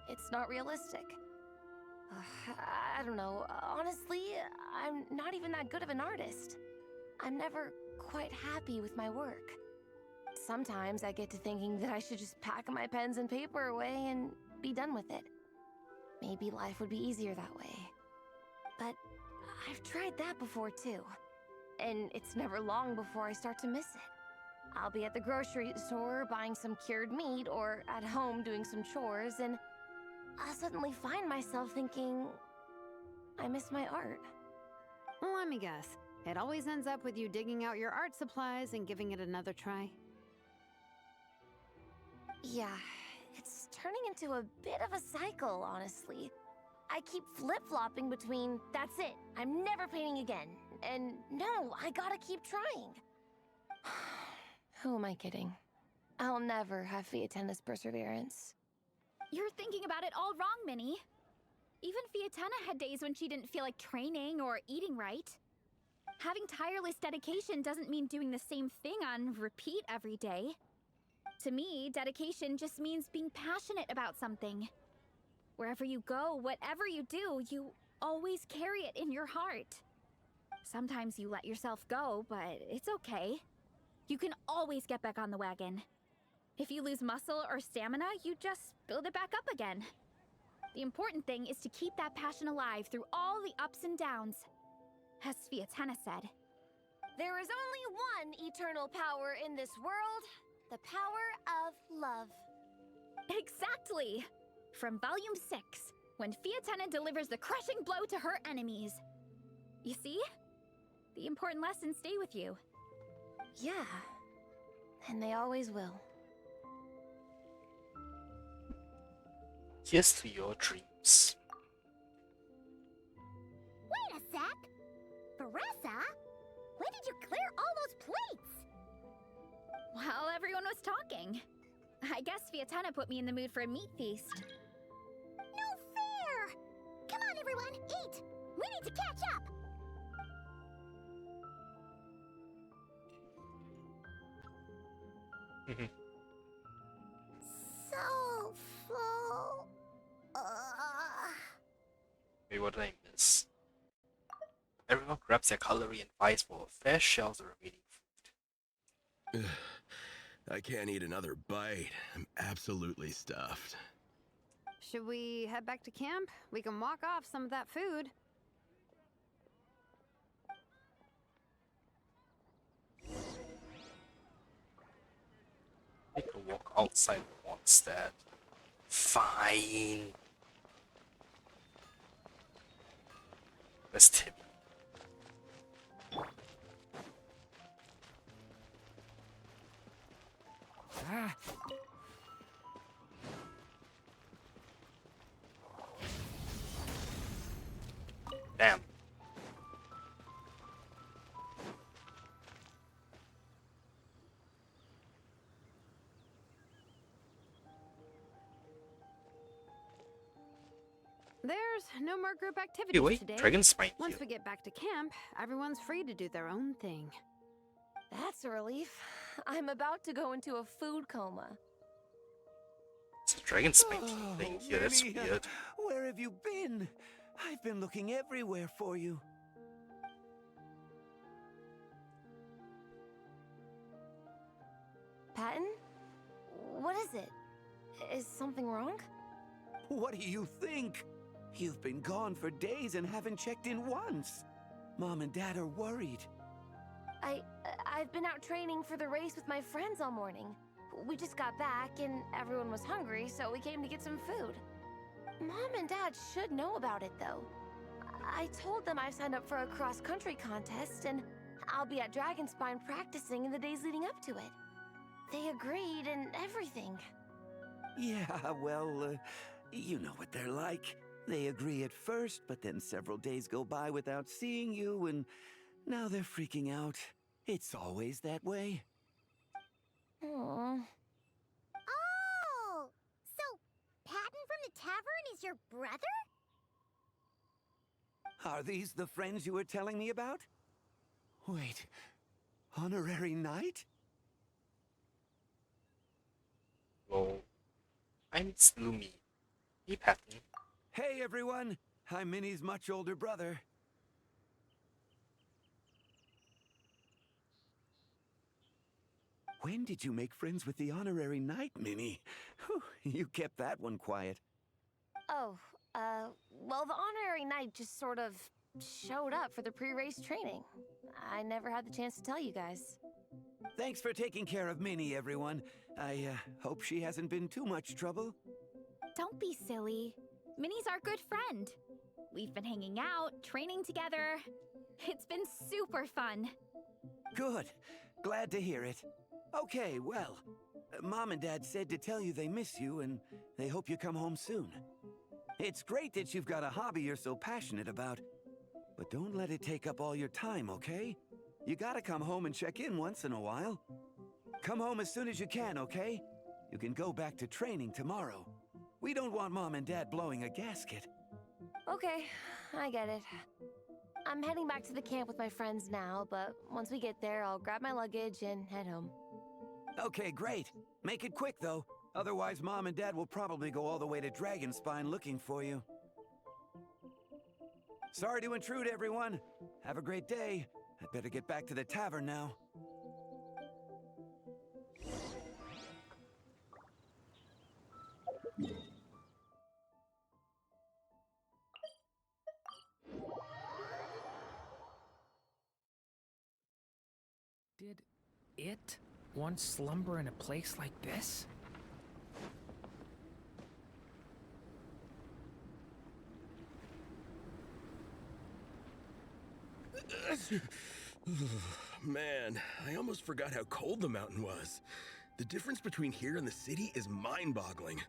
S14: It's not realistic. I don't know. Honestly, I'm not even that good of an artist. I'm never quite happy with my work. Sometimes I get to thinking that I should just pack my pens and paper away and be done with it. Maybe life would be easier that way. But I've tried that before too. And it's never long before I start to miss it. I'll be at the grocery store buying some cured meat or at home doing some chores, and I'll suddenly find myself thinking, I miss my art.
S10: Well, let me guess. It always ends up with you digging out your art supplies and giving it another try.
S14: Yeah, it's turning into a bit of a cycle, honestly. I keep flip-flopping between, that's it, I'm never painting again, and no, I gotta keep trying. Who am I kidding? I'll never have Fiatena's perseverance.
S3: You're thinking about it all wrong, Minnie. Even Fiatena had days when she didn't feel like training or eating right. Having tireless dedication doesn't mean doing the same thing on repeat every day. To me, dedication just means being passionate about something. Wherever you go, whatever you do, you always carry it in your heart. Sometimes you let yourself go, but it's okay. You can always get back on the wagon. If you lose muscle or stamina, you just build it back up again. The important thing is to keep that passion alive through all the ups and downs. As Fiatena said,
S14: there is only one eternal power in this world, the power of love.
S3: Exactly! From Volume 6, when Fiatena delivers the crushing blow to her enemies. You see? The important lessons stay with you.
S14: Yeah, and they always will.
S1: Here's to your dreams.
S5: Wait a sec! Baressa? When did you clear all those plates?
S3: While everyone was talking. I guess Fiatena put me in the mood for a meat feast.
S5: No fair! Come on, everyone, eat! We need to catch up! So full.
S1: Wait, what did I miss? Everyone grabs their cutlery and fights for a fair share of the remaining food.
S11: I can't eat another bite. I'm absolutely stuffed.
S10: Should we head back to camp? We can walk off some of that food.
S1: They can walk outside Mondstadt. Fine. Where's Timmy?
S9: Ah.
S1: Damn.
S10: There's no more group activities
S1: Wait,
S10: today.
S1: Dragon Spine
S10: Once
S1: here.
S10: we get back to camp, everyone's free to do their own thing.
S14: That's a relief. I'm about to go into a food coma.
S1: It's a Dragon Spine thing here, that's
S15: Minnie,
S1: weird.
S15: Where have you been? I've been looking everywhere for you.
S14: Patton? What is it? Is something wrong?
S15: What do you think? You've been gone for days and haven't checked in once. Mom and Dad are worried.
S14: I've been out training for the race with my friends all morning. We just got back and everyone was hungry, so we came to get some food. Mom and Dad should know about it, though. I told them I signed up for a cross-country contest, and I'll be at Dragonspine practicing in the days leading up to it. They agreed and everything.
S15: Yeah, well, you know what they're like. They agree at first, but then several days go by without seeing you, and now they're freaking out. It's always that way.
S14: Aww.
S5: Oh! So, Patton from the tavern is your brother?
S15: Are these the friends you were telling me about? Wait, honorary knight?
S1: Well, I'm Sloomy. Hey, Patton.
S15: Hey everyone, I'm Minnie's much older brother. When did you make friends with the honorary knight, Minnie? Whew, you kept that one quiet.
S14: Oh, well, the honorary knight just sort of showed up for the pre-race training. I never had the chance to tell you guys.
S15: Thanks for taking care of Minnie, everyone. I hope she hasn't been too much trouble.
S3: Don't be silly. Minnie's our good friend. We've been hanging out, training together. It's been super fun.
S15: Good. Glad to hear it. Okay, well, Mom and Dad said to tell you they miss you and they hope you come home soon. It's great that you've got a hobby you're so passionate about, but don't let it take up all your time, okay? You gotta come home and check in once in a while. Come home as soon as you can, okay? You can go back to training tomorrow. We don't want Mom and Dad blowing a gasket.
S14: Okay, I get it. I'm heading back to the camp with my friends now, but once we get there, I'll grab my luggage and head home.
S15: Okay, great. Make it quick, though. Otherwise, Mom and Dad will probably go all the way to Dragonspine looking for you. Sorry to intrude, everyone. Have a great day. I'd better get back to the tavern now.
S9: Did it once slumber in a place like this?
S11: Man, I almost forgot how cold the mountain was. The difference between here and the city is mind-boggling.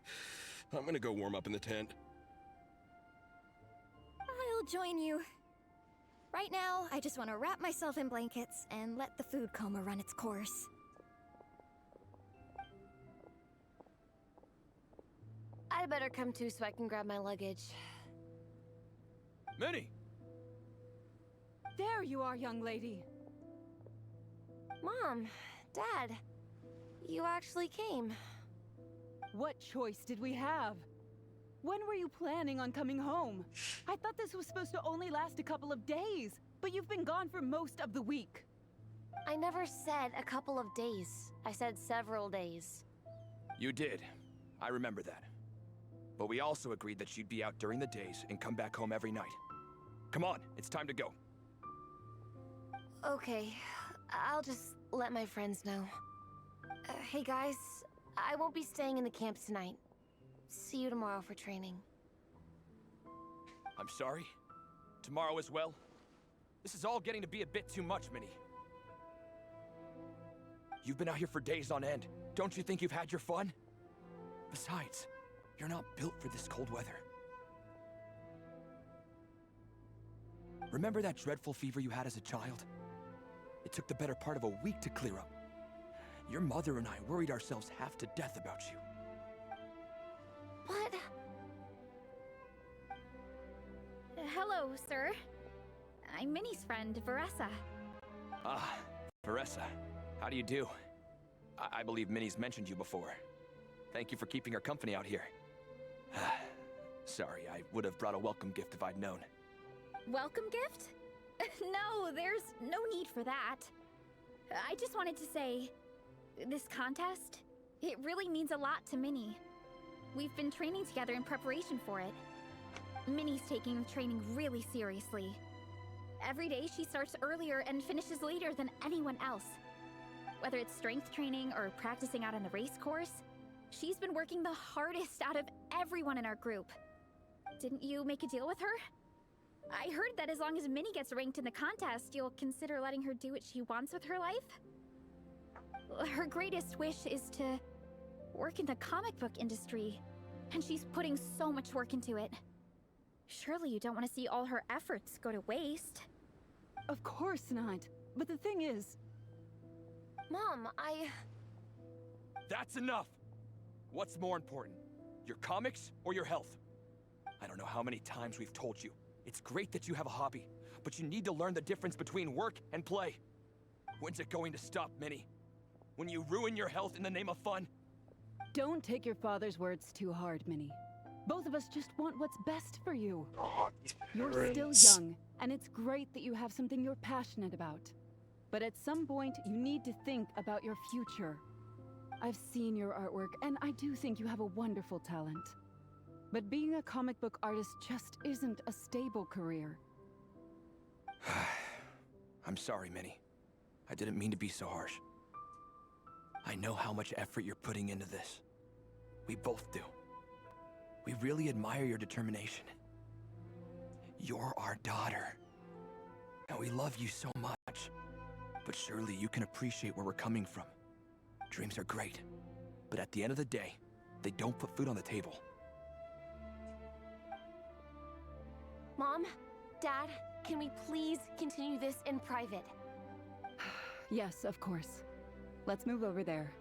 S11: I'm gonna go warm up in the tent.
S4: I'll join you. Right now, I just want to wrap myself in blankets and let the food coma run its course.
S14: I'd better come too so I can grab my luggage.
S16: Minnie! There you are, young lady.
S14: Mom, Dad, you actually came.
S16: What choice did we have? When were you planning on coming home? I thought this was supposed to only last a couple of days, but you've been gone for most of the week.
S14: I never said a couple of days. I said several days.
S17: You did. I remember that. But we also agreed that you'd be out during the days and come back home every night. Come on, it's time to go.
S14: Okay, I'll just let my friends know. Hey guys, I won't be staying in the camp tonight. See you tomorrow for training.
S17: I'm sorry. Tomorrow as well. This is all getting to be a bit too much, Minnie. You've been out here for days on end. Don't you think you've had your fun? Besides, you're not built for this cold weather. Remember that dreadful fever you had as a child? It took the better part of a week to clear up. Your mother and I worried ourselves half to death about you.
S14: What?
S3: Hello, sir. I'm Minnie's friend, Veressa.
S17: Ah, Veressa. How do you do? I believe Minnie's mentioned you before. Thank you for keeping her company out here. Sorry, I would have brought a welcome gift if I'd known.
S3: Welcome gift? No, there's no need for that. I just wanted to say, this contest, it really means a lot to Minnie. We've been training together in preparation for it. Minnie's taking the training really seriously. Every day she starts earlier and finishes later than anyone else. Whether it's strength training or practicing out on the race course, she's been working the hardest out of everyone in our group. Didn't you make a deal with her? I heard that as long as Minnie gets ranked in the contest, you'll consider letting her do what she wants with her life? Her greatest wish is to work in the comic book industry, and she's putting so much work into it. Surely you don't want to see all her efforts go to waste.
S16: Of course not. But the thing is...
S14: Mom,
S17: That's enough! What's more important? Your comics or your health? I don't know how many times we've told you. It's great that you have a hobby, but you need to learn the difference between work and play. When's it going to stop, Minnie? When you ruin your health in the name of fun?
S16: Don't take your father's words too hard, Minnie. Both of us just want what's best for you.
S1: Oh,
S16: You're still young, and it's great that you have something you're passionate about. But at some point, you need to think about your future. I've seen your artwork, and I do think you have a wonderful talent. But being a comic book artist just isn't a stable career.
S17: I'm sorry, Minnie. I didn't mean to be so harsh. I know how much effort you're putting into this. We both do. We really admire your determination. You're our daughter. And we love you so much. But surely you can appreciate where we're coming from. Dreams are great. But at the end of the day, they don't put food on the table.
S14: Mom, Dad, can we please continue this in private?
S16: Yes, of course. Let's move over there.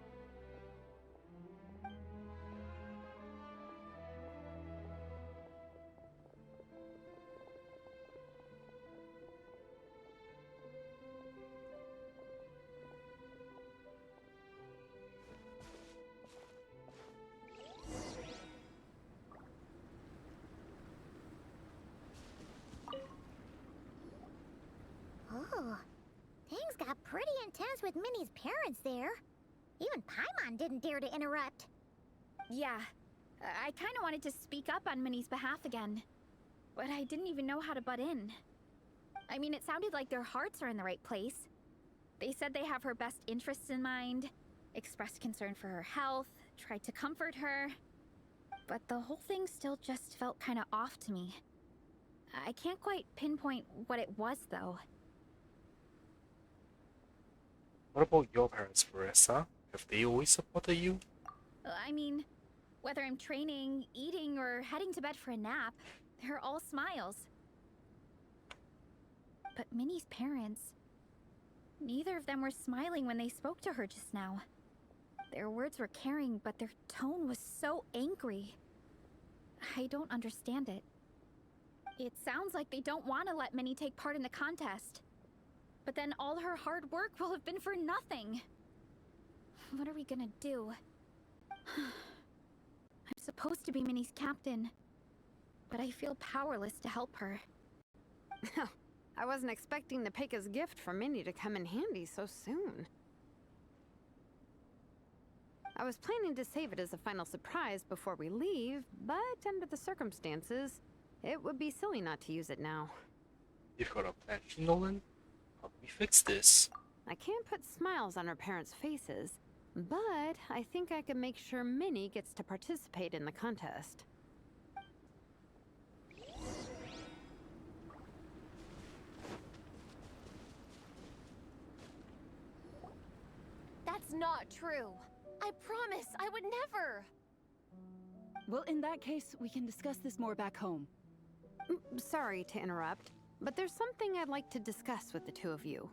S5: Oh, things got pretty intense with Minnie's parents there. Even Paimon didn't dare to interrupt.
S3: Yeah, I kinda wanted to speak up on Minnie's behalf again, but I didn't even know how to butt in. I mean, it sounded like their hearts are in the right place. They said they have her best interests in mind, expressed concern for her health, tried to comfort her. But the whole thing still just felt kinda off to me. I can't quite pinpoint what it was, though.
S1: What about your parents, Veressa? Have they always supported you?
S3: I mean, whether I'm training, eating, or heading to bed for a nap, they're all smiles. But Minnie's parents, neither of them were smiling when they spoke to her just now. Their words were caring, but their tone was so angry. I don't understand it. It sounds like they don't want to let Minnie take part in the contest. But then all her hard work will have been for nothing. What are we gonna do? I'm supposed to be Minnie's captain, but I feel powerless to help her.
S10: I wasn't expecting Nepeka's gift for Minnie to come in handy so soon. I was planning to save it as a final surprise before we leave, but under the circumstances, it would be silly not to use it now.
S1: You've got a plan, Nolan? How do we fix this?
S10: I can't put smiles on her parents' faces, but I think I can make sure Minnie gets to participate in the contest.
S14: That's not true. I promise I would never.
S16: Well, in that case, we can discuss this more back home.
S10: Sorry to interrupt, but there's something I'd like to discuss with the two of you.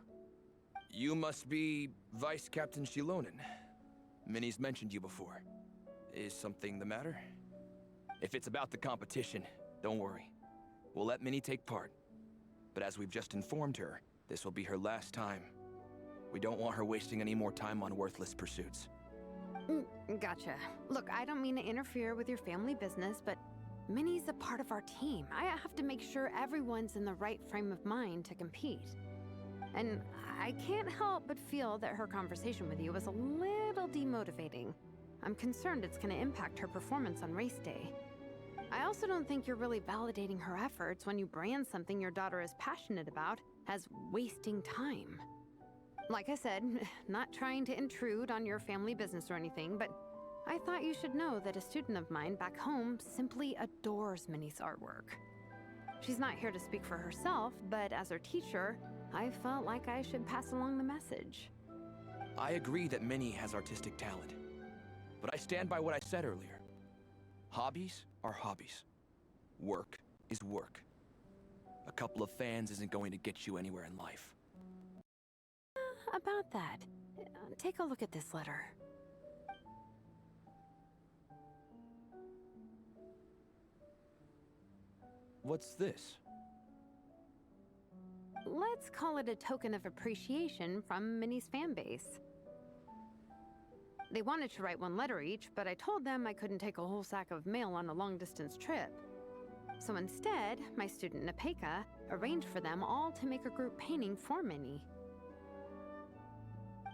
S17: You must be Vice Captain Shilonen. Minnie's mentioned you before. Is something the matter? If it's about the competition, don't worry. We'll let Minnie take part. But as we've just informed her, this will be her last time. We don't want her wasting any more time on worthless pursuits.
S10: Gotcha. Look, I don't mean to interfere with your family business, but Minnie's a part of our team. I have to make sure everyone's in the right frame of mind to compete. And I can't help but feel that her conversation with you was a little demotivating. I'm concerned it's going to impact her performance on race day. I also don't think you're really validating her efforts when you brand something your daughter is passionate about as wasting time. Like I said, not trying to intrude on your family business or anything, but I thought you should know that a student of mine back home simply adores Minnie's artwork. She's not here to speak for herself, but as her teacher, I felt like I should pass along the message.
S17: I agree that Minnie has artistic talent, but I stand by what I said earlier. Hobbies are hobbies. Work is work. A couple of fans isn't going to get you anywhere in life.
S10: About that, take a look at this letter.
S17: What's this?
S10: Let's call it a token of appreciation from Minnie's fan base. They wanted to write one letter each, but I told them I couldn't take a whole sack of mail on a long-distance trip. So instead, my student Nepeka arranged for them all to make a group painting for Minnie.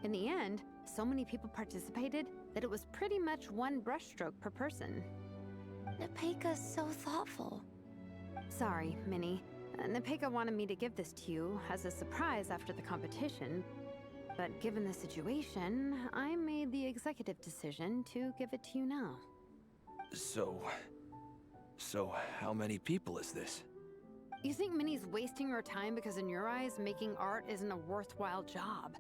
S10: In the end, so many people participated that it was pretty much one brushstroke per person.
S14: Nepeka's so thoughtful.
S10: Sorry, Minnie. Nepeka wanted me to give this to you as a surprise after the competition, but given the situation, I made the executive decision to give it to you now.
S17: So how many people is this?
S10: You think Minnie's wasting her time because in your eyes, making art isn't a worthwhile job?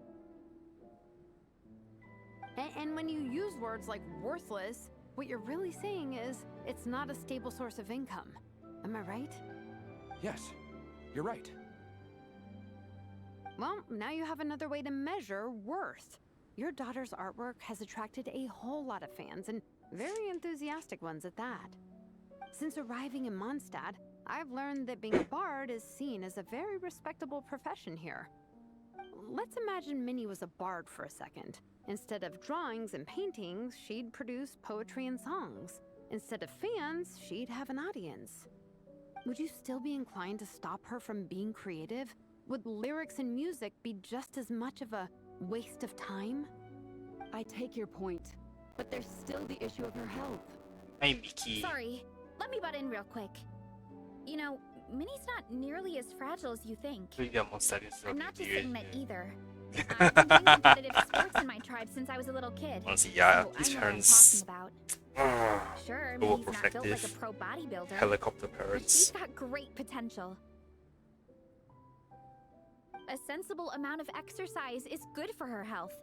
S10: And when you use words like worthless, what you're really saying is it's not a stable source of income. Am I right?
S17: Yes, you're right.
S10: Well, now you have another way to measure worth. Your daughter's artwork has attracted a whole lot of fans, and very enthusiastic ones at that. Since arriving in Mondstadt, I've learned that being a bard is seen as a very respectable profession here. Let's imagine Minnie was a bard for a second. Instead of drawings and paintings, she'd produce poetry and songs. Instead of fans, she'd have an audience. Would you still be inclined to stop her from being creative? Would lyrics and music be just as much of a waste of time?
S16: I take your point, but there's still the issue of her health.
S1: Hey, Mickey.
S3: Sorry, let me butt in real quick. You know, Minnie's not nearly as fragile as you think. I'm not just saying that either. I've been doing competitive sports in my tribe since I was a little kid.
S1: Honestly, yeah,
S3: so
S1: these
S3: I know
S1: parents.
S3: what I'm talking about. Sure, Minnie's not built like a pro bodybuilder.
S1: Helicopter
S3: But
S1: parents.
S3: she's got great potential. A sensible amount of exercise is good for her health.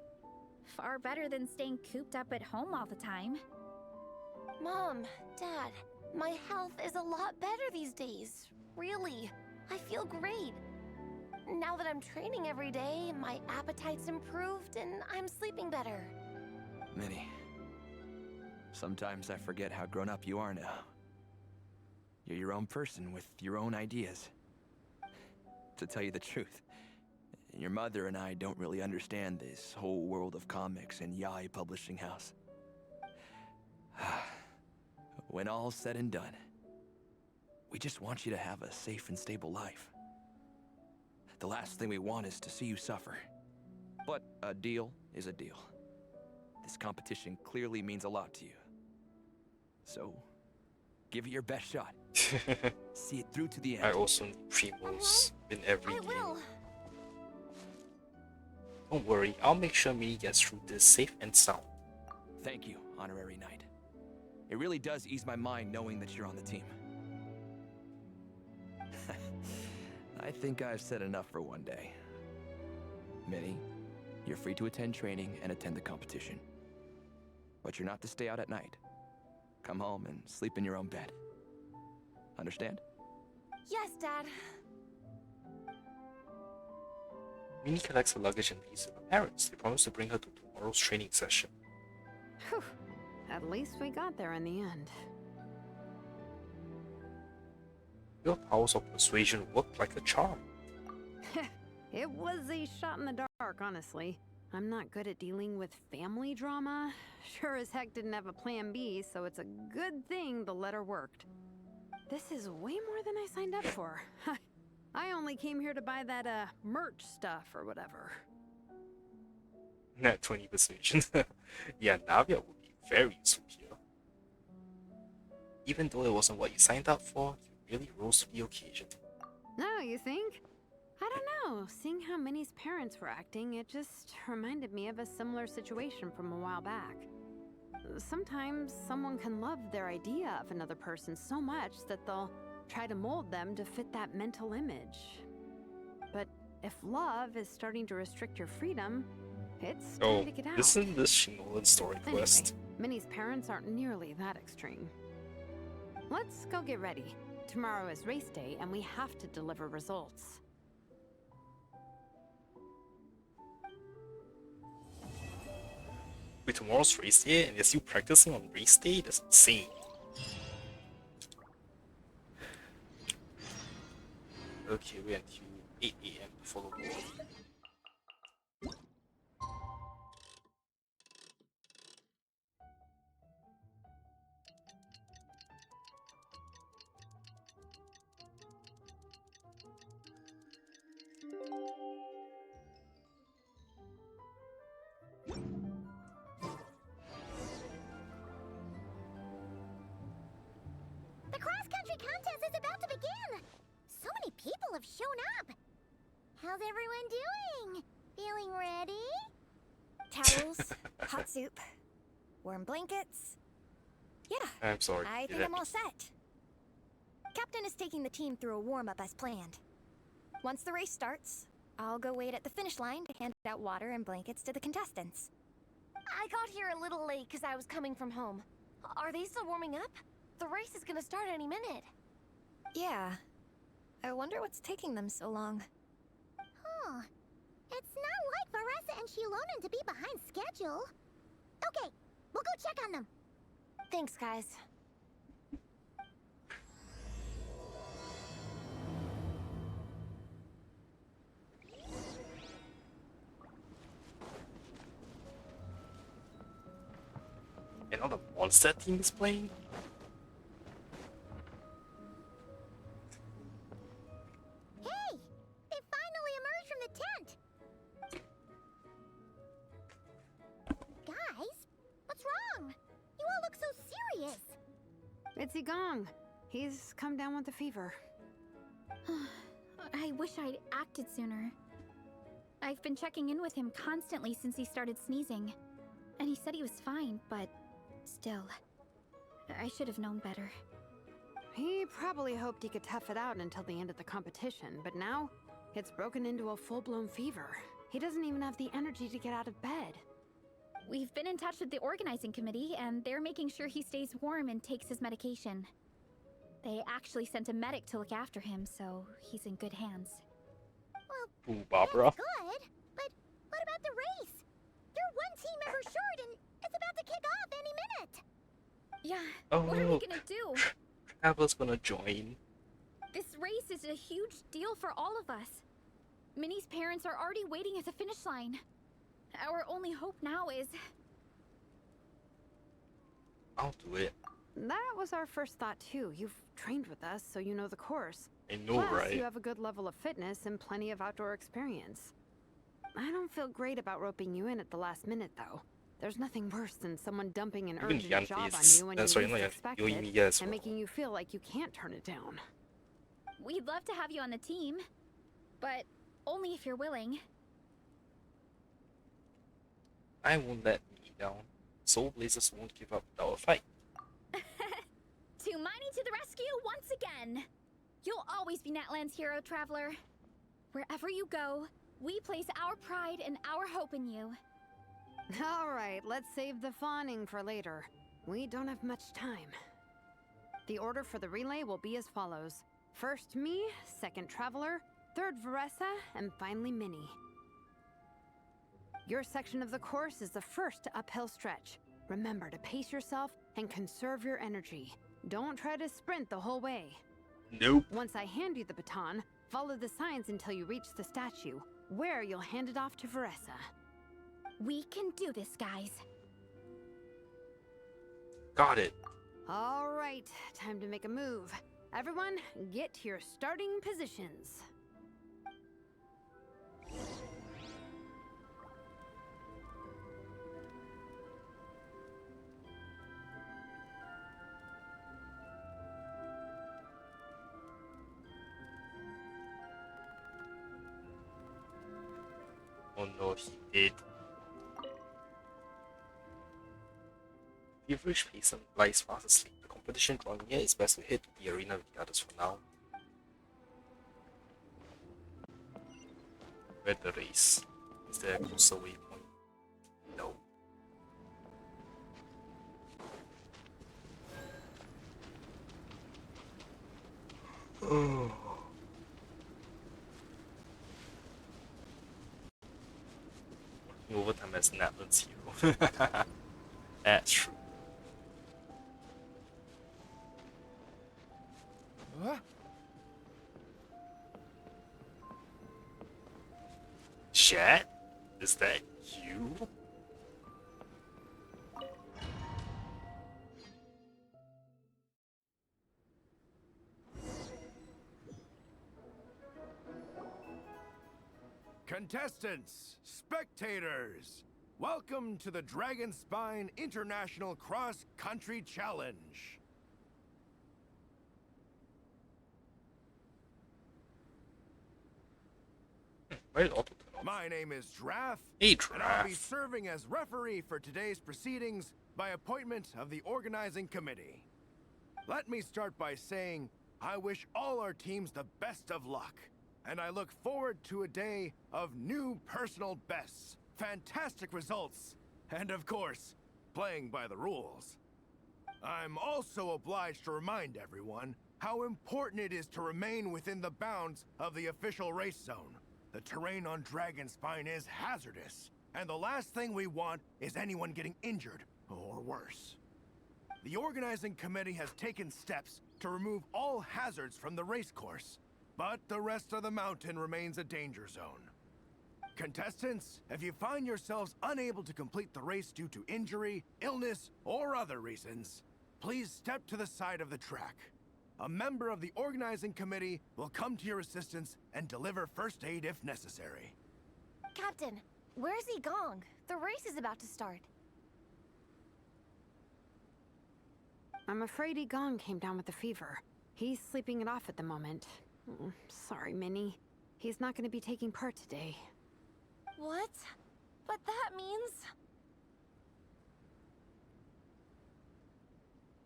S3: Far better than staying cooped up at home all the time.
S14: Mom, Dad, my health is a lot better these days. Really, I feel great. Now that I'm training every day, my appetite's improved and I'm sleeping better.
S17: Minnie, sometimes I forget how grown up you are now. You're your own person with your own ideas. To tell you the truth, your mother and I don't really understand this whole world of comics and Yaoi Publishing House. When all's said and done, we just want you to have a safe and stable life. The last thing we want is to see you suffer. But a deal is a deal. This competition clearly means a lot to you. So, give it your best shot. See it through to the end.
S1: I also need primos in every game. Don't worry, I'll make sure Minnie gets through this safe and sound.
S17: Thank you, Honorary Knight. It really does ease my mind knowing that you're on the team. I think I've said enough for one day. Minnie, you're free to attend training and attend the competition. But you're not to stay out at night. Come home and sleep in your own bed. Understand?
S14: Yes, Dad.
S1: Minnie collects her luggage and leaves with her parents. They promise to bring her to tomorrow's training session.
S10: Whew. At least we got there in the end.
S1: Your powers of persuasion worked like a charm.
S10: It was a shot in the dark, honestly. I'm not good at dealing with family drama. Sure as heck didn't have a plan B, so it's a good thing the letter worked. This is way more than I signed up for. I only came here to buy that, merch stuff or whatever.
S1: Net 20 persuasion. Yeah, Navia would be very useful here. Even though it wasn't what you signed up for, you really rose to the occasion.
S10: No, you think? I don't know. Seeing how Minnie's parents were acting, it just reminded me of a similar situation from a while back. Sometimes someone can love their idea of another person so much that they'll try to mold them to fit that mental image. But if love is starting to restrict your freedom, it's time to get out.
S1: Isn't this Shinolan's story quest?
S10: Anyway, Minnie's parents aren't nearly that extreme. Let's go get ready. Tomorrow is race day, and we have to deliver results.
S1: Wait, tomorrow's race day and you're still practicing on race day? That's insane. Okay, wait until 8 AM to follow the board.
S5: The cross-country contest is about to begin! So many people have shown up! How's everyone doing? Feeling ready?
S4: Towels, hot soup, warm blankets. Yeah,
S1: I'm sorry.
S4: I think I'm all set. Captain is taking the team through a warm-up as planned. Once the race starts, I'll go wait at the finish line to hand out water and blankets to the contestants.
S14: I got here a little late because I was coming from home. Are they still warming up? The race is gonna start any minute.
S4: Yeah. I wonder what's taking them so long.
S5: Huh. It's not like Varessa and Shilonen to be behind schedule. Okay, we'll go check on them.
S14: Thanks, guys.
S1: And now the monster team is playing?
S5: Hey! They finally emerged from the tent! Guys, what's wrong? You all look so serious.
S10: It's Igong. He's come down with a fever.
S3: I wish I'd acted sooner. I've been checking in with him constantly since he started sneezing. And he said he was fine, but still, I should have known better.
S10: He probably hoped he could tough it out until the end of the competition, but now it's broken into a full-blown fever. He doesn't even have the energy to get out of bed.
S3: We've been in touch with the organizing committee, and they're making sure he stays warm and takes his medication. They actually sent a medic to look after him, so he's in good hands.
S5: Well,
S1: Ooh, Barbara.
S5: that's good, but what about the race? You're one team member short, and it's about to kick off any minute.
S3: Yeah,
S1: Oh,
S3: what are we gonna do?
S1: Abel's gonna join.
S3: This race is a huge deal for all of us. Minnie's parents are already waiting at the finish line. Our only hope now is...
S1: I'll do it.
S10: That was our first thought too. You've trained with us, so you know the course.
S1: I know,
S10: Plus,
S1: right?
S10: you have a good level of fitness and plenty of outdoor experience. I don't feel great about roping you in at the last minute, though. There's nothing worse than someone dumping an
S1: Even
S10: urgent job on
S1: Yankees.
S10: you when you
S1: Sorry,
S10: least
S1: no,
S10: expect
S1: you
S10: it,
S1: me as
S10: and
S1: well.
S10: making you feel like you can't turn it down.
S3: We'd love to have you on the team, but only if you're willing.
S1: I won't let me down. Soulblazers won't give up without a fight.
S3: To Miney to the rescue once again! You'll always be Natlan's hero, Traveler. Wherever you go, we place our pride and our hope in you.
S10: Alright, let's save the fawning for later. We don't have much time. The order for the relay will be as follows. First me, second Traveler, third Veressa, and finally Minnie. Your section of the course is the first uphill stretch. Remember to pace yourself and conserve your energy. Don't try to sprint the whole way.
S1: Nope.
S10: Once I hand you the baton, follow the signs until you reach the statue, where you'll hand it off to Veressa.
S3: We can do this, guys.
S1: Got it.
S10: Alright, time to make a move. Everyone, get to your starting positions.
S1: Oh no, he did. Feverish patient lies fast asleep. The competition drawing near, it's best to hit the arena with the others for now. Where the race? Is there a closer waypoint? No. Oh. Overtime as Natlan's hero. That's true.
S17: Huh?
S1: Chat? Is that you?
S18: Contestants, spectators, welcome to the Dragon Spine International Cross Country Challenge. My name is Draff,
S1: Hey,
S18: and I'll be
S1: Draff.
S18: serving as referee for today's proceedings by appointment of the organizing committee. Let me start by saying I wish all our teams the best of luck, and I look forward to a day of new personal bests, fantastic results, and of course, playing by the rules. I'm also obliged to remind everyone how important it is to remain within the bounds of the official race zone. The terrain on Dragon Spine is hazardous, and the last thing we want is anyone getting injured, or worse. The organizing committee has taken steps to remove all hazards from the race course, but the rest of the mountain remains a danger zone. Contestants, if you find yourselves unable to complete the race due to injury, illness, or other reasons, please step to the side of the track. A member of the organizing committee will come to your assistance and deliver first aid if necessary.
S14: Captain, where's Gong? The race is about to start.
S10: I'm afraid Gong came down with a fever. He's sleeping it off at the moment. Sorry, Minnie. He's not going to be taking part today.
S14: What? But that means...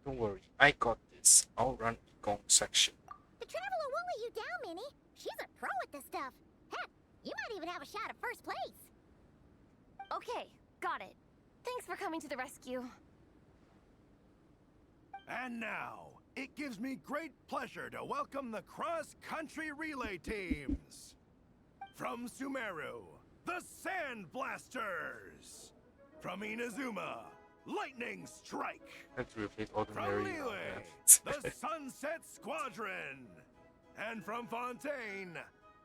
S1: Don't worry, I got this. I'll run Gong section.
S5: The Traveler won't let you down, Minnie. She's a pro at this stuff. Heck, you might even have a shot at first place.
S14: Okay, got it. Thanks for coming to the rescue.
S18: And now, it gives me great pleasure to welcome the cross-country relay teams. From Sumeru, the Sand Blasters. From Inazuma, lightning strike.
S1: I have to replace
S18: From
S1: ordinary.
S18: Liyue, the Sunset Squadron. And from Fontaine,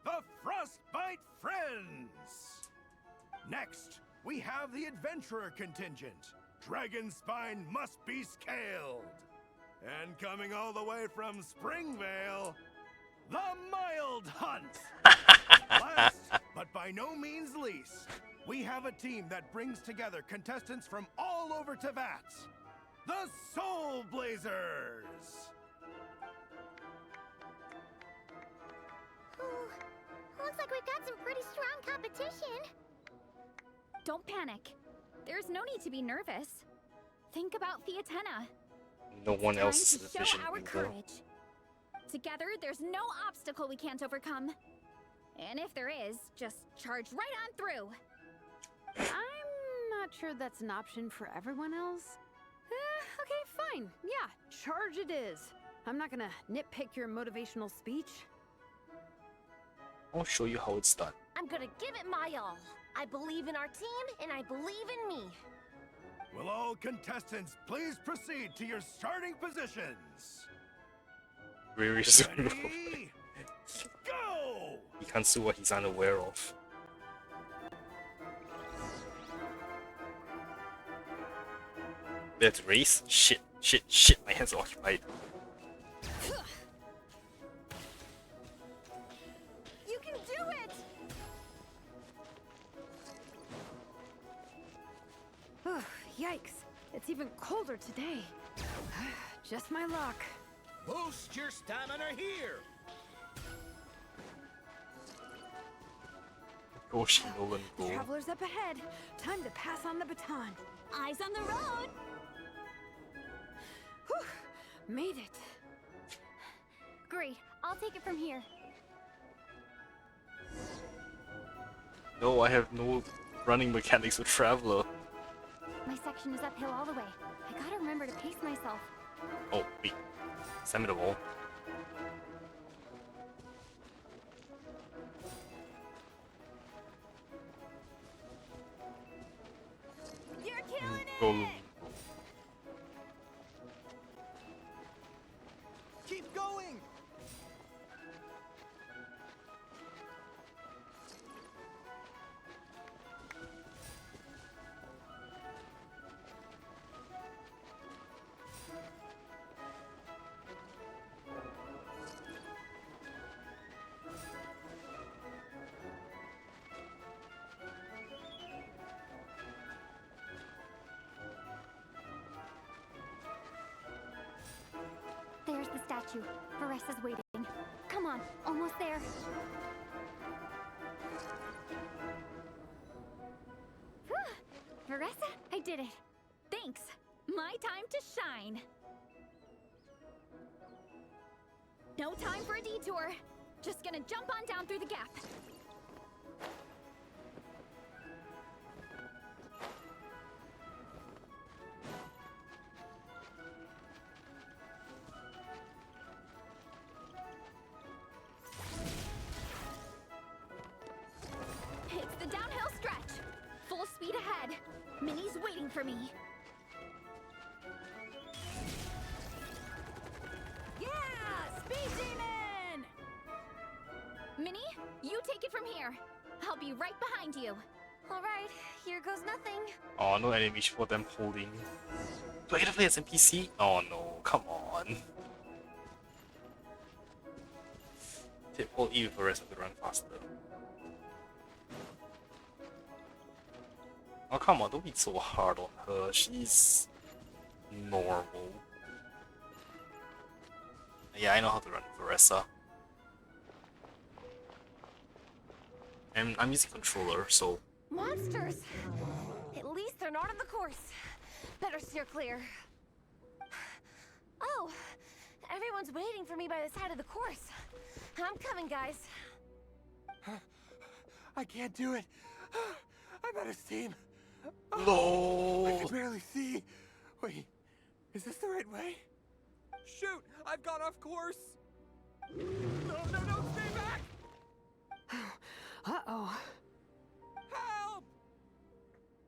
S18: the Frostbite Friends. Next, we have the Adventurer contingent. Dragon Spine must be scaled. And coming all the way from Springvale, the Mild Hunt. Last, but by no means least, we have a team that brings together contestants from all over Teyvat. The Soulblazers.
S5: Looks like we've got some pretty strong competition.
S3: Don't panic. There's no need to be nervous. Think about Fiatenna.
S1: No one
S3: Time
S1: else is
S3: to show
S1: efficient
S3: our
S1: in the
S3: courage. Together, there's no obstacle we can't overcome. And if there is, just charge right on through.
S10: I'm not sure that's an option for everyone else. Okay, fine. Yeah, charge it is. I'm not gonna nitpick your motivational speech.
S1: I'll show you how it's done.
S14: I'm gonna give it my all. I believe in our team, and I believe in me.
S18: Will all contestants please proceed to your starting positions?
S1: Very soon.
S18: Ready? Go!
S1: He can't see what he's unaware of. Let's race? Shit, my hands are occupied.
S14: You can do it!
S10: Yikes, it's even colder today. Just my luck.
S7: Boost your stamina here.
S1: Goshi Nolan go.
S10: Travelers up ahead. Time to pass on the baton.
S3: Eyes on the road.
S10: Whew, made it.
S3: Great, I'll take it from here.
S1: No, I have no running mechanics with Traveler.
S3: My section is uphill all the way. I gotta remember to pace myself.
S1: Oh, wait. Send me the wall.
S14: You're killing
S1: Go.
S14: it!
S6: Keep going!
S3: There's the statue. Varesa's waiting. Come on, almost there. Whew. Varesa, I did it. Thanks. My time to shine. No time for a detour. Just gonna jump on down through the gap. It's the downhill stretch. Full speed ahead. Minnie's waiting for me.
S14: Yeah! Speed Demon!
S3: Minnie, you take it from here. I'll be right behind you.
S14: Alright, here goes nothing.
S1: Oh, no animation for them holding. Do I get to play as NPC? Oh no, come on. Tip hold E for the rest of the run faster. Oh come on, don't be so hard on her. She's normal. Yeah, I know how to run Varesa. And I'm using controller, so
S14: Monsters! At least they're not on the course. Better steer clear. Oh, everyone's waiting for me by the side of the course. I'm coming, guys.
S6: I can't do it. I'm out of steam.
S1: No.
S6: I can barely see. Wait, is this the right way? Shoot! I've gone off course. No, stay back!
S10: Uh-oh.
S6: Help!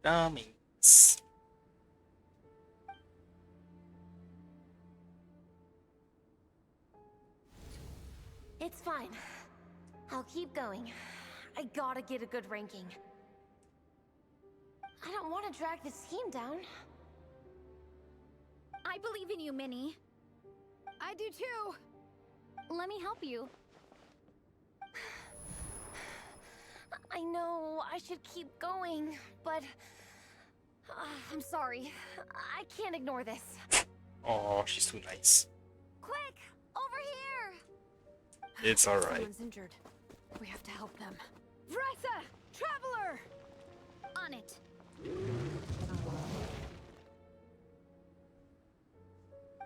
S1: Dummies.
S14: It's fine. I'll keep going. I gotta get a good ranking. I don't want to drag this team down.
S3: I believe in you, Minnie.
S10: I do too.
S12: Let me help you.
S14: I know I should keep going, but I'm sorry. I can't ignore this.
S1: Oh, she's too nice.
S14: Quick, over here!
S1: It's alright.
S10: Someone's injured. We have to help them. Vressa! Traveler!
S3: On it.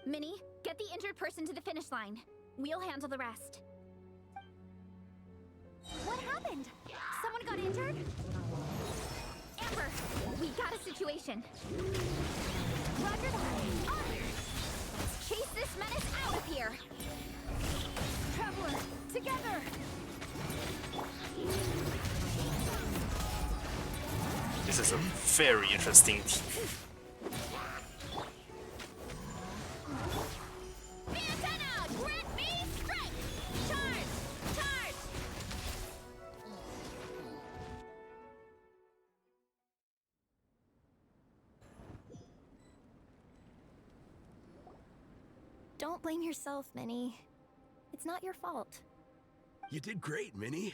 S3: Minnie, get the injured person to the finish line. We'll handle the rest.
S12: What happened? Someone got injured?
S3: Amber, we got a situation.
S12: Roger that. On it!
S3: Let's chase this menace out of here.
S10: Traveler, together!
S1: This is a very interesting team.
S3: Antenna, grant me strength! Charge! Charge!
S4: Don't blame yourself, Minnie. It's not your fault.
S11: You did great, Minnie.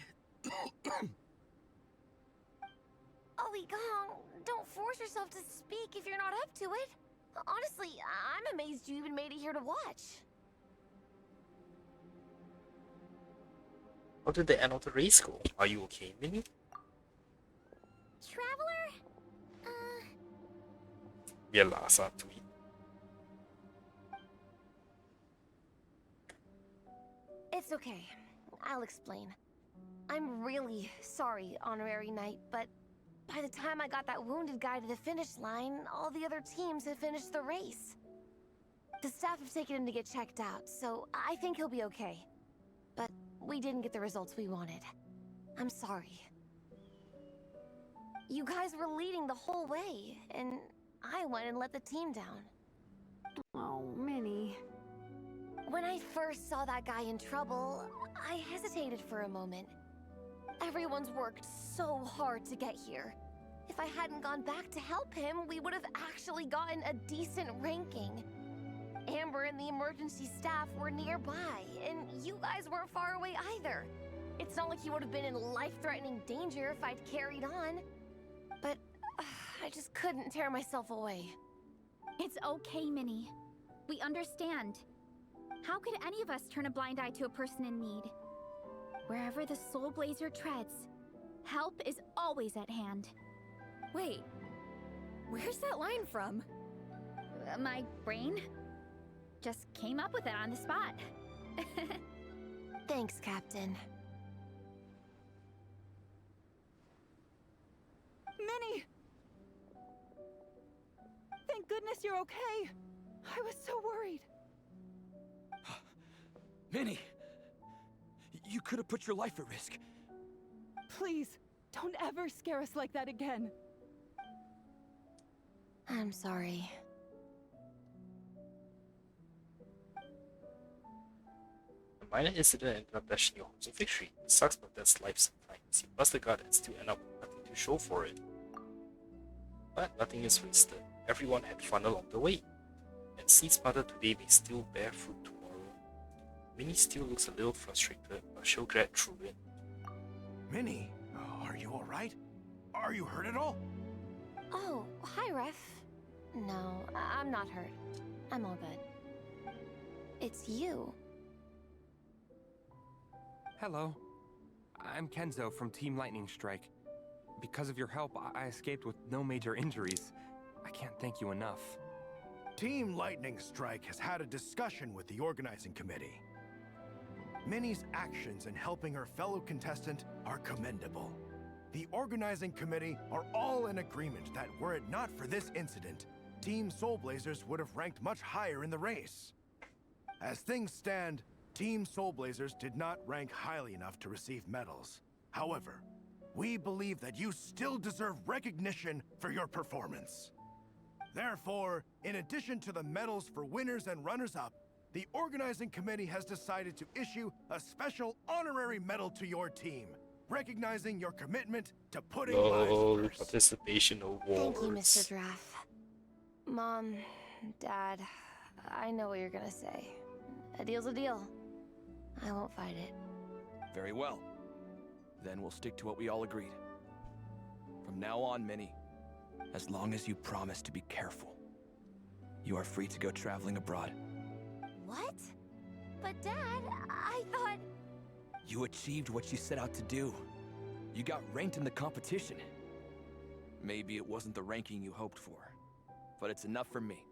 S14: Ollie Gong, don't force yourself to speak if you're not up to it. Honestly, I'm amazed you even made it here to watch.
S1: How did the end of the race go? Are you okay, Minnie?
S5: Traveler?
S1: Wir lasen tweet.
S14: It's okay. I'll explain. I'm really sorry, Honorary Knight, but by the time I got that wounded guy to the finish line, all the other teams had finished the race. The staff have taken him to get checked out, so I think he'll be okay. But we didn't get the results we wanted. I'm sorry. You guys were leading the whole way, and I went and let the team down.
S10: Oh, Minnie.
S14: When I first saw that guy in trouble, I hesitated for a moment. Everyone's worked so hard to get here. If I hadn't gone back to help him, we would have actually gotten a decent ranking. Amber and the emergency staff were nearby, and you guys weren't far away either. It's not like he would have been in life-threatening danger if I'd carried on. But I just couldn't tear myself away.
S3: It's okay, Minnie. We understand. How could any of us turn a blind eye to a person in need? Wherever the Soulblazer treads, help is always at hand.
S4: Wait, where's that line from?
S3: My brain just came up with it on the spot.
S14: Thanks, Captain.
S16: Minnie! Thank goodness you're okay. I was so worried.
S17: Minnie! You could have put your life at risk.
S16: Please, don't ever scare us like that again.
S14: I'm sorry.
S1: A minor incident ended up dashing your hopes of victory. It sucks, but that's life sometimes. You bust a gut and still end up with nothing to show for it. But nothing is wasted. Everyone had fun along the way. And Seed's mother today may still bear fruit tomorrow. Minnie still looks a little frustrated, but she'll get through it.
S18: Minnie, are you alright? Are you hurt at all?
S14: Oh, hi, Ref. No, I'm not hurt. I'm all good. It's you.
S6: Hello. I'm Kenzo from Team Lightning Strike. Because of your help, I escaped with no major injuries. I can't thank you enough.
S18: Team Lightning Strike has had a discussion with the organizing committee. Minnie's actions in helping her fellow contestant are commendable. The organizing committee are all in agreement that were it not for this incident, Team Soulblazers would have ranked much higher in the race. As things stand, Team Soulblazers did not rank highly enough to receive medals. However, we believe that you still deserve recognition for your performance. Therefore, in addition to the medals for winners and runners-up, the organizing committee has decided to issue a special honorary medal to your team, recognizing your commitment to putting
S1: Lol,
S18: lives first.
S1: participation awards.
S14: Thank you, Mr. Draff. Mom, Dad, I know what you're gonna say. A deal's a deal. I won't fight it.
S17: Very well. Then we'll stick to what we all agreed. From now on, Minnie, as long as you promise to be careful, you are free to go traveling abroad.
S12: What? But Dad, I thought...
S17: You achieved what you set out to do. You got ranked in the competition. Maybe it wasn't the ranking you hoped for, but it's enough for me.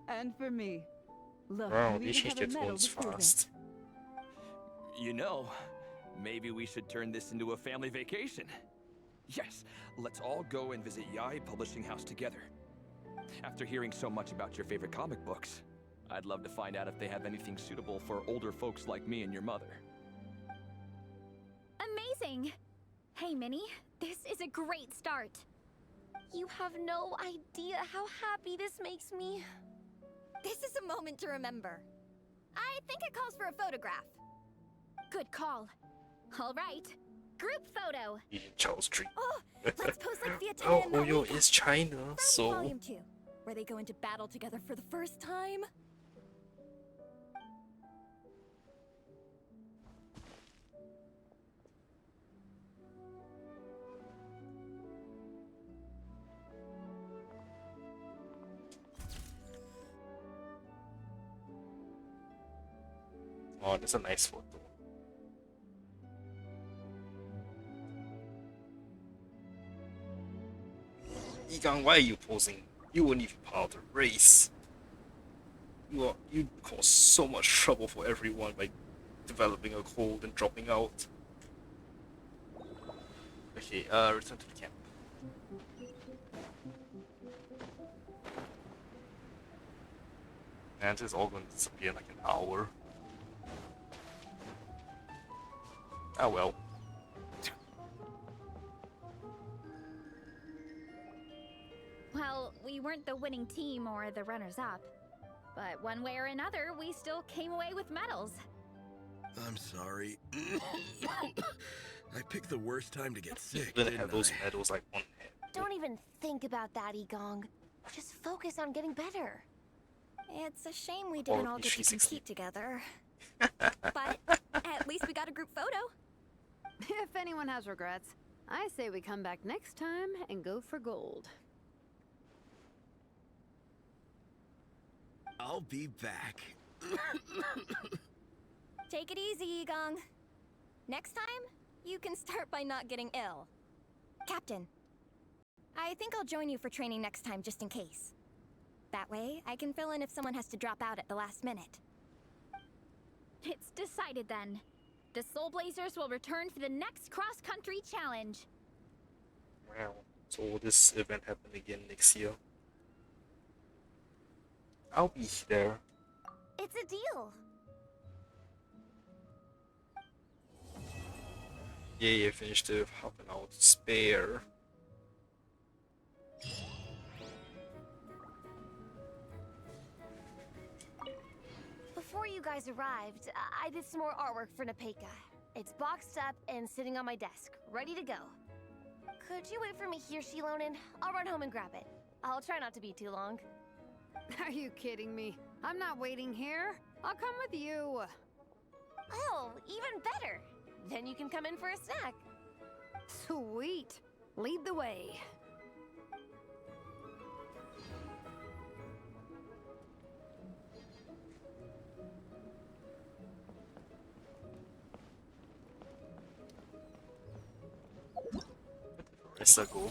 S16: And for me. Look,
S1: Wow,
S16: we
S1: they
S16: even
S1: changed
S16: have a
S1: their
S16: medal
S1: tones
S16: to prove it.
S1: fast.
S17: You know, maybe we should turn this into a family vacation. Yes, let's all go and visit Yai Publishing House together. After hearing so much about your favorite comic books, I'd love to find out if they have anything suitable for older folks like me and your mother.
S3: Amazing! Hey, Minnie, this is a great start.
S14: You have no idea how happy this makes me.
S4: This is a moment to remember. I think it calls for a photograph.
S3: Good call. All right, group photo.
S1: In Charles Street.
S4: Oh, let's pose like Vietnam
S1: Oh,
S4: and
S1: Hoyo
S4: Malika.
S1: is China,
S4: From
S1: so
S4: Volume 2, where they go into battle together for the first time.
S1: oh, that's a nice photo. Yigang, why are you posing? You weren't even part of the race. You caused so much trouble for everyone by developing a cold and dropping out. Okay, return to the camp. And this is all going to disappear in like an hour. Ah well.
S3: Well, we weren't the winning team or the runners-up. But one way or another, we still came away with medals.
S11: I'm sorry. I picked the worst time to get sick.
S1: Then
S11: Didn't
S1: have those
S11: I?
S1: medals like on head.
S14: Don't even think about that, Igong. Just focus on getting better.
S4: It's a shame we didn't all get to
S1: 360.
S4: compete together. But at least we got a group photo.
S10: If anyone has regrets, I say we come back next time and go for gold.
S11: I'll be back.
S4: Take it easy, Igong. Next time, you can start by not getting ill. Captain, I think I'll join you for training next time just in case. That way, I can fill in if someone has to drop out at the last minute.
S3: It's decided then. The Soulblazers will return for the next cross-country challenge.
S1: Wow. So will this event happen again next year? I'll be there.
S12: It's a deal.
S1: Yay, I finished the half an hour to spare.
S14: Before you guys arrived, I did some more artwork for Napeka. It's boxed up and sitting on my desk, ready to go. Could you wait for me here, Shilonen? I'll run home and grab it. I'll try not to be too long.
S10: Are you kidding me? I'm not waiting here. I'll come with you.
S14: Oh, even better. Then you can come in for a snack.
S10: Sweet. Lead the way.
S1: Let's go.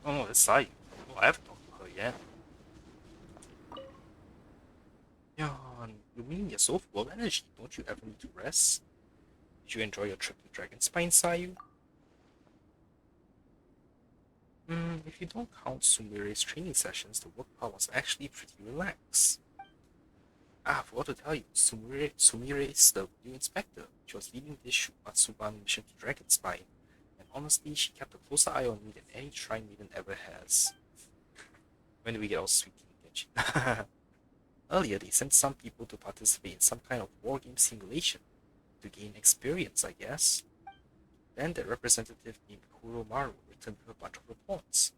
S1: Oh no, it's Sai. Oh, I haven't talked to her yet. Yeah, you mean you're so full of energy. Don't you ever need to rest? Did you enjoy your trip to Dragonspine, Sayu? If you don't count Sumire's training sessions, the work part was actually pretty relaxed. I forgot to tell you, Sumire is the new inspector. She was leading this Shumatsuban mission to Dragon Spine, and honestly, she kept a closer eye on me than any Shrine Maiden ever has. When do we get all sweet in Genshin? Earlier, they sent some people to participate in some kind of wargame simulation to gain experience, I guess. Then the representative named Kuromaru returned with a bunch of reports.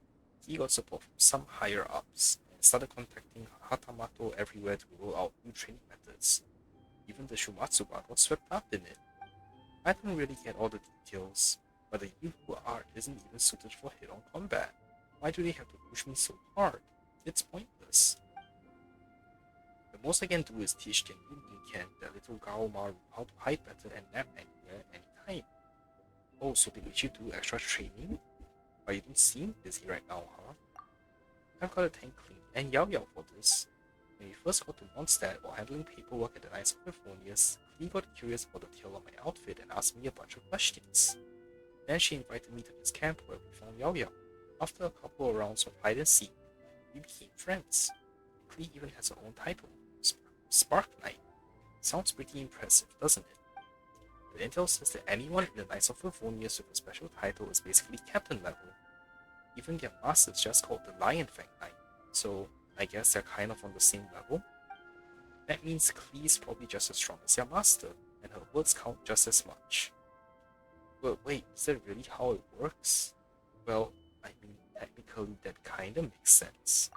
S1: He got support from some higher-ups and started contacting Hatamato everywhere to roll out new training methods. Even the Shumatsuban got swept up in it. I don't really get all the details, but the youthful art isn't even suited for head-on combat. Why do they have to push me so hard? It's pointless. The most I can do is teach Genyu Ninken, the little Gaomaru, how to hide better and nap anywhere, anytime. Oh, so they let you do extra training? But you don't seem busy right now, huh? I've got a tank clean and Yao Yao for this. When we first got to Mondstadt while handling paperwork at the Knights of Euphonius, Klee got curious about the tail of my outfit and asked me a bunch of questions. Then she invited me to his camp where we found Yao Yao. After a couple of rounds of hide and seek, we became friends. Klee even has her own title, Spark Knight. Sounds pretty impressive, doesn't it? The intel says that anyone in the Knights of Euphonius with a special title is basically captain level. Even their master is just called the Lion Fang Knight, so I guess they're kind of on the same level. That means Klee is probably just as strong as their master, and her words count just as much. But wait, is that really how it works? Well, I mean, technically that kinda makes sense.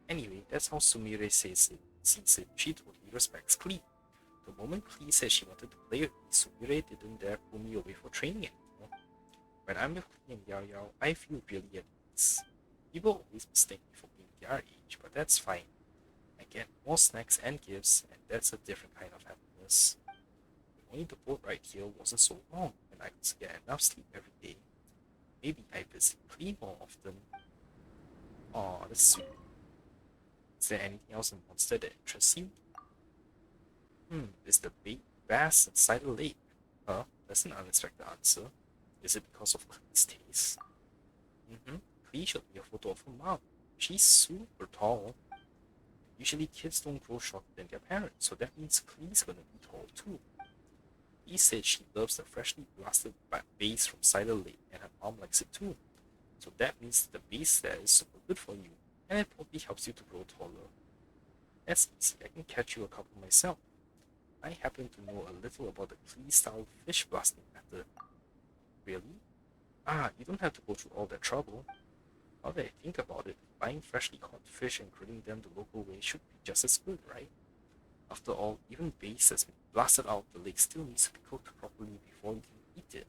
S1: Anyway, that's how Sumire sees it. She totally respects Klee. The moment Klee said she wanted to play with me, Sumire didn't dare pull me away for training anymore. When I'm with Klee and Yao Yao, I feel really at ease. People always mistake me for being their age, but that's fine. I get more snacks and gifts, and that's a different kind of happiness. If only the boat ride here wasn't so long, and I could get enough sleep every day. Maybe I visit Klee more often. Aw, that's sweet. Is there anything else in Monster that interests you? Is the big bass inside the lake? Huh? That's an unexpected answer. Is it because of Klee's taste? Klee showed me a photo of her mom. She's super tall. Usually kids don't grow shorter than their parents, so that means Klee's gonna be tall too. Klee said she loves the freshly blasted bass from Cider Lake, and her mom likes it too. So that means the bass there is super good for you, and it probably helps you to grow taller. That's easy, I can catch you a couple myself. I happen to know a little about the Klee-style fish blasting method. Really? You don't have to go through all that trouble. Now that I think about it, buying freshly caught fish and grilling them the local way should be just as good, right? After all, even bass that's been blasted out of the lake still needs to be cooked properly before you can eat it.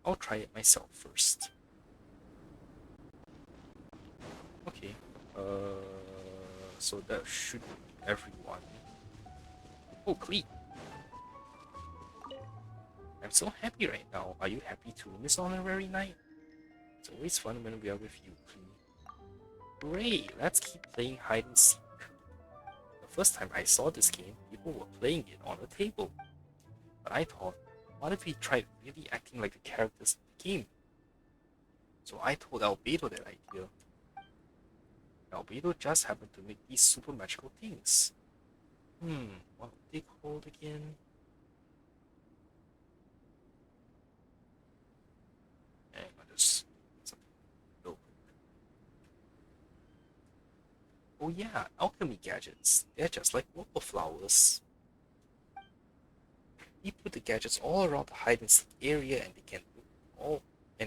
S1: I'll try it myself first. Okay, so that should be everyone. Oh, Klee! I'm so happy right now. Are you happy too, Miss Honorary Knight? It's always fun when we are with you, Klee. Hooray! Let's keep playing hide and seek. The first time I saw this game, people were playing it on a table. But I thought, what if we tried really acting like the characters in the game? So I told Albedo that idea. Albedo just happened to make these super magical things. What were they called again? Hang on, just something real quick. Oh yeah, alchemy gadgets. They're just like wildflowers. We put the gadgets all around the hide and seek area, and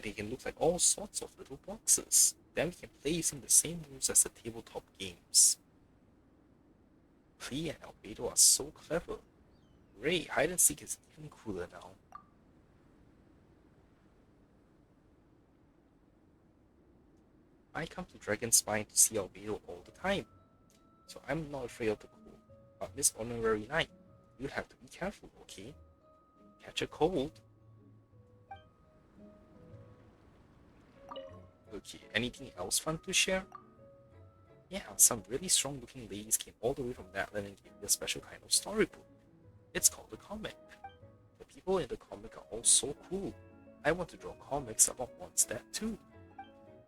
S1: they can look like all sorts of little boxes. Then we can play using the same rules as the tabletop games. Klee and Albedo are so clever. Ray, hide and seek is even cooler now. I come to Dragon's Spine to see Albedo all the time, so I'm not afraid of the cold. But Miss Honorary Knight, you have to be careful, okay? Catch a cold. Okay, anything else fun to share? Yeah, some really strong looking ladies came all the way from Natlan and gave me a special kind of storybook. It's called a comic. The people in the comic are all so cool. I want to draw comics about Mondstadt too.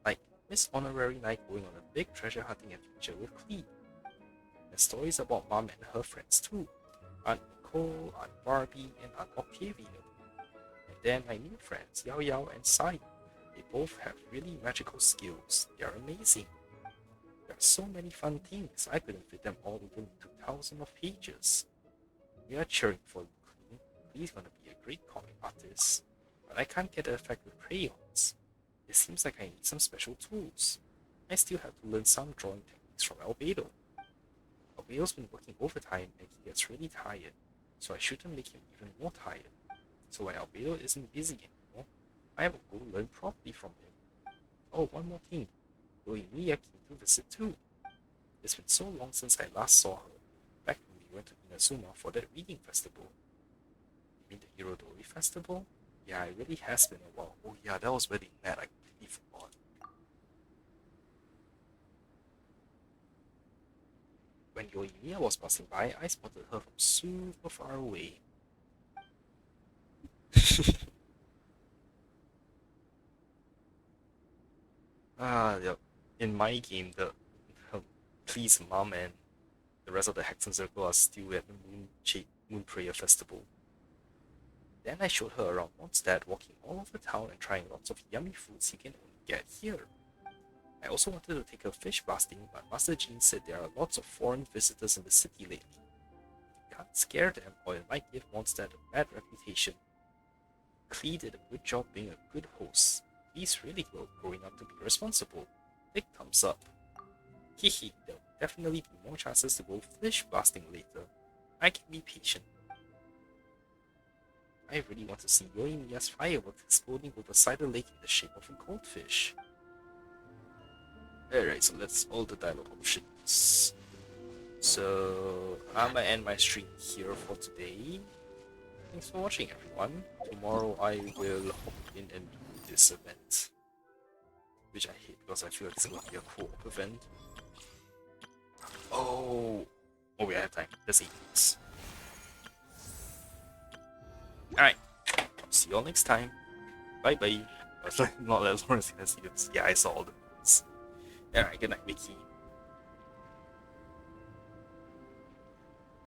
S1: Like Miss Honorary Knight going on a big treasure hunting adventure with Klee. and stories about Mom and her friends too. Aunt Nicole, Aunt Barbie, and Aunt Octavia. And then my new friends, Yao Yao and Sai. They both have really magical skills. They are amazing. There are so many fun things, I couldn't fit them all within 2,000 of pages. We are cheering for Luke. He's gonna be a great comic artist. But I can't get the effect with crayons. It seems like I need some special tools. I still have to learn some drawing techniques from Albedo. Albedo's been working overtime and he gets really tired, so I shouldn't make him even more tired. So when Albedo isn't busy anymore, I will go learn properly from him. Oh, one more thing. Yoimiya came to visit too. It's been so long since I last saw her, back when we went to Inazuma for that reading festival. You mean the Hirodori festival? Yeah, it really has been a while. Oh yeah, that was where they met, I completely forgot. When Yoimiya was passing by, I spotted her from super far away. Yep. In my game, the Please Mom and the rest of the Hexen Circle are still at the Moon Prayer Festival. Then I showed her around Mondstadt, walking all over town and trying lots of yummy foods you can only get here. I also wanted to take her fish blasting, but Master Jean said there are lots of foreign visitors in the city lately. You can't scare them, or it might give Mondstadt a bad reputation. Klee did a good job being a good host. He's really growing up to be responsible. Big thumbs up. Hehe, there'll definitely be more chances to go fish blasting later. I can be patient. I really want to see Yoimiya's fireworks exploding over Cider Lake in the shape of a goldfish. Alright, so that's all the dialogue options. So, I'm gonna end my stream here for today. Thanks for watching, everyone. Tomorrow I will hop in and do this event, which I hate because I feel like it's gonna be a co-op event. Oh, we have time. That's 8 weeks. Alright, see you all next time. Bye bye. Not as long as you can see this. Yeah, I saw all the things. Alright, good night, Mickey.